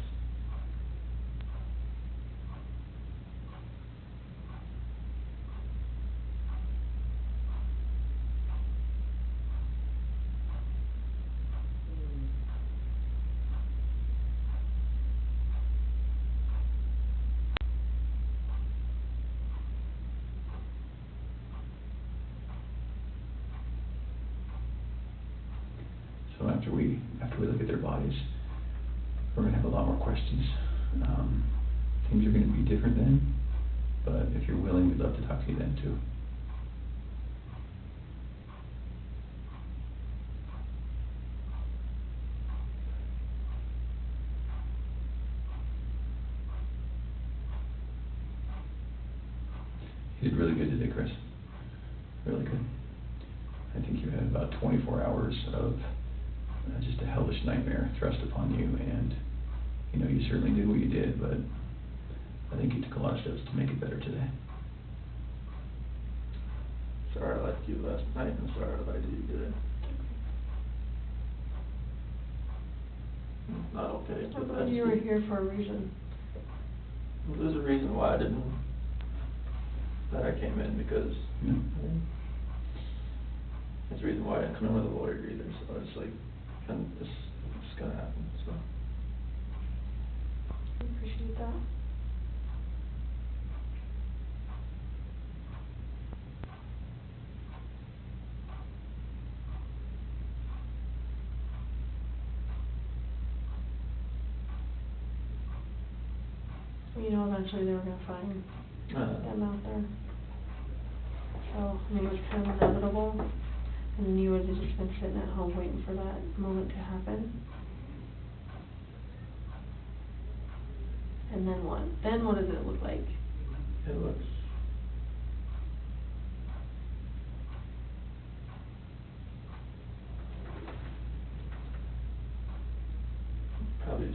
So after we look at their bodies, we're gonna have a lot more questions. Things are gonna be different then, but if you're willing, we'd love to talk to you then too. You did really good today, Chris. Really good. I think you had about 24 hours of just a hellish nightmare thrust upon you, and you know, you certainly did what you did, but I think you took a lot of steps to make it better today. Sorry I lied to you last night, and sorry I lied to you today. Not okay. I thought you were here for a reason. There's a reason why that I came in, because there's a reason why I didn't come in with a lawyer either, so it's like, and this is gonna happen, so. I appreciate that. You know, eventually they were gonna find them out there. So, I mean, it was kind of inevitable, and then you would have just been sitting at home waiting for that moment to happen. And then what? Then what does it look like? It looks probably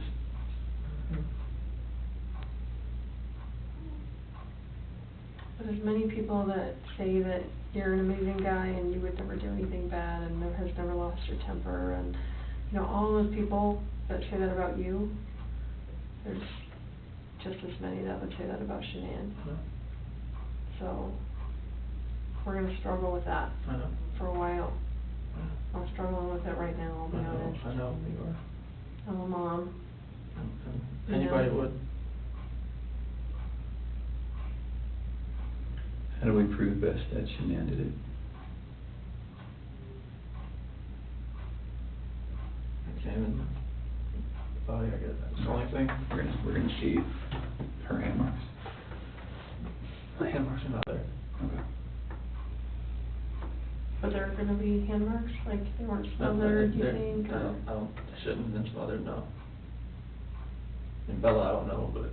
But there's many people that say that you're an amazing guy and you would never do anything bad and never has never lost your temper, and you know, all those people that say that about you, there's just as many that would say that about Shanann. So we're gonna struggle with that I know. for a while. I'm struggling with it right now, I'll be honest. I know, you are. I'm a mom. And anybody would. How do we prove best that Shanann did it? Examine the body, I guess, that's the only thing. We're gonna see her hand marks. The hand marks are not there. Okay. But there are gonna be hand marks, like they weren't smothered, you think? or- I don't, they shouldn't have been smothered, no. And Bella, I don't know, but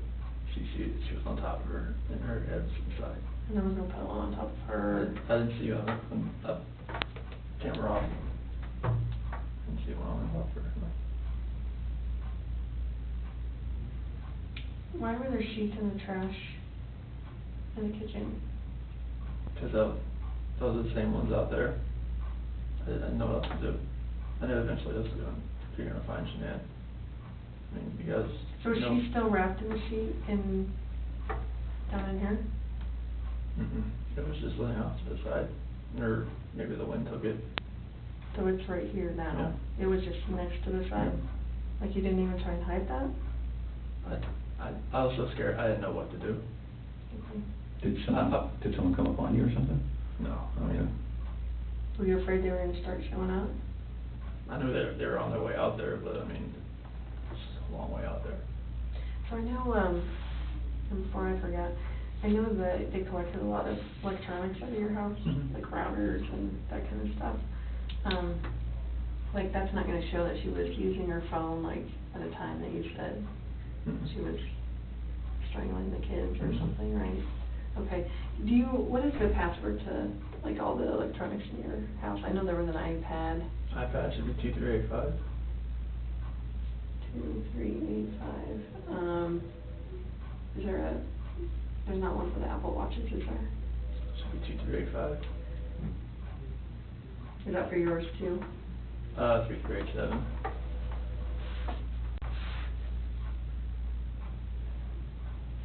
she was on top of her, and her head was to the side. And there was no pillow on top of her. I didn't see you on camera off. Didn't see one on off her. Why were there sheets in the trash in the kitchen? Because those are the same ones out there. I didn't know what else to do. I knew eventually this was you're gonna find Shanann. I mean, because, So is she still wrapped in the sheet down in here? It was just laying off to the side, or maybe the wind took it. So it's right here now? Yeah. It was just next to the side? Like you didn't even try and hide that? I was so scared, I didn't know what to do. Okay. Did someone come up on you or something? No, I mean, Were you afraid they were gonna start showing up? I knew they were on their way out there, but I mean, it's a long way out there. So I know, and before I forget, I know that they collected a lot of electronics out of your house, like routers and that kind of stuff. Like that's not gonna show that she was using her phone like at a time that you said she was strangling the kids or something, right? Okay. What is the password to like all the electronics in your house? I know there was an iPad. iPad should be 2385. 2385. There's not one for the Apple Watches, is there? Should be 2385. Is that for yours too? 3387.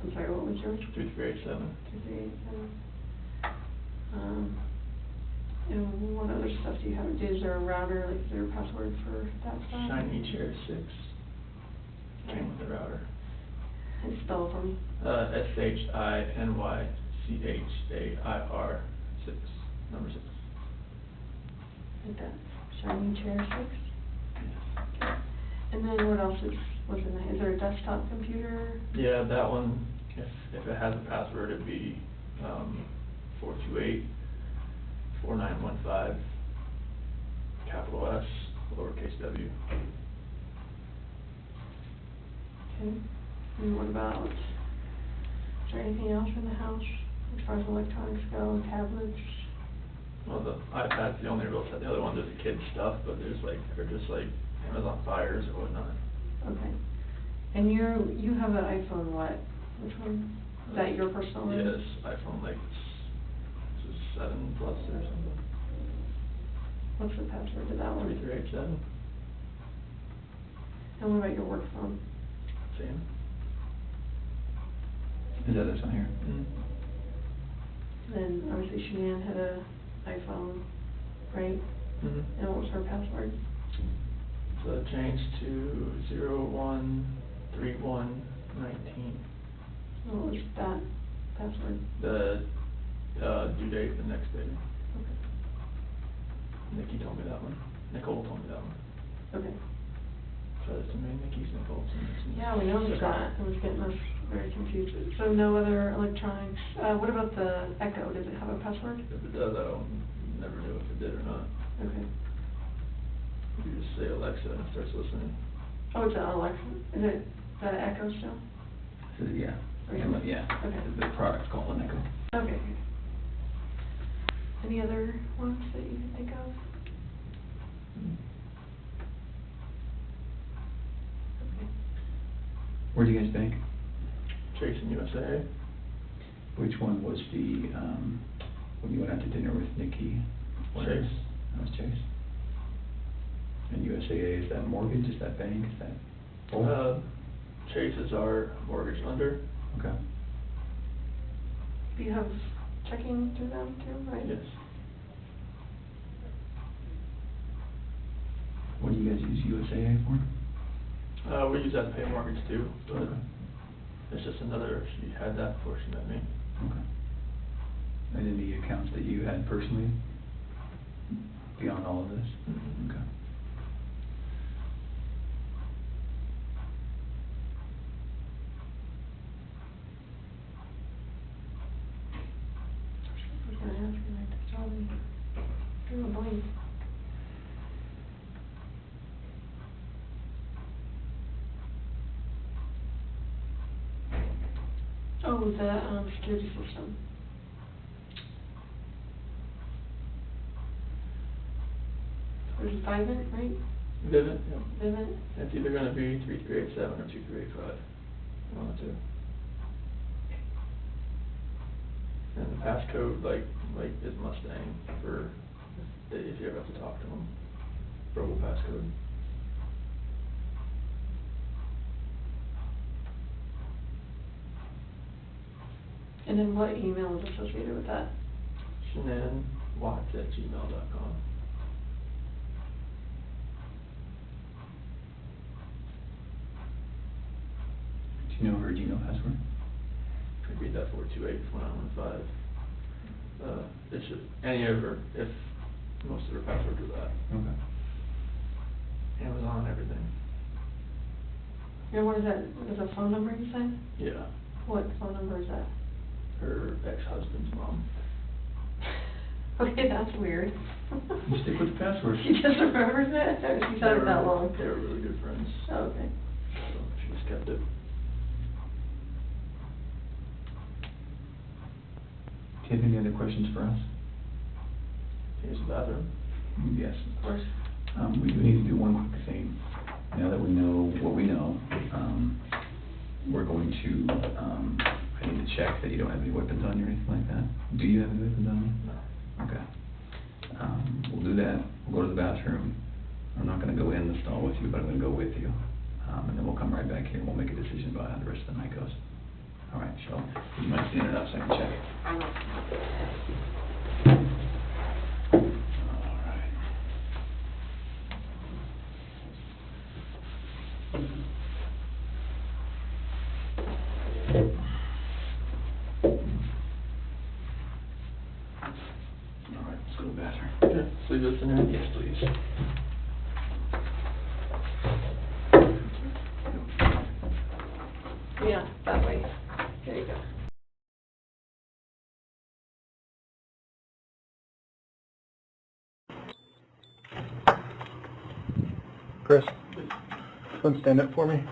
I'm sorry, what was yours? 3387. 2387. And what other stuff do you have? Is there a router, like is there a password for that stuff? Shiny Chair 6. Came with the router. And spell it for me. SHINYCHAIR 6. Number 6. Like that. Shiny Chair 6? Yes. And then what else was in there? Is there a desktop computer? Yeah, that one, if it has a password, it'd be 428-4915, capital S, lowercase w. Okay. And what about, is there anything else in the house as far as electronics go, tablets? Well, the iPad's the only real set. The other ones are the kids' stuff, but they're just like Amazon Fires or whatnot. Okay. And you have an iPhone what? Which one? Is that your personal one? Yes, iPhone like it's a 7 Plus or something. What's the password to that one? 3387. And what about your work phone? Same. Is that this one here? Then obviously Shanann had a iPhone, right? And what was her password? So it changed to 013119. What was that password? The due date the next day. Okay. Nikki told me that one. Nicole told me that one. Okay. So there's too many Nickies, Nicole's. Yeah, we noticed that. It was getting us a very confused. So no other electronics. What about the Echo? Does it have a password? If it does, I don't, never knew if it did or not. Okay. You just say Alexa and it starts listening. Oh, it's an Alexa? Is it that Echo still? So, yeah. Okay. Yeah. Okay. The product's called an Echo. Okay. Any other ones that you can think of? Okay. Where do you guys bank? Chase and USA. Which one was the, when you went out to dinner with Nikki? Chase. That was Chase. And USAA, is that mortgage, is that bank, is that both? Chase is our mortgage lender. Okay. Do you have checking through them too, right? Yes. What do you guys use USAA for? We use that to pay mortgage too, but Okay. it's just another, she had that before she met me. Okay. And any accounts that you had personally beyond all of this? Mm-hmm. Okay. I was gonna ask you, I just saw them. Drew a blank. Oh, the security system. There's Vivint, right? Vivint, yeah. Vivint? It's either gonna be 3387 or 2385. One of the two. And the passcode, like is Mustang for if you ever have to talk to them. Verbal passcode. And then what email is associated with that? ShanannWatts@gmail.com. Do you know her Gmail password? I read that 428-1915. It's just any of her, if most of her passwords are that. Okay. Amazon, everything. And what is that? Is a phone number you said? Yeah. What phone number is that? Her ex-husband's mom. Okay, that's weird. You stick with the password. She just remembers it, or she's had it that long? They were really good friends. Oh, okay. So she just kept it. Do you have any other questions for us? Use the bathroom. Yes. Of course. We do need to do one quick thing. Now that we know what we know, we're going to, I need to check that you don't have any weapons on you or anything like that. Do you have any weapons on you? No. Okay. We'll do that. We'll go to the bathroom. I'm not gonna go in the stall with you, but I'm gonna go with you. And then we'll come right back here and we'll make a decision about how the rest of the night goes. All right, Shel, you might stand it up so I can check it. I will. All right. All right, let's go to the bathroom. Okay, so you this in there? Yes, please. Yeah, that way. There you go. Chris, come stand up for me.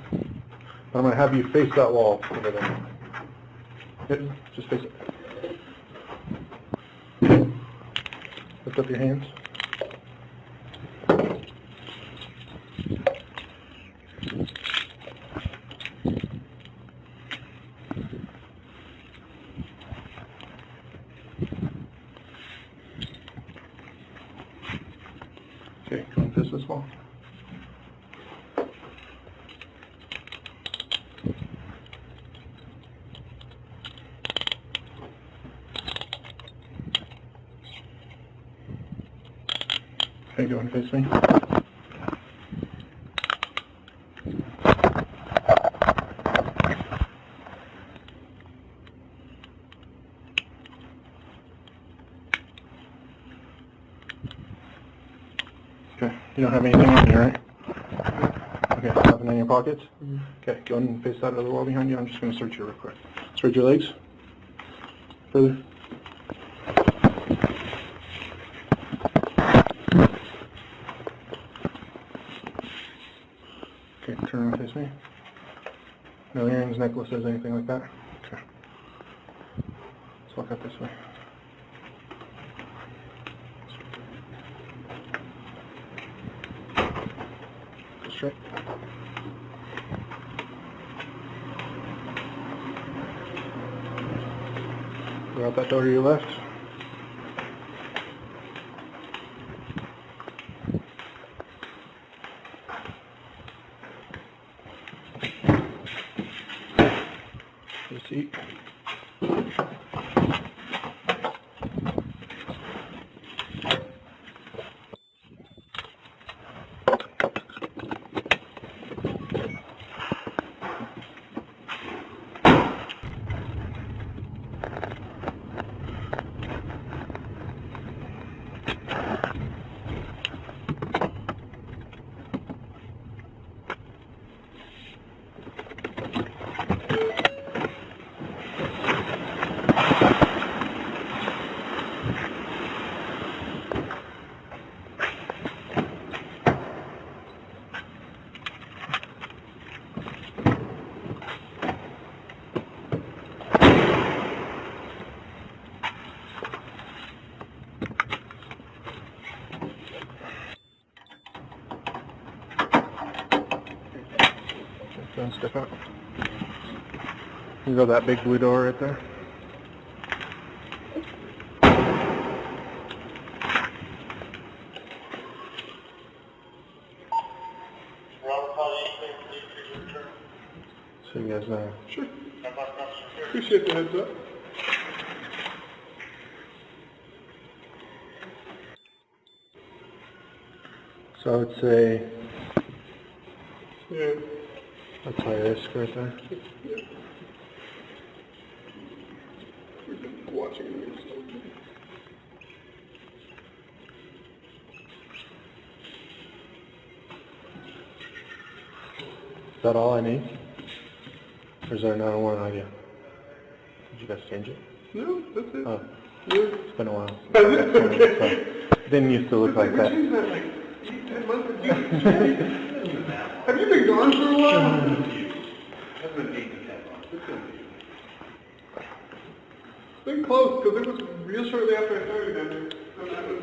I'm going to have you face that wall over there. Yep, just face it. Lift up your hands. Okay, come face this wall. Okay, do you want to face me? Okay, you don't have anything on you, right? Okay, stop. Nothing in your pockets? Okay, go ahead and face that other wall behind you. I'm just going to search you real quick. Spread your legs. Further. Okay, turn around and face me. No earrings, necklaces, anything like that? Okay. Let's walk out this way. Go straight. Go out that door to your left. Have a seat. Don't step out. You go that big blue door right there. So you guys Sure. Appreciate the heads up. So I would say that's high risk right there. Watching Is that all I need? Or is there another one idea? Did you guys change it? No, that's it. Oh. It's been a while. It didn't used to look like that. We changed that like 10 months ago. Have you been gone for a while? It's been 8 to 10 months. It's been close, because it was real shortly after I started down there. So that was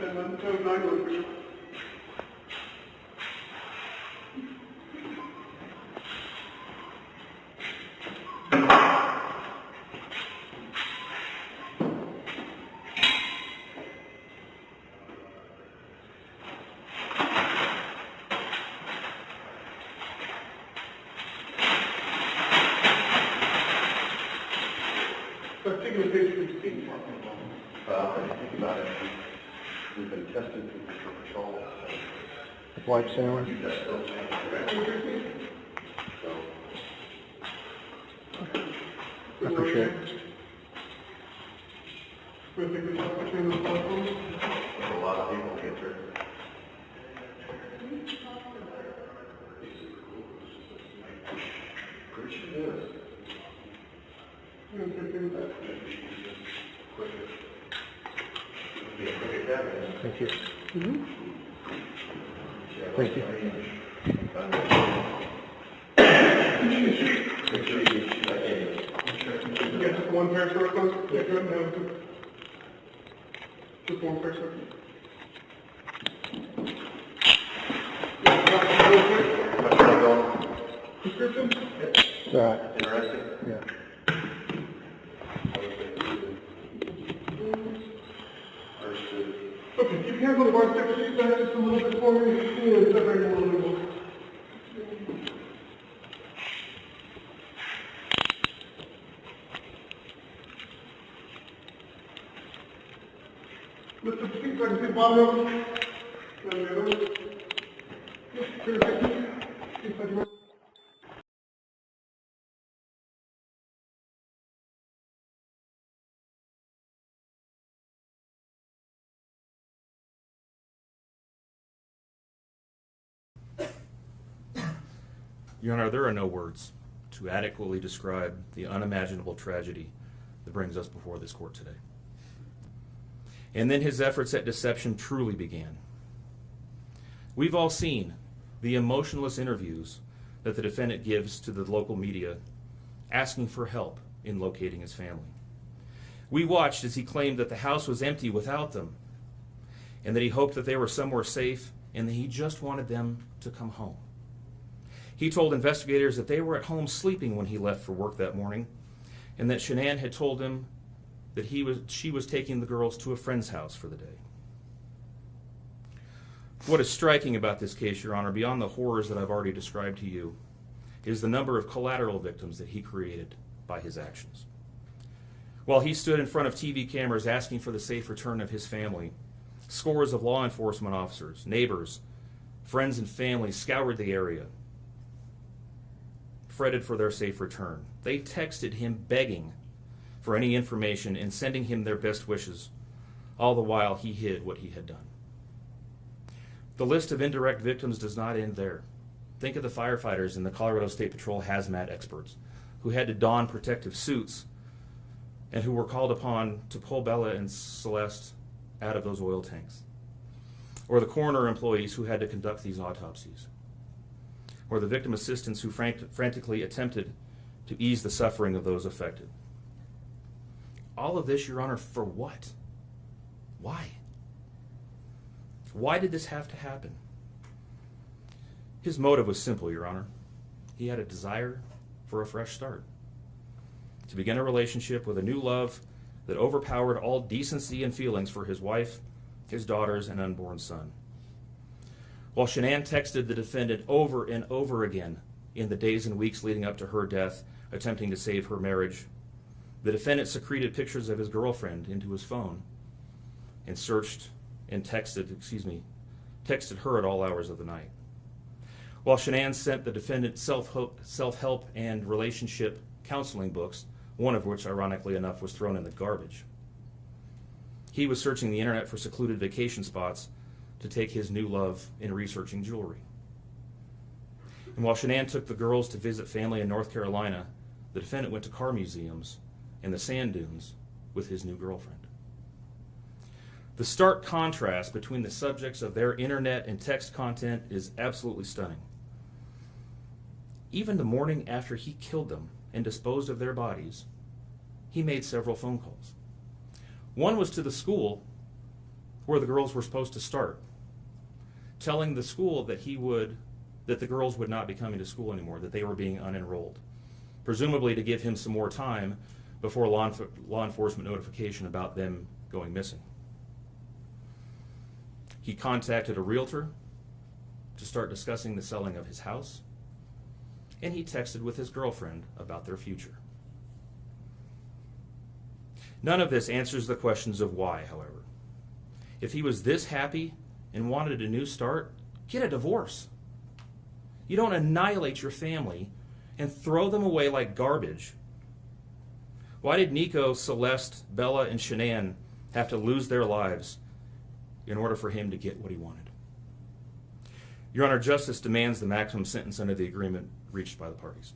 10 months, 9 months ago. I've taken a picture of the scene. Well, think about it. We've been tested for control. Wipes anywhere? I appreciate it. A lot of people get through. Appreciate it. Thank you. Thank you. You got just one pair of short clothes? Yeah, good. No. Just one pair of short clothes. Prescription? Yeah. All right. Interesting? Yeah. Okay, keep your hands on the bar, step your feet back just a little bit for me, and separate them a little bit more. Lift up your feet so I can see the bottom of them. There we go. Yes, clear your feet. Inside your mouth. Your Honor, there are no words to adequately describe the unimaginable tragedy that brings us before this court today. And then his efforts at deception truly began. We've all seen the emotionless interviews that the defendant gives to the local media asking for help in locating his family. We watched as he claimed that the house was empty without them, and that he hoped that they were somewhere safe, and that he just wanted them to come home. He told investigators that they were at home sleeping when he left for work that morning, and that Shanann had told him that she was taking the girls to a friend's house for the day. What is striking about this case, Your Honor, beyond the horrors that I've already described to you, is the number of collateral victims that he created by his actions. While he stood in front of TV cameras asking for the safe return of his family, scores of law enforcement officers, neighbors, friends and family scoured the area, fretted for their safe return. They texted him begging for any information and sending him their best wishes, all the while he hid what he had done. The list of indirect victims does not end there. Think of the firefighters and the Colorado State Patrol hazmat experts who had to don protective suits and who were called upon to pull Bella and Celeste out of those oil tanks. Or the coroner employees who had to conduct these autopsies. Or the victim assistants who frantically attempted to ease the suffering of those affected. All of this, Your Honor, for what? Why? Why did this have to happen? His motive was simple, Your Honor. He had a desire for a fresh start, to begin a relationship with a new love that overpowered all decency and feelings for his wife, his daughters, and unborn son. While Shanann texted the defendant over and over again in the days and weeks leading up to her death, attempting to save her marriage, the defendant secreted pictures of his girlfriend into his phone and searched and texted her at all hours of the night. While Shanann sent the defendant self-help and relationship counseling books, one of which, ironically enough, was thrown in the garbage. He was searching the internet for secluded vacation spots to take his new love in researching jewelry. And while Shanann took the girls to visit family in North Carolina, the defendant went to car museums and the sand dunes with his new girlfriend. The stark contrast between the subjects of their internet and text content is absolutely stunning. Even the morning after he killed them and disposed of their bodies, he made several phone calls. One was to the school where the girls were supposed to start, telling the school that the girls would not be coming to school anymore, that they were being unenrolled, presumably to give him some more time before law enforcement notification about them going missing. He contacted a realtor to start discussing the selling of his house, and he texted with his girlfriend about their future. None of this answers the questions of why, however. If he was this happy and wanted a new start, get a divorce. You don't annihilate your family and throw them away like garbage. Why did Nico, Celeste, Bella, and Shanann have to lose their lives in order for him to get what he wanted? Your Honor, justice demands the maximum sentence under the agreement reached by the parties.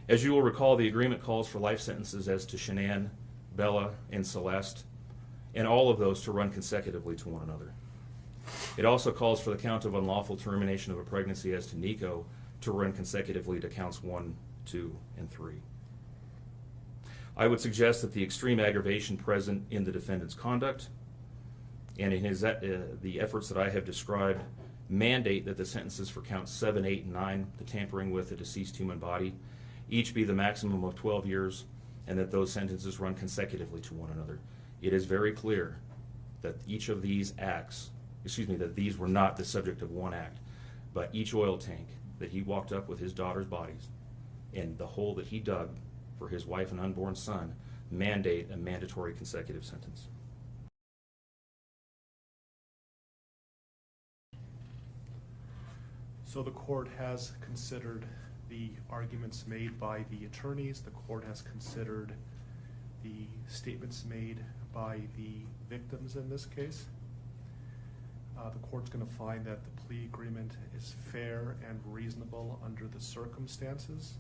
As you will recall, the agreement calls for life sentences as to Shanann, Bella, and Celeste, and all of those to run consecutively to one another. It also calls for the count of unlawful termination of a pregnancy as to Nico to run consecutively to counts 1, 2, and 3. I would suggest that the extreme aggravation present in the defendant's conduct and in the efforts that I have described mandate that the sentences for counts 7, 8, and 9, the tampering with a deceased human body, each be the maximum of 12 years, and that those sentences run consecutively to one another. It is very clear that each of these acts, that these were not the subject of one act, but each oil tank that he walked up with his daughter's bodies and the hole that he dug for his wife and unborn son mandate a mandatory consecutive sentence. So the court has considered the arguments made by the attorneys. The court has considered the statements made by the victims in this case. The court's going to find that the plea agreement is fair and reasonable under the circumstances.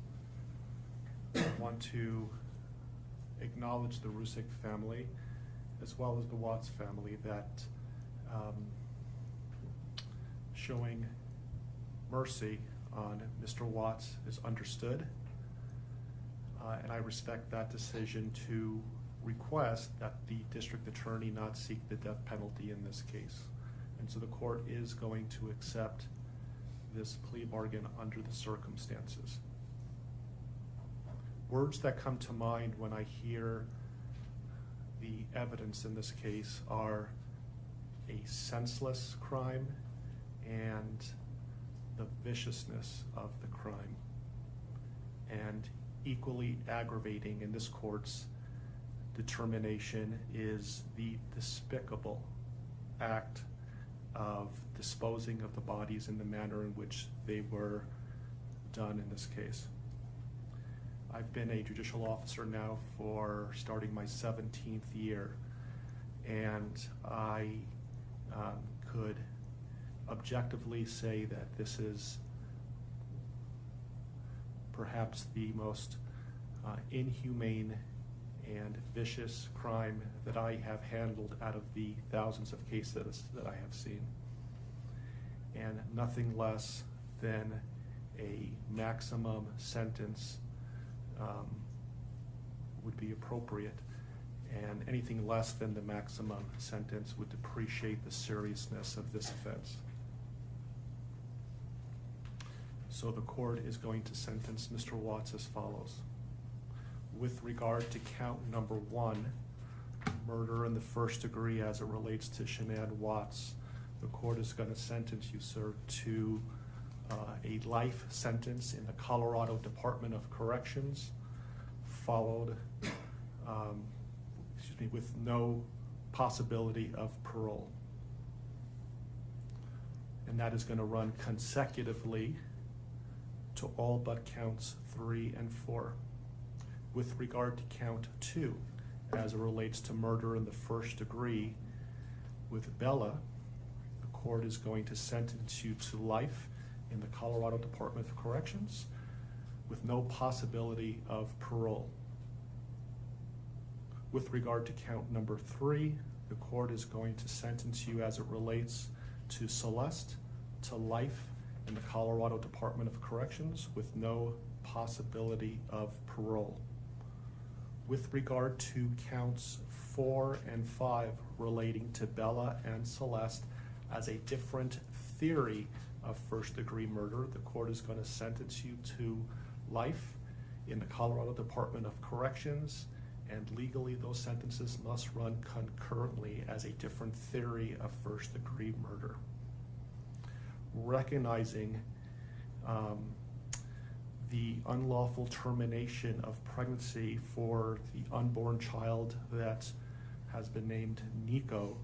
I want to acknowledge the Rusick family, as well as the Watts family, that showing mercy on Mr. Watts is understood, and I respect that decision to request that the district attorney not seek the death penalty in this case. And so the court is going to accept this plea bargain under the circumstances. Words that come to mind when I hear the evidence in this case are a senseless crime and the viciousness of the crime. And equally aggravating in this court's determination is the despicable act of disposing of the bodies in the manner in which they were done in this case. I've been a judicial officer now for starting my 17th year, and I could objectively say that this is perhaps the most inhumane and vicious crime that I have handled out of the thousands of cases that I have seen. And nothing less than a maximum sentence would be appropriate, and anything less than the maximum sentence would depreciate the seriousness of this offense. So the court is going to sentence Mr. Watts as follows. With regard to count number 1, murder in the first degree as it relates to Shanann Watts, the court is going to sentence you, sir, to a life sentence in the Colorado Department of Corrections, followed with no possibility of parole. And that is going to run consecutively to all but counts 3 and 4. With regard to count 2, as it relates to murder in the first degree with Bella, the court is going to sentence you to life in the Colorado Department of Corrections with no possibility of parole. With regard to count number 3, the court is going to sentence you as it relates to Celeste to life in the Colorado Department of Corrections with no possibility of parole. With regard to counts 4 and 5 relating to Bella and Celeste as a different theory of first-degree murder, the court is going to sentence you to life in the Colorado Department of Corrections, and legally those sentences must run concurrently as a different theory of first-degree murder. Recognizing the unlawful termination of pregnancy for the unborn child that has been named Nico,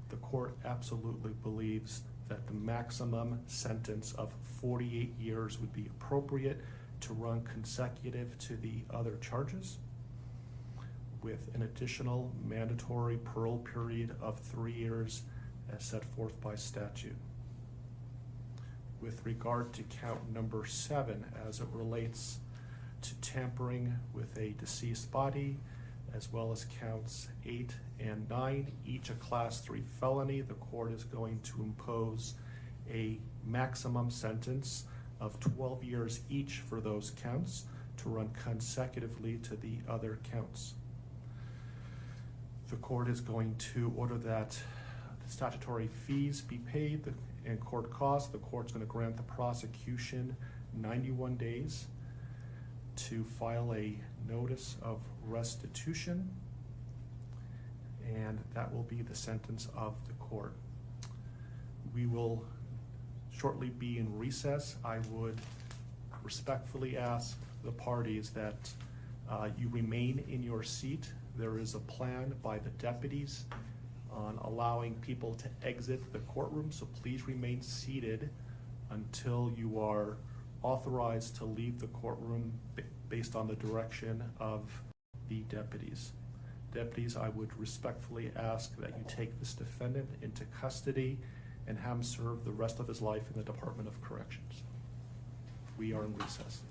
the court absolutely believes that the maximum sentence of 48 years would be appropriate to run consecutive to the other charges, with an additional mandatory parole period of 3 years as set forth by statute. With regard to count number 7, as it relates to tampering with a deceased body, as well as counts 8 and 9, each a class 3 felony, the court is going to impose a maximum sentence of 12 years each for those counts to run consecutively to the other counts. The court is going to order that the statutory fees be paid and court costs. The court's going to grant the prosecution 91 days to file a notice of restitution, and that will be the sentence of the court. We will shortly be in recess. I would respectfully ask the parties that you remain in your seat. There is a plan by the deputies on allowing people to exit the courtroom, so please remain seated until you are authorized to leave the courtroom based on the direction of the deputies. Deputies, I would respectfully ask that you take this defendant into custody and have him serve the rest of his life in the Department of Corrections. We are in recess.